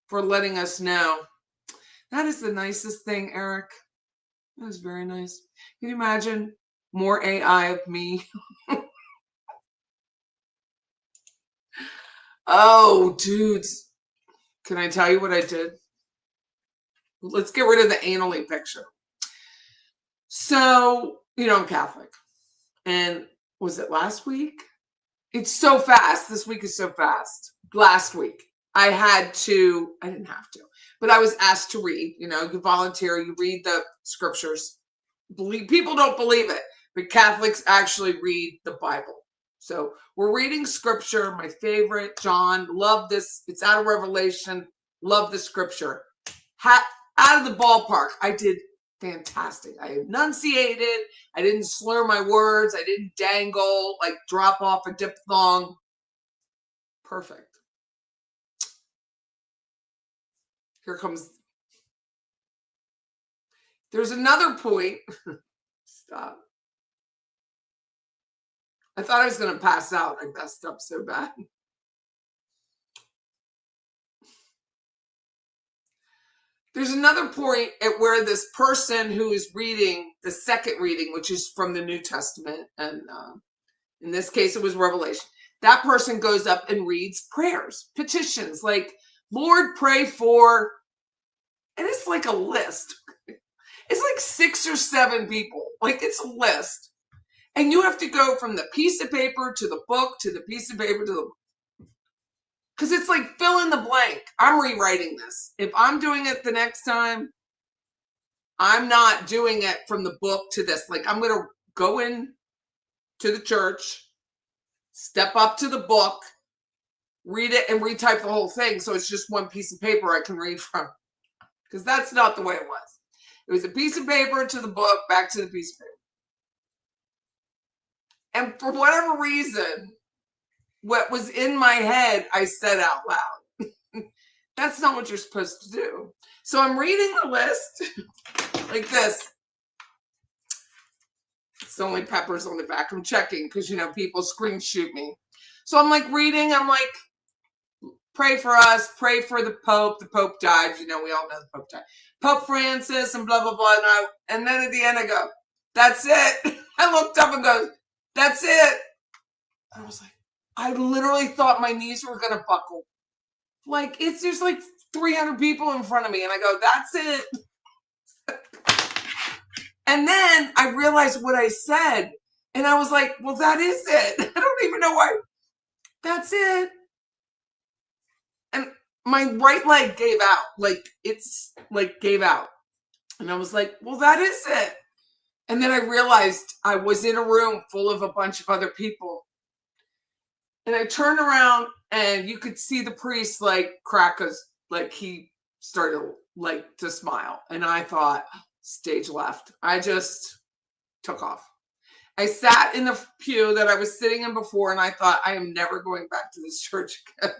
for letting us know. That is the nicest thing, Eric. That was very nice. Can you imagine more AI of me? Oh, dudes. Can I tell you what I did? Let's get rid of the anally picture. So, I'm Catholic. And was it last week? It's so fast. This week is so fast. Last week, I didn't have to, but I was asked to read. You volunteer, you read the scriptures. People don't believe it, but Catholics actually read the Bible. So we're reading scripture, my favorite, John. Love this. It's out of Revelation. Love the scripture. Out of the ballpark. I did fantastic. I enunciated. I didn't slur my words. I didn't dangle, like drop off a diphthong. Perfect. Here comes. There's another point. Stop. I thought I was going to pass out. I messed up so bad. There's another point at where this person who is reading the second reading, which is from the New Testament, and in this case, it was Revelation. That person goes up and reads prayers, petitions, like, Lord, pray for, and it's like a list. It's like 6 or 7 people. Like, it's a list. And you have to go from the piece of paper to the book to the piece of paper to the, because it's like fill in the blank. I'm rewriting this. If I'm doing it the next time, I'm not doing it from the book to this. Like, I'm going to go in to the church, step up to the book, read it, and retype the whole thing. So it's just one piece of paper I can read from. Because that's not the way it was. It was a piece of paper to the book, back to the piece of paper. And for whatever reason, what was in my head, I said out loud. That's not what you're supposed to do. So I'm reading the list like this. It's only peppers on the back. I'm checking because, people screen shoot me. So I'm like reading. I'm like, pray for us. Pray for the Pope. The Pope died. We all know the Pope died. Pope Francis and blah, blah, blah. And then at the end I go, that's it. I looked up and go, that's it. I was like, I literally thought my knees were going to buckle. Like, there's like 300 people in front of me. And I go, that's it. And then I realized what I said. And I was like, well, that is it. I don't even know why. That's it. And my right leg gave out. Gave out. And I was like, well, that is it. And then I realized I was in a room full of a bunch of other people. And I turned around and you could see the priest crack he started to smile. And I thought, stage left. I just took off. I sat in the pew that I was sitting in before and I thought, I am never going back to this church again.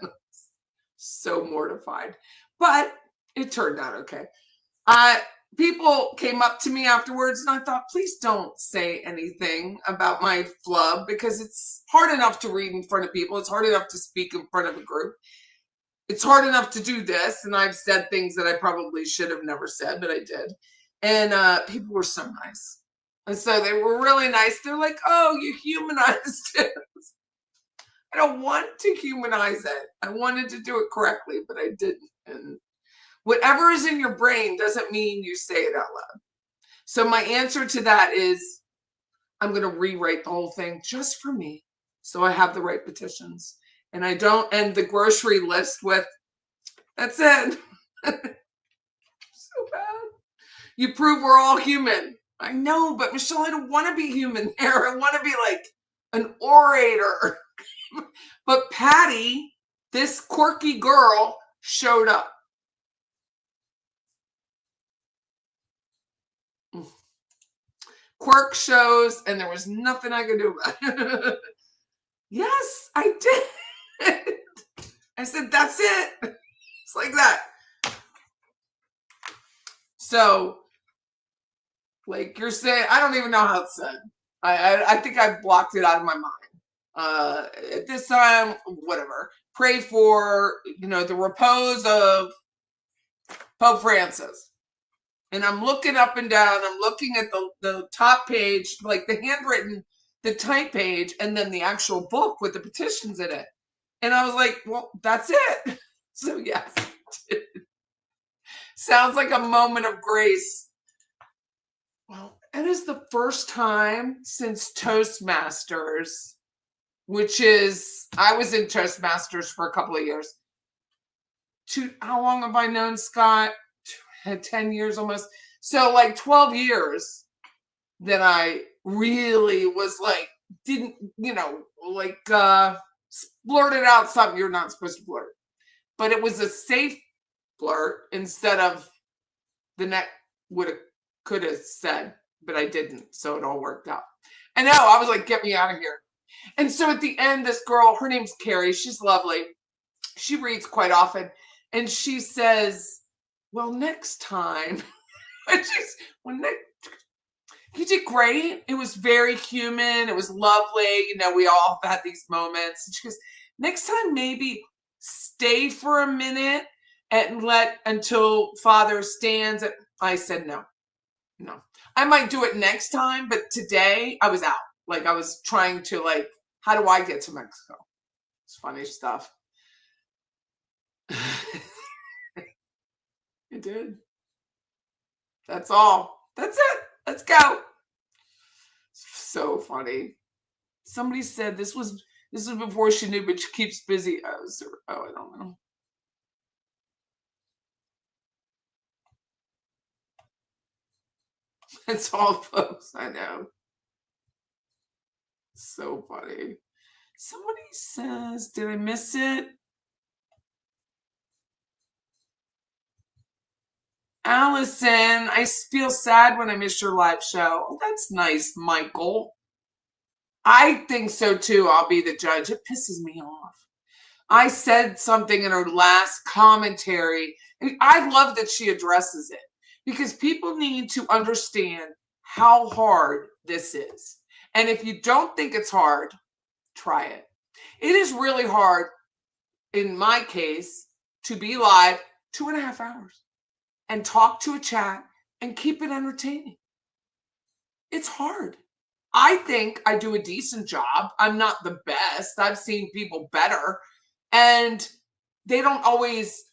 So mortified. But it turned out okay. People came up to me afterwards and I thought, please don't say anything about my flub because it's hard enough to read in front of people. It's hard enough to speak in front of a group. It's hard enough to do this. And I've said things that I probably should have never said, but I did. And people were so nice. And so they were really nice. They're like, oh, you humanized it. I don't want to humanize it. I wanted to do it correctly, but I didn't. And whatever is in your brain doesn't mean you say it out loud. So my answer to that is I'm going to rewrite the whole thing just for me. So I have the right petitions. And I don't end the grocery list with, that's it. So bad. You prove we're all human. I know, but Michelle, I don't want to be human there. I want to be like an orator. But Patty, this quirky girl, showed up. Quirk shows, and there was nothing I could do about it. Yes, I did. I said, that's it. It's like that. So, you're saying, I don't even know how it's said. I think I blocked it out of my mind. At this time, whatever. Pray for, the repose of Pope Francis. And I'm looking up and down. I'm looking at the top page, the handwritten, the type page, and then the actual book with the petitions in it. And I was like, well, that's it. So yes, sounds like a moment of grace. Well, it is the first time since Toastmasters, which is, I was in Toastmasters for a couple of years. How long have I known Scott? 10 years almost. So 12 years that I really was didn't, blurted out something you're not supposed to blurt. But it was a safe blurt instead of the neck could have said, but I didn't. So it all worked out. I know, I was like, get me out of here. And so at the end, this girl, her name's Carrie. She's lovely. She reads quite often. And she says, well, next time. You did great. It was very human. It was lovely. We all have had these moments. And she goes, next time, maybe stay for a minute and until Father stands. I said, no. I might do it next time, but today I was out. I was trying to how do I get to Mexico? It's funny stuff. It did. That's all. That's it. Let's go. So funny. Somebody said this was before she knew, but she keeps busy. I don't know. It's all folks. I know. So funny. Somebody says, did I miss it? Allison, I feel sad when I miss your live show. Oh, that's nice, Michael. I think so too. I'll be the judge. It pisses me off. I said something in her last commentary. And I love that she addresses it because people need to understand how hard this is. And if you don't think it's hard, try it. It is really hard, in my case, to be live 2.5 hours and talk to a chat and keep it entertaining. It's hard. I think I do a decent job. I'm not the best. I've seen people better, and they don't always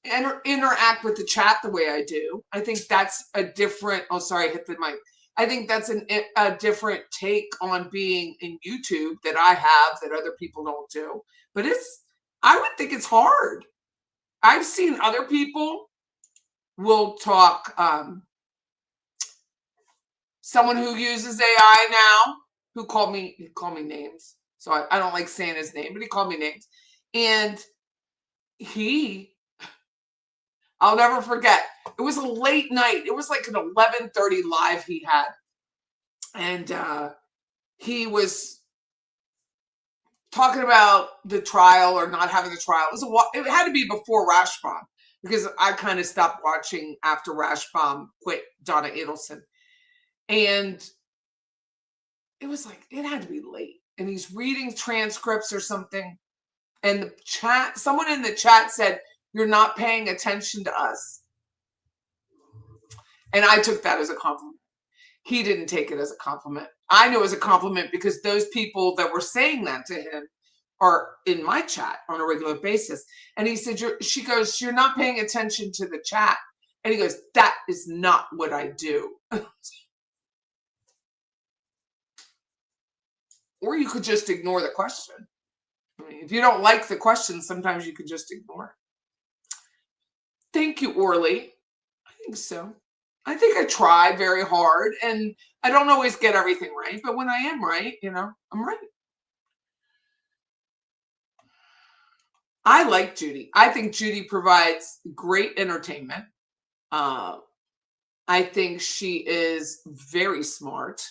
interact with the chat the way I do. I think that's a different, oh, sorry, I hit the mic. I think that's a different take on being in YouTube that I have that other people don't do. But I would think it's hard. I've seen other people will talk, someone who uses AI now, who called me names. So I don't like saying his name, but he called me names. And I'll never forget. It was a late night. It was like an 11:30 live he had. And he was talking about the trial or not having the trial. It had to be before Rashbaum, because I kind of stopped watching after Rashbaum quit Donna Adelson. And it was like, it had to be late. And he's reading transcripts or something. And someone in the chat said, "You're not paying attention to us." And I took that as a compliment. He didn't take it as a compliment. I knew it was a compliment because those people that were saying that to him are in my chat on a regular basis. And he said, she goes, "You're not paying attention to the chat." And he goes, "That is not what I do." Or you could just ignore the question. I mean, if you don't like the question, sometimes you could just ignore it. Thank you, Orly. I think so. I think I try very hard, and I don't always get everything right, but when I am right, I'm right. I like Judy. I think Judy provides great entertainment. I think she is very smart,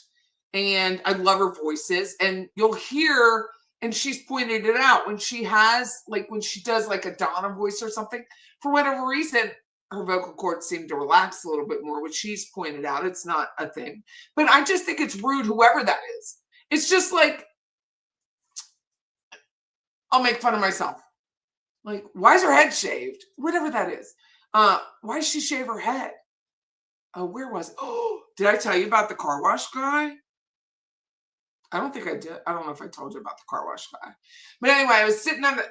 and I love her voices. And you'll hear, and she's pointed it out, when she does like a Donna voice or something, for whatever reason, her vocal cords seem to relax a little bit more, which she's pointed out. It's not a thing. But I just think it's rude, whoever that is. It's just like, I'll make fun of myself. Like, why is her head shaved? Whatever that is. Why does she shave her head? Where was it? Oh, did I tell you about the car wash guy? I don't think I did. I don't know if I told you about the car wash guy. But anyway,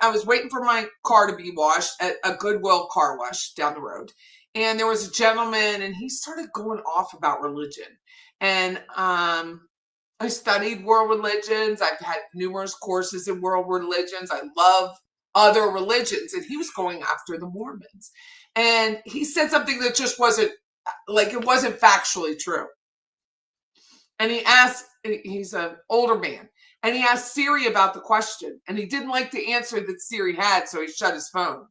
I was waiting for my car to be washed at a Goodwill car wash down the road. And there was a gentleman, and he started going off about religion. And I studied world religions. I've had numerous courses in world religions. I love other religions. And he was going after the Mormons. And he said something that just wasn't factually true. And he's an older man, and he asked Siri about the question, and he didn't like the answer that Siri had, so he shut his phone.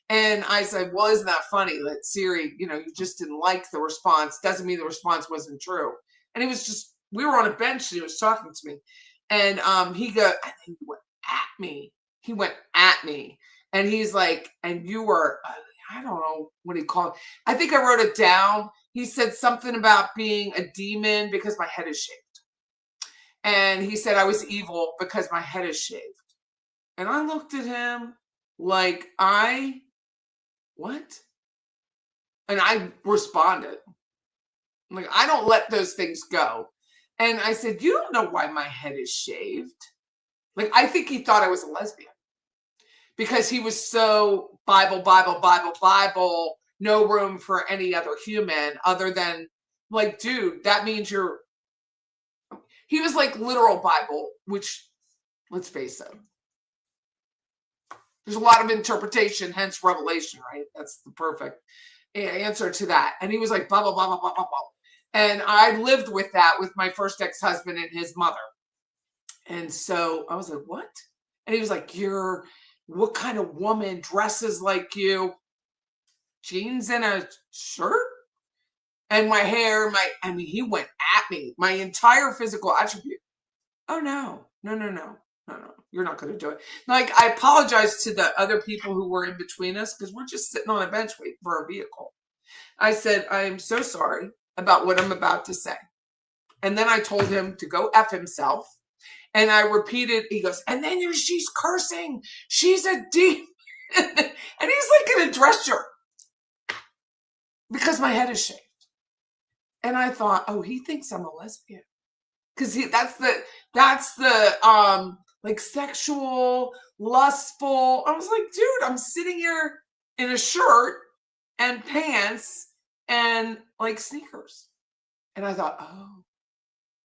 And I said, "Well, isn't that funny that Siri, you just didn't like the response, doesn't mean the response wasn't true." And we were on a bench, and he was talking to me, and he went at me. He went at me, and he's like, "And you were," I don't know what he called. I think I wrote it down. He said something about being a demon because my head is shaved. And he said I was evil because my head is shaved. And I looked at him like, what? And I responded. Like, I don't let those things go. And I said, "You don't know why my head is shaved." Like, I think he thought I was a lesbian because he was so Bible, no room for any other human other than, like, dude, that means he was like literal Bible, which, let's face it, there's a lot of interpretation, hence revelation, right? That's the perfect answer to that. And he was like, blah, blah, blah, blah, blah, blah, blah. And I lived with that with my first ex-husband and his mother. And so I was like, what? And he was like, what kind of woman dresses like you? Jeans and a shirt? And my hair, he went at me, my entire physical attribute. Oh, no. I don't know. You're not going to do it. Like, I apologize to the other people who were in between us because we're just sitting on a bench waiting for a vehicle. I said, I am so sorry about what I'm about to say. And then I told him to go F himself. And I repeated, he goes, and then she's cursing. She's a demon. And he's like in a dress shirt because my head is shaved. And I thought, oh, he thinks I'm a lesbian. Because that's the like sexual, lustful. I was like, dude, I'm sitting here in a shirt and pants and like sneakers. And I thought, oh,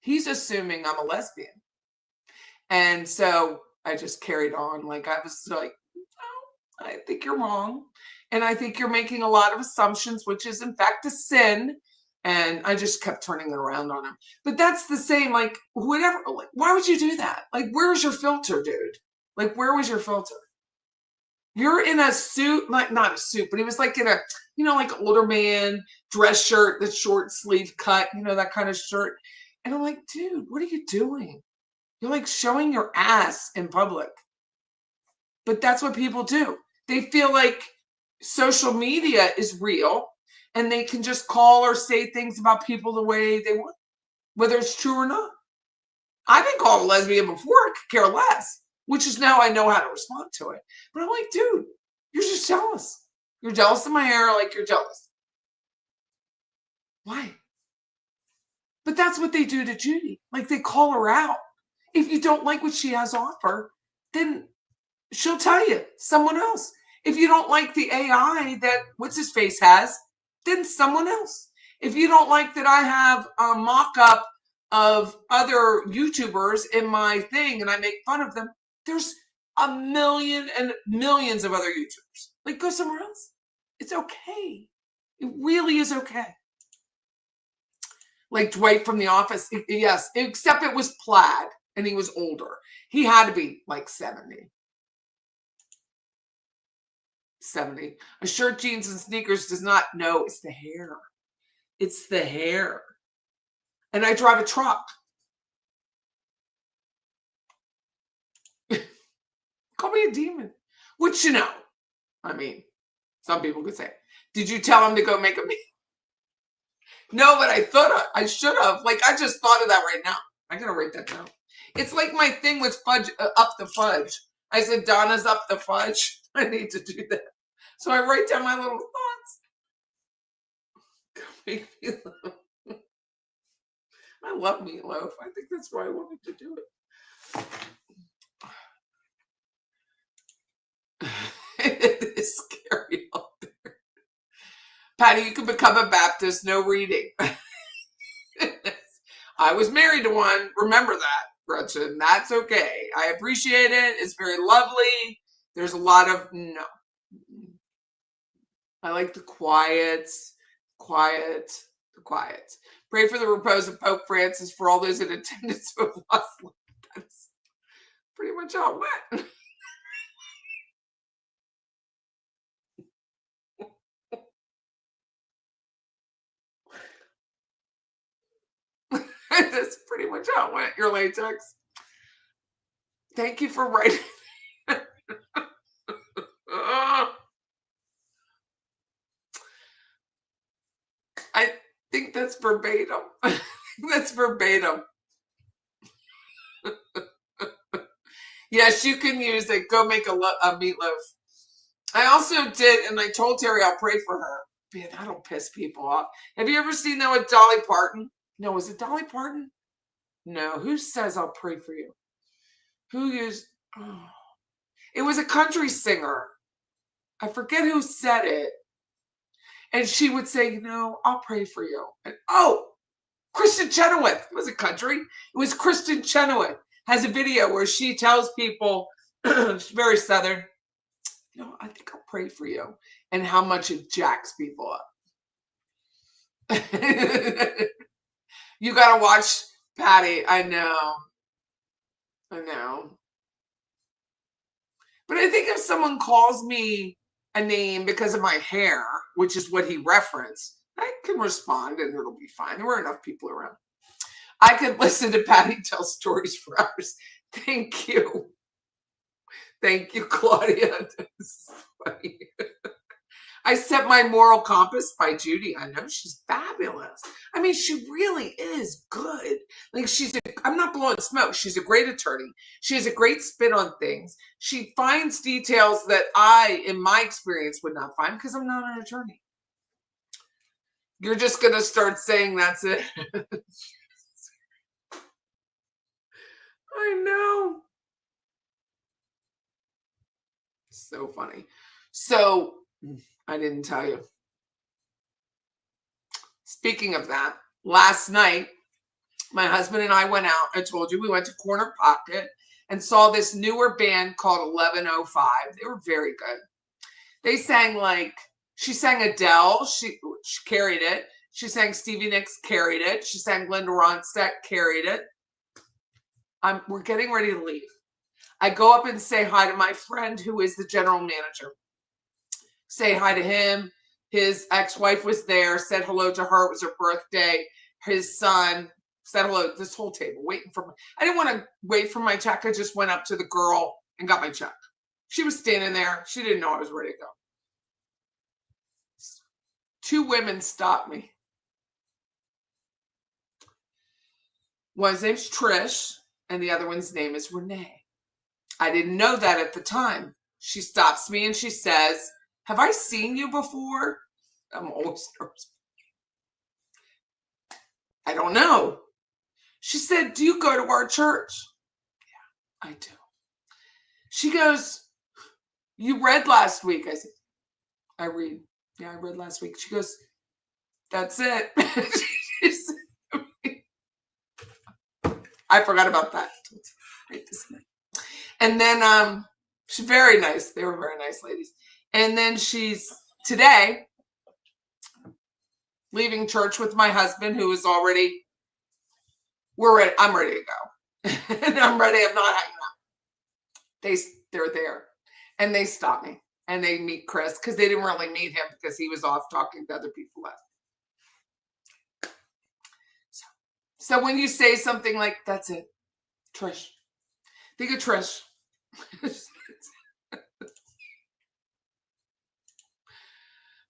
he's assuming I'm a lesbian. And so I just carried on. Like, I was like, oh, I think you're wrong. And I think you're making a lot of assumptions, which is in fact a sin. And I just kept turning it around on him. But that's the same, like, whatever, like, why would you do that? Like, where's your filter, dude? Like, where was your filter? You're in a suit, like, not a suit, but he was like in a, like older man dress shirt, the short sleeve cut, that kind of shirt. And I'm like, dude, what are you doing? You're like showing your ass in public. But that's what people do. They feel like social media is real. And they can just call or say things about people the way they want, whether it's true or not. I've been called a lesbian before, I could care less, which is now I know how to respond to it. But I'm like, dude, you're just jealous. You're jealous of my hair, like you're jealous. Why? But that's what they do to Judy. Like, they call her out. If you don't like what she has to offer, then she'll tell you someone else. If you don't like the AI that what's his face has, then someone else. If you don't like that I have a mock-up of other YouTubers in my thing and I make fun of them, there's a million and millions of other YouTubers. Like, go somewhere else. It's okay. It really is okay. Like Dwight from The Office, yes, except it was plaid and he was older. He had to be like 70. 70. A shirt, jeans, and sneakers does not know. It's the hair. It's the hair. And I drive a truck. Call me a demon. Which, I mean, some people could say, did you tell him to go make a meal? No, but I thought I should have. Like, I just thought of that right now. I gotta write that down. It's like my thing with fudge, up the fudge. I said, Donna's up the fudge. I need to do that. So I write down my little thoughts. Make me laugh. I love meatloaf. I think that's why I wanted to do it. It is scary out there. Patty, you can become a Baptist, no reading. I was married to one. Remember that, Gretchen. That's okay. I appreciate it. It's very lovely. There's a lot of no. I like the quiet. Pray for the repose of Pope Francis for all those in attendance who have lost life. That's pretty much how it went. That's pretty much how it went. Your latex. Thank you for writing. I think that's verbatim. That's verbatim. Yes, you can use it. Go make a meatloaf. I also did, and I told Terry I'll pray for her. Man, that'll piss people off. Have you ever seen that with Dolly Parton? No, was it Dolly Parton? No. Who says I'll pray for you? Who used? Oh. It was a country singer. I forget who said it. And she would say, I'll pray for you. And Kristen Chenoweth. It was a country. It was Kristen Chenoweth. Has a video where she tells people, she's very Southern, I think I'll pray for you. And how much it jacks people up. You got to watch Patty. I know. But I think if someone calls me a name because of my hair, which is what he referenced, I can respond and it'll be fine. There were enough people around. I could listen to Patty tell stories for hours. Thank you. Thank you, Claudia. That's funny. I Set My Moral Compass by Judy. I know she's fabulous. I mean, she really is good. Like I'm not blowing smoke. She's a great attorney. She has a great spin on things. She finds details that I, in my experience, would not find because I'm not an attorney. You're just going to start saying that's it. I know. So funny. So I didn't tell you. Speaking of that, last night, my husband and I went out. I told you we went to Corner Pocket and saw this newer band called 1105. They were very good. They sang she sang Adele. She carried it. She sang Stevie Nicks, carried it. She sang Linda Ronstadt, carried it. We're getting ready to leave. I go up and say hi to my friend who is the general manager. Say hi to him. His ex-wife was there, said hello to her. It was her birthday. His son said hello. This whole table waiting for me. I didn't want to wait for my check. I just went up to the girl and got my check. She was standing there. She didn't know I was ready to go. 2 women stopped me. One's name's Trish, and the other one's name is Renee. I didn't know that at the time. She stops me and she says, "Have I seen you before?" I'm always nervous. I don't know. She said, "Do you go to our church?" Yeah, I do. She goes, "You read last week." I said, "I read. Yeah, I read last week." She goes, "That's it." She said, I forgot about that. And then she's very nice. They were very nice ladies. And then she's today leaving church with my husband, who is already, I'm ready to go. And I'm ready. I'm not hanging out. They're there. And they stop me. And they meet Chris because they didn't really meet him because he was off talking to other people left. So when you say something like, "That's it, Trish," think of Trish.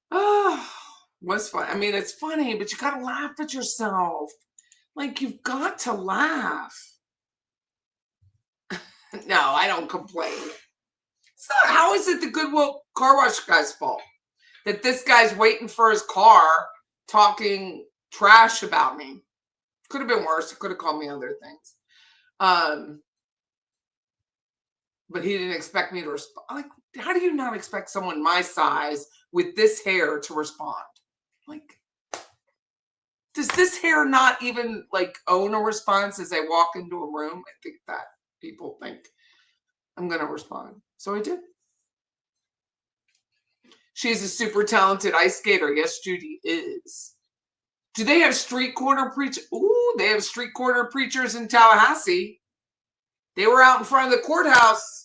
Oh, was fun. I mean, it's funny, but you got to laugh at yourself. Like, you've got to laugh. No, I don't complain. It's not. How is it the Goodwill car wash guy's fault that this guy's waiting for his car talking trash about me? Could have been worse. He could have called me other things. But he didn't expect me to respond. Like, how do you not expect someone my size with this hair to respond? Like, does this hair not even own a response as I walk into a room? I think that people think I'm going to respond. So I did. She's a super talented ice skater. Yes, Judy is. Do they have street corner preachers? Ooh, they have street corner preachers in Tallahassee. They were out in front of the courthouse.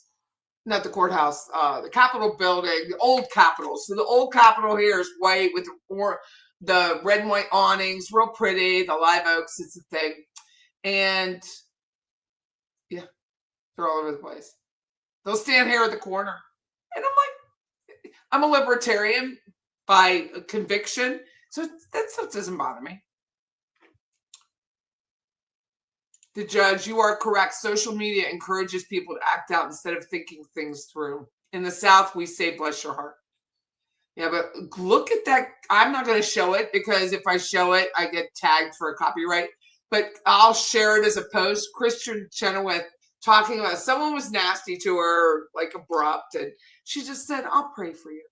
Not the courthouse, the Capitol building, the old Capitol. So the old Capitol here is white with the red and white awnings, real pretty, the live oaks, it's a thing. And yeah, they're all over the place. They'll stand here at the corner. And I'm like, I'm a libertarian by conviction, so that stuff doesn't bother me. The judge, you are correct. Social media encourages people to act out instead of thinking things through. In the South, we say, "Bless your heart." Yeah, but look at that. I'm not going to show it because if I show it, I get tagged for a copyright. But I'll share it as a post. Christian Chenoweth talking about someone was nasty to her, abrupt. And she just said, "I'll pray for you,"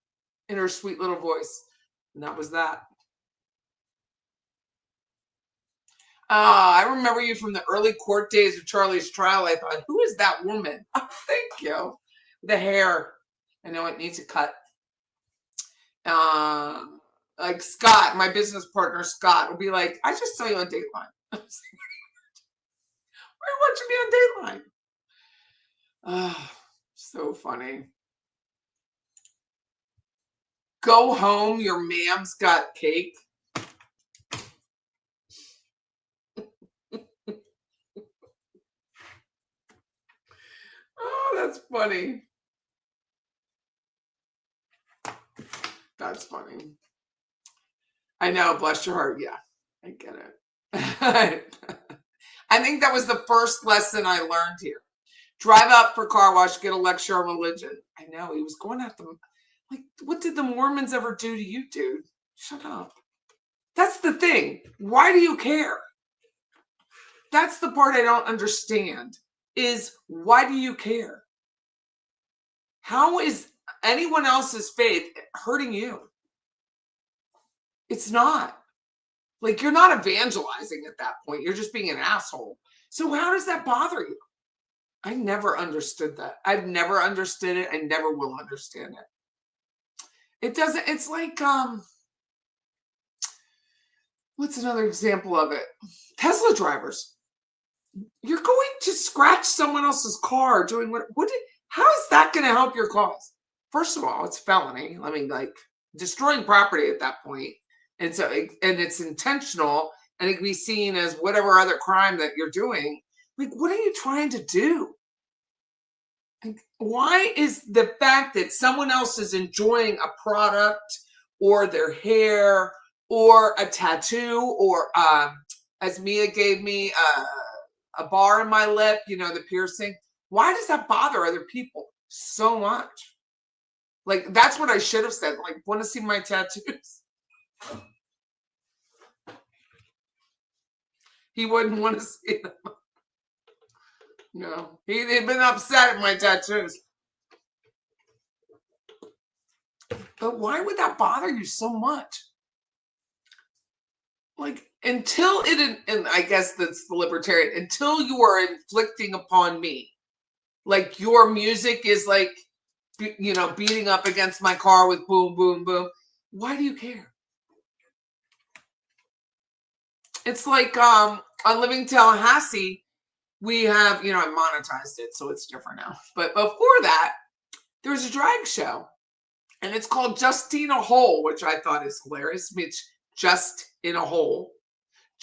in her sweet little voice. And that was that. I remember you from the early court days of Charlie's trial. I thought, who is that woman? Oh, thank you. The hair. I know it needs a cut. Like Scott, my business partner, Scott, will be like, "I just saw you on Dateline." Why are you watching me on Dateline? Oh, so funny. Go home. Your mam's got cake. Oh, that's funny. That's funny. I know, bless your heart. Yeah, I get it. I think that was the first lesson I learned here. Drive up for car wash, get a lecture on religion. I know, he was going at them. Like, what did the Mormons ever do to you, dude? Shut up. That's the thing. Why do you care? That's the part I don't understand, is why do you care? How is anyone else's faith hurting you? It's not. Like, you're not evangelizing at that point. You're just being an asshole. So how does that bother you? I never understood that. I've never understood it. I never will understand it. It doesn't, it's like, what's another example of it? Tesla drivers. You're going to scratch someone else's car doing how is that going to help your cause? First of all, it's felony. I mean, like, destroying property at that point. And so, and it's intentional, and it can be seen as whatever other crime that you're doing. Like, what are you trying to do? Like, why is the fact that someone else is enjoying a product or their hair or a tattoo or, as Mia gave me, a bar in my lip, you know, the piercing. Why does that bother other people so much? Like, that's what I should have said. Like, want to see my tattoos? He wouldn't want to see them. No, he'd been upset at my tattoos. But why would that bother you so much? Like, until it, and I guess that's the libertarian, until you are inflicting upon me, like your music is like, you know, beating up against my car with boom, boom, boom. Why do you care? It's like on Living Tallahassee, we have, you know, I monetized it, so it's different now. But before that, there was a drag show, and it's called Just in a Hole, which I thought is hilarious. It's just in a hole,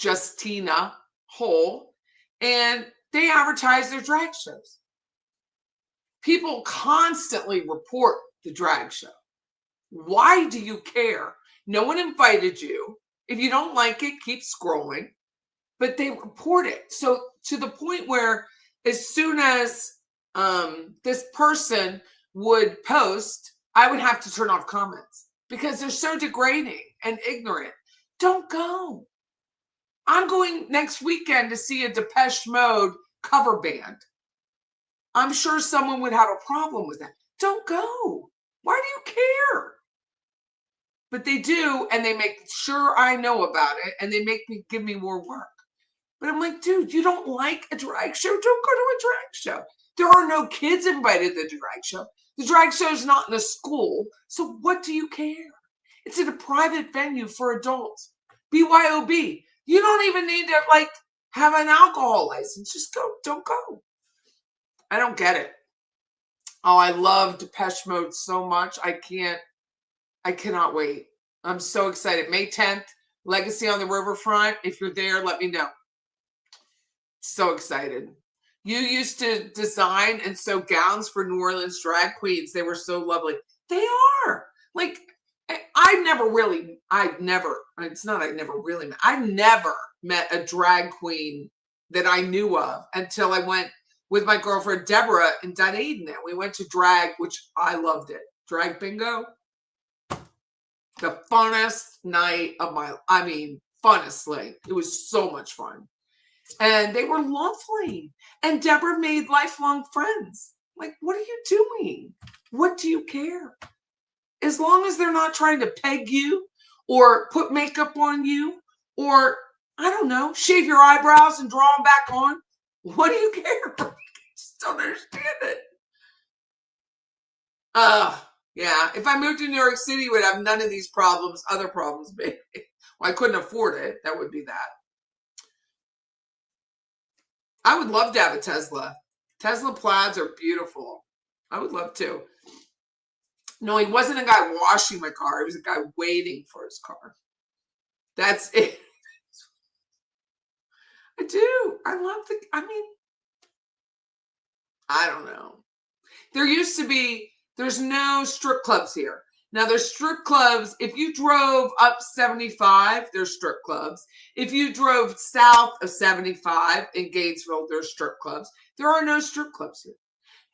Justina Hole, and they advertise their drag shows. People constantly report the drag show. Why do you care? No one invited you. If you don't like it, keep scrolling. But they report it. So to the point where as soon as this person would post, I would have to turn off comments because they're so degrading and ignorant. Don't go. I'm going next weekend to see a Depeche Mode cover band. I'm sure someone would have a problem with that. Don't go. Why do you care? But they do, and they make sure I know about it, and they make me give me more work. But I'm like, dude, you don't like a drag show? Don't go to a drag show. There are no kids invited to the drag show. The drag show is not in a school, so what do you care? It's in a private venue for adults. BYOB. You don't even need to, like, have an alcohol license. Just go. Don't go. I don't get it. Oh, I love Depeche Mode so much. I cannot wait. I'm so excited. May 10th, Legacy on the Riverfront. If you're there, let me know. So excited. You used to design and sew gowns for New Orleans drag queens. They were so lovely. They are. Like, I never met a drag queen that I knew of until I went with my girlfriend Deborah in Dunedin. We went to drag, which I loved it. Drag bingo. The funnest night of funnest night. It was so much fun. And they were lovely. And Deborah made lifelong friends. Like, what are you doing? What do you care? As long as they're not trying to peg you or put makeup on you or, I don't know, shave your eyebrows and draw them back on, what do you care? I just don't understand it. Yeah, if I moved to New York City, would have none of these problems, other problems, maybe. Well, I couldn't afford it. That would be that. I would love to have a Tesla. Tesla plaids are beautiful. I would love to. No, he wasn't a guy washing my car. He was a guy waiting for his car. That's it. I do. I love I don't know. There used to be, there's no strip clubs here. Now there's strip clubs. If you drove up 75, there's strip clubs. If you drove south of 75 in Gainesville, there's strip clubs. There are no strip clubs here.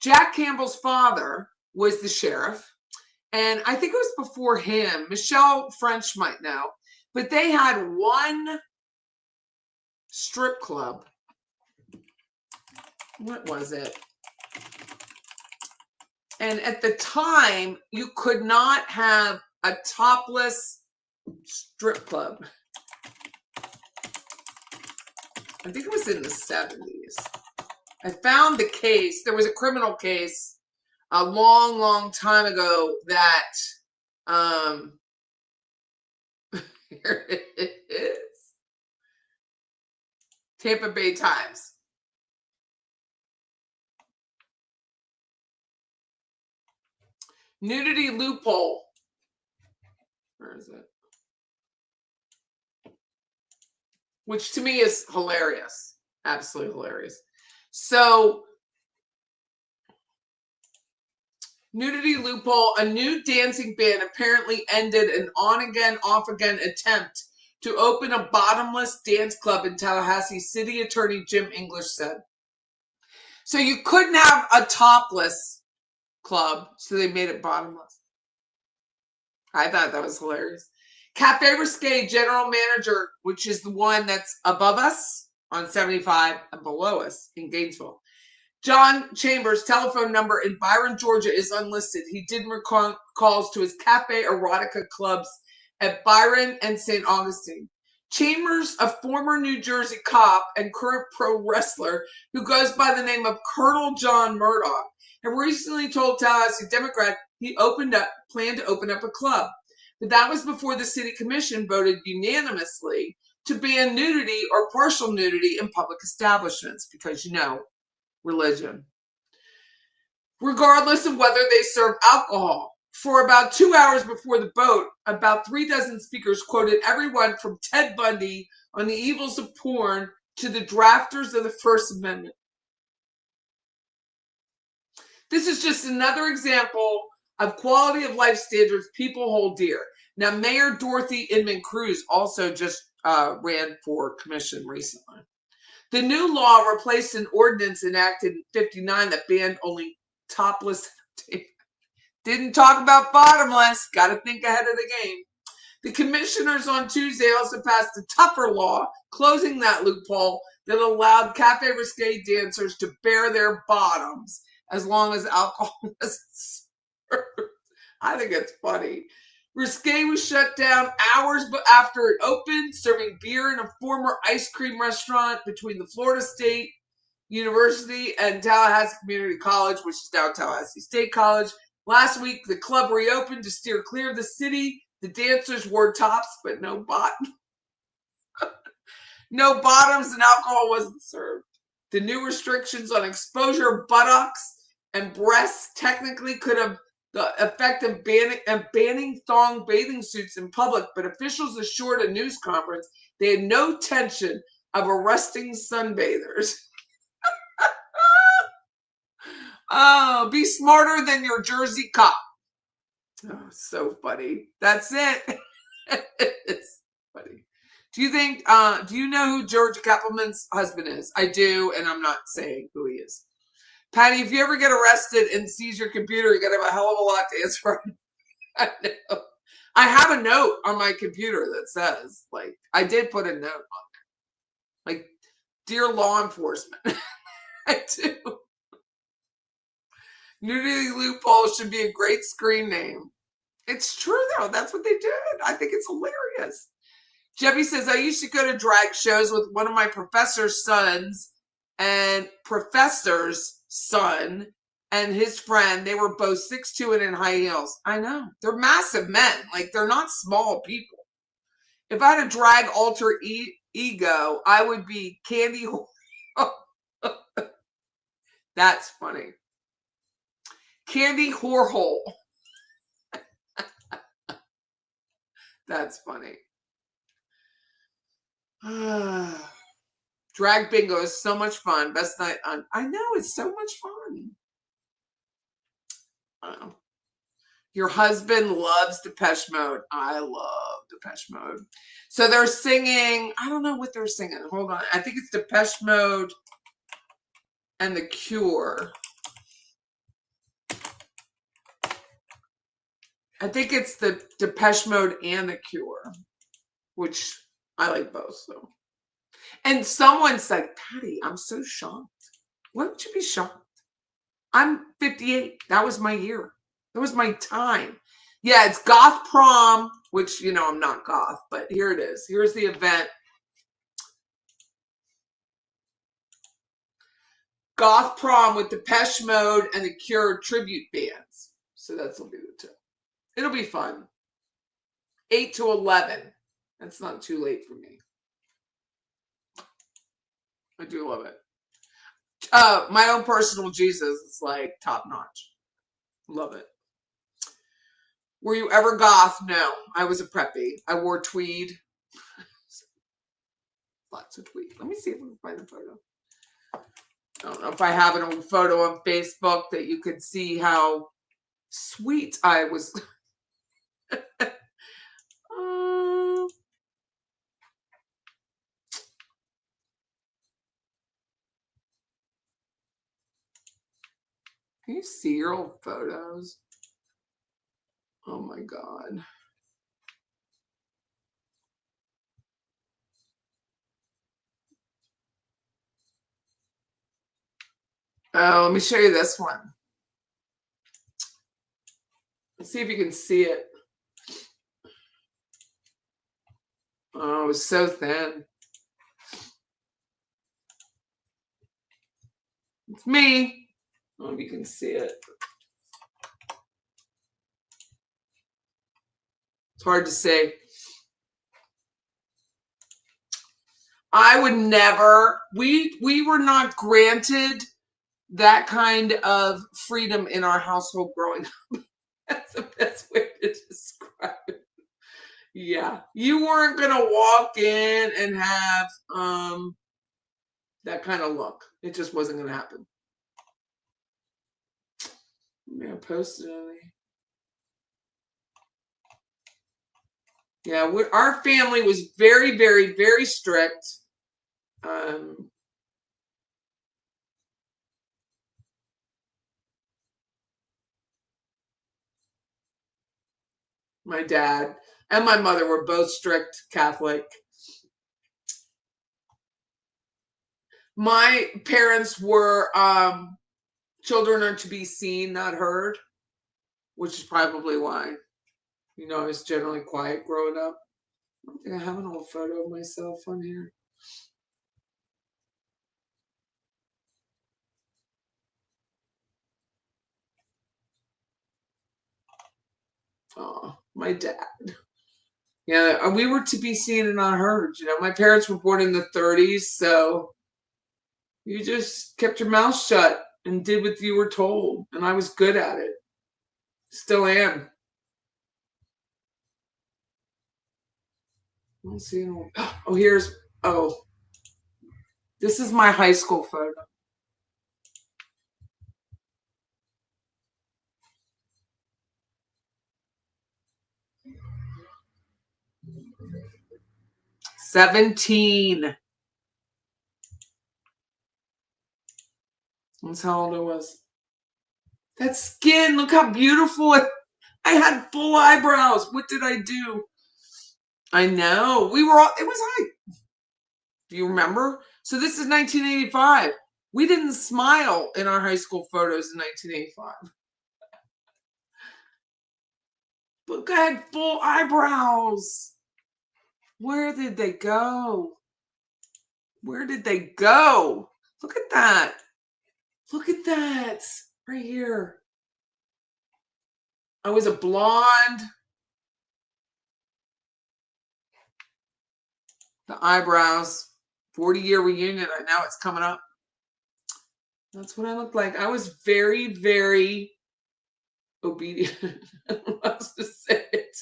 Jack Campbell's father was the sheriff, and I think it was before him. Michelle French might know, but they had one strip club. What was it? And at the time, you could not have a topless strip club. I think it was in the 70s. I found the case. There was a criminal case a long, long time ago that, here it is. Tampa Bay Times. Nudity loophole. Where is it? Which to me is hilarious. Absolutely hilarious. So, nudity loophole. A new dancing ban apparently ended an on-again, off-again attempt to open a bottomless dance club in Tallahassee, City Attorney Jim English said. So you couldn't have a topless club, so they made it bottomless. I thought that was hilarious. Cafe Risque general manager, which is the one that's above us on 75 and below us in Gainesville. John Chambers' telephone number in Byron, Georgia is unlisted. He did calls to his Cafe Erotica clubs at Byron and St. Augustine. Chambers, a former New Jersey cop and current pro wrestler who goes by the name of Colonel John Murdoch, had recently told Tallahassee Democrat he planned to open up a club. But that was before the city commission voted unanimously to ban nudity or partial nudity in public establishments because, religion. Regardless of whether they serve alcohol. For about 2 hours before the vote, about 36 speakers quoted everyone from Ted Bundy on the evils of porn to the drafters of the First Amendment. This is just another example of quality of life standards people hold dear. Now, Mayor Dorothy Inman Cruz also just ran for commission recently. The new law replaced an ordinance enacted in 1959 that banned only topless. Didn't talk about bottomless. Got to think ahead of the game. The commissioners on Tuesday also passed a tougher law closing that loophole that allowed Cafe Risque dancers to bare their bottoms as long as alcohol was served. I think it's funny. Risque was shut down hours after it opened, serving beer in a former ice cream restaurant between the Florida State University and Tallahassee Community College, which is now Tallahassee State College. Last week, the club reopened to steer clear of the city. The dancers wore tops, but no bottoms. No bottoms and alcohol wasn't served. The new restrictions on exposure of buttocks and breasts technically could have the effect of banning thong bathing suits in public, but officials assured a news conference they had no intention of arresting sunbathers. Oh, be smarter than your Jersey cop. Oh, so funny. That's it. It's funny. Do you know who George Kappelman's husband is? I do, and I'm not saying who he is. Patty, if you ever get arrested and seize your computer, you got to have a hell of a lot to answer. I know. I have a note on my computer that says, I did put a note on there. Dear law enforcement. I do. Nudity loophole should be a great screen name. It's true, though. That's what they did. I think it's hilarious. Jebby says, I used to go to drag shows with one of my professor's sons and professor's son and his friend. They were both 6'2" and in high heels. I know. They're massive men. They're not small people. If I had a drag alter ego, I would be Candy. That's funny. Candy Whorehole. That's funny. Drag bingo is so much fun. Best night on. I know, it's so much fun. Your husband loves Depeche Mode. I love Depeche Mode. So they're singing, I don't know what they're singing. Hold on. I think it's Depeche Mode and The Cure. I think it's the Depeche Mode and The Cure, which I like both. So, and someone said, Patty, I'm so shocked. Why would you be shocked? I'm 58. That was my year. That was my time. Yeah, it's Goth Prom, which, you know, I'm not goth, but here it is. Here's the event. Goth Prom with Depeche Mode and The Cure tribute bands. So that'll be the two. It'll be fun. 8 to 11. That's not too late for me. I do love it. My own personal Jesus is like top notch. Love it. Were you ever goth? No, I was a preppy. I wore tweed. Lots of tweed. Let me see if I can find the photo. I don't know if I have an old photo on Facebook that you could see how sweet I was. Can you see your old photos? Oh my God. Oh, let me show you this one. Let's see if you can see it. Oh, it was so thin. It's me. I don't know if you can see it. It's hard to say. I would never, we were not granted that kind of freedom in our household growing up. That's the best way to describe it. Yeah. You weren't gonna walk in and have that kind of look. It just wasn't gonna happen. Maybe I posted it. Yeah, our family was very, very, very strict. My dad and my mother were both strict Catholic. My parents were children are to be seen, not heard, which is probably why, you know, I was generally quiet growing up. I don't think I have an old photo of myself on here. Oh, my dad. Yeah, we were to be seen and not heard. You know, my parents were born in the 30s, so you just kept your mouth shut and did what you were told, and I was good at it. Still am. Let's see. Oh, this is my high school photo. "17." That's how old I was. That skin, look how beautiful it. I had full eyebrows. What did I do? I know. We were all, it was high. Do you remember? So this is 1985. We didn't smile in our high school photos in 1985. Look, I had full eyebrows. Where did they go? Where did they go? Look at that. Look at that. Right here. I was a blonde. The eyebrows. 40-year reunion. Now it's coming up. That's what I looked like. I was very, very obedient. I don't know how else to say it.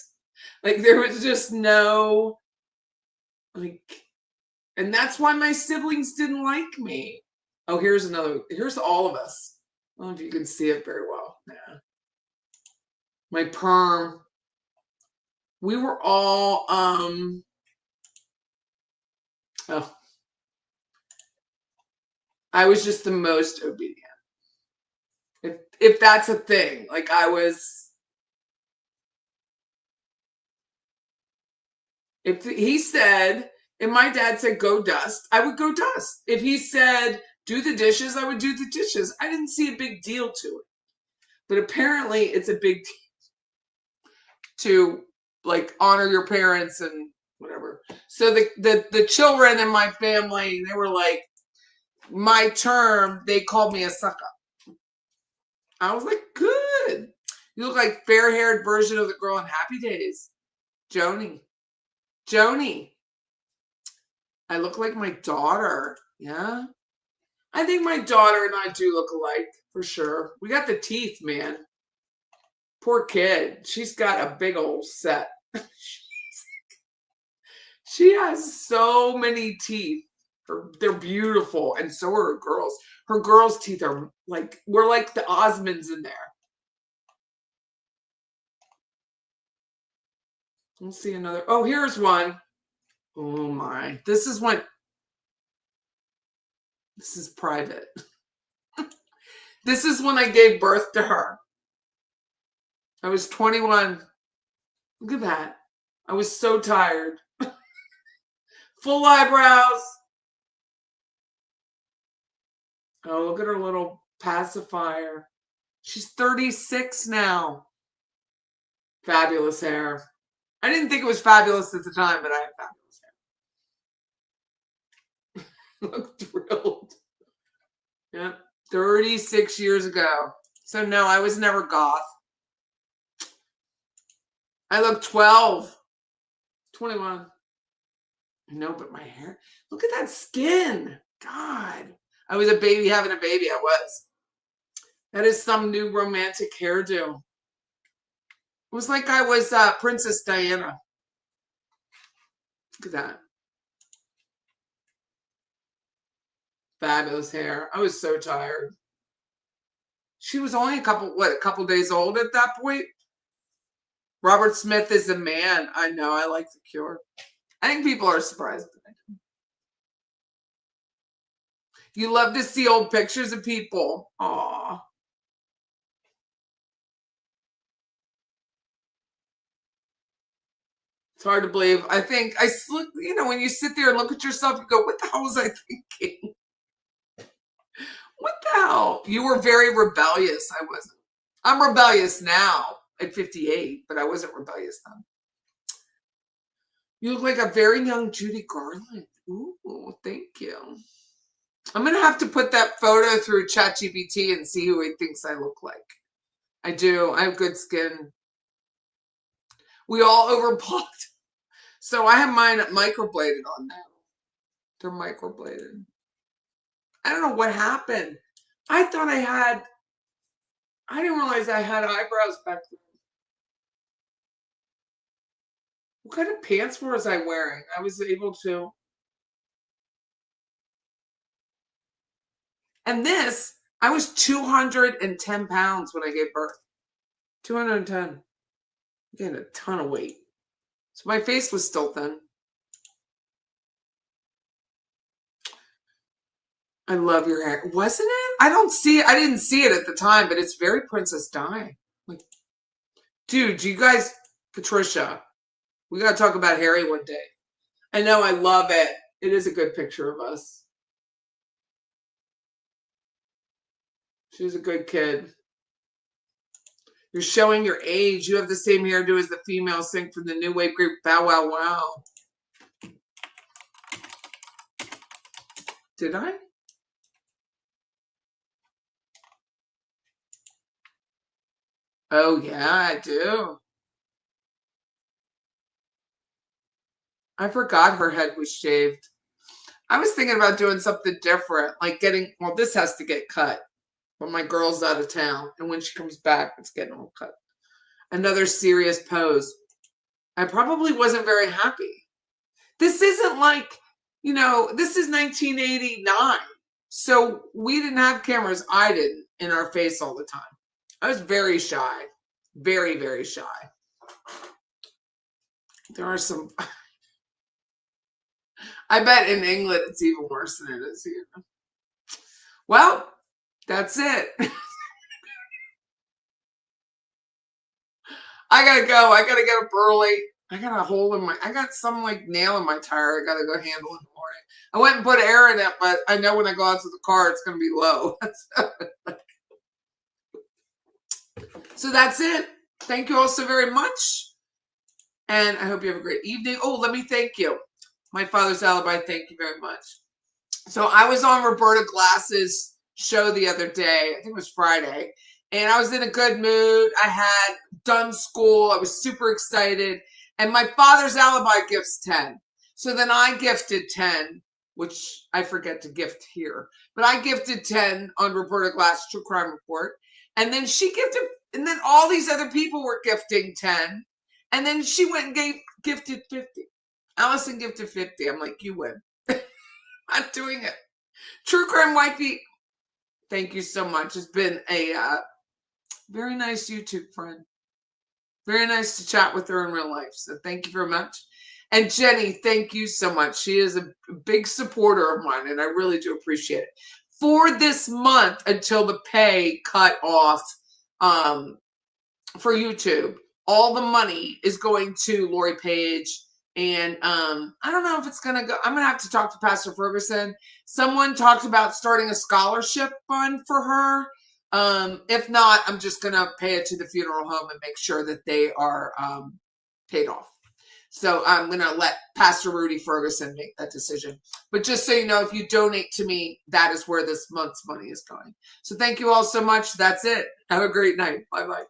Like there was just no, like, and that's why my siblings didn't like me. Oh, here's another. Here's all of us. I don't know if you can see it very well. Yeah. my perm. We were all, I was just the most obedient. If that's a thing, like I was, if he said, if my dad said go dust, I would go dust. If he said do the dishes, I would do the dishes. I didn't see a big deal to it. But apparently it's a big deal to like honor your parents and whatever. So the children in my family, they were like, my term, they called me a suck up. I was like, good. You look like fair-haired version of the girl in Happy Days. Joni. I look like my daughter. Yeah. I think my daughter and I do look alike, for sure. We got the teeth, man. Poor kid. She's got a big old set. She has so many teeth. They're beautiful, and so are her girls. Her girls' teeth are like, we're like the Osmonds in there. We'll see another. Oh, here's one. Oh my. This is private. This is when I gave birth to her. I was 21. Look at that. I was so tired. Full eyebrows. Oh, look at her little pacifier. She's 36 now. Fabulous hair. I didn't think it was fabulous at the time, but I have fabulous hair. Look thrilled. Yeah, 36 years ago. So no, I was never goth. I look 12. 21. No, but my hair. Look at that skin. God. I was a baby having a baby. I was. That is some new romantic hairdo. It was like I was Princess Diana. Look at that. Fabulous hair. I was so tired. She was only a couple days old at that point. Robert Smith is a man. I know. I like The Cure. I think people are surprised. You love to see old pictures of people. Aw. It's hard to believe. I think when you sit there and look at yourself, you go, what the hell was I thinking? What the hell? You were very rebellious. I wasn't. I'm rebellious now at 58, but I wasn't rebellious then. You look like a very young Judy Garland. Ooh, thank you. I'm going to have to put that photo through ChatGPT and see who he thinks I look like. I do. I have good skin. We all overblocked. So I have mine microbladed on now. They're microbladed. I don't know what happened. I didn't realize I had eyebrows back then. What kind of pants was I wearing? I was able to. And this, I was 210 pounds when I gave birth. 210. I gained a ton of weight. So my face was still thin. I love your hair. Wasn't it? I didn't see it at the time, but it's very Princess Di. Like, dude, you guys, Patricia, we got to talk about Harry one day. I know, I love it. It is a good picture of us. She's a good kid. You're showing your age. You have the same hairdo as the female sing from the new wave group Bow Wow Wow. Did I? Oh, yeah, I do. I forgot her head was shaved. I was thinking about doing something different, like this has to get cut when my girl's out of town. And when she comes back, it's getting all cut. Another serious pose. I probably wasn't very happy. This isn't like, this is 1989. So we didn't have cameras. I didn't in our face all the time. I was very shy. Very, very shy. There are some, I bet in England it's even worse than it is here. Well, that's it. I gotta go. I gotta get up early. I got a hole in I got some like nail in my tire. I gotta go handle in the morning. I went and put air in it, but I know when I go out to the car, it's gonna be low. So that's it. Thank you all so very much. And I hope you have a great evening. Oh, let me thank you. My Father's Alibi, thank you very much. So I was on Roberta Glass's show the other day. I think it was Friday. And I was in a good mood. I had done school. I was super excited. And my Father's Alibi gifts 10. So then I gifted 10, which I forget to gift here. But I gifted 10 on Roberta Glass True Crime Report. And then she gifted, and then all these other people were gifting 10. And then she went and gifted 50. Allison gifted 50. I'm like, you win. I'm doing it. True Crime Wifey, thank you so much. It's been a very nice YouTube friend. Very nice to chat with her in real life. So thank you very much. And Jenny, thank you so much. She is a big supporter of mine, and I really do appreciate it. For this month, until the pay cut off for YouTube, all the money is going to Lori Paige. And I don't know if it's going to go. I'm going to have to talk to Pastor Ferguson. Someone talked about starting a scholarship fund for her. If not, I'm just going to pay it to the funeral home and make sure that they are paid off. So I'm going to let Pastor Rudy Ferguson make that decision. But just so you know, if you donate to me, that is where this month's money is going. So thank you all so much. That's it. Have a great night. Bye-bye.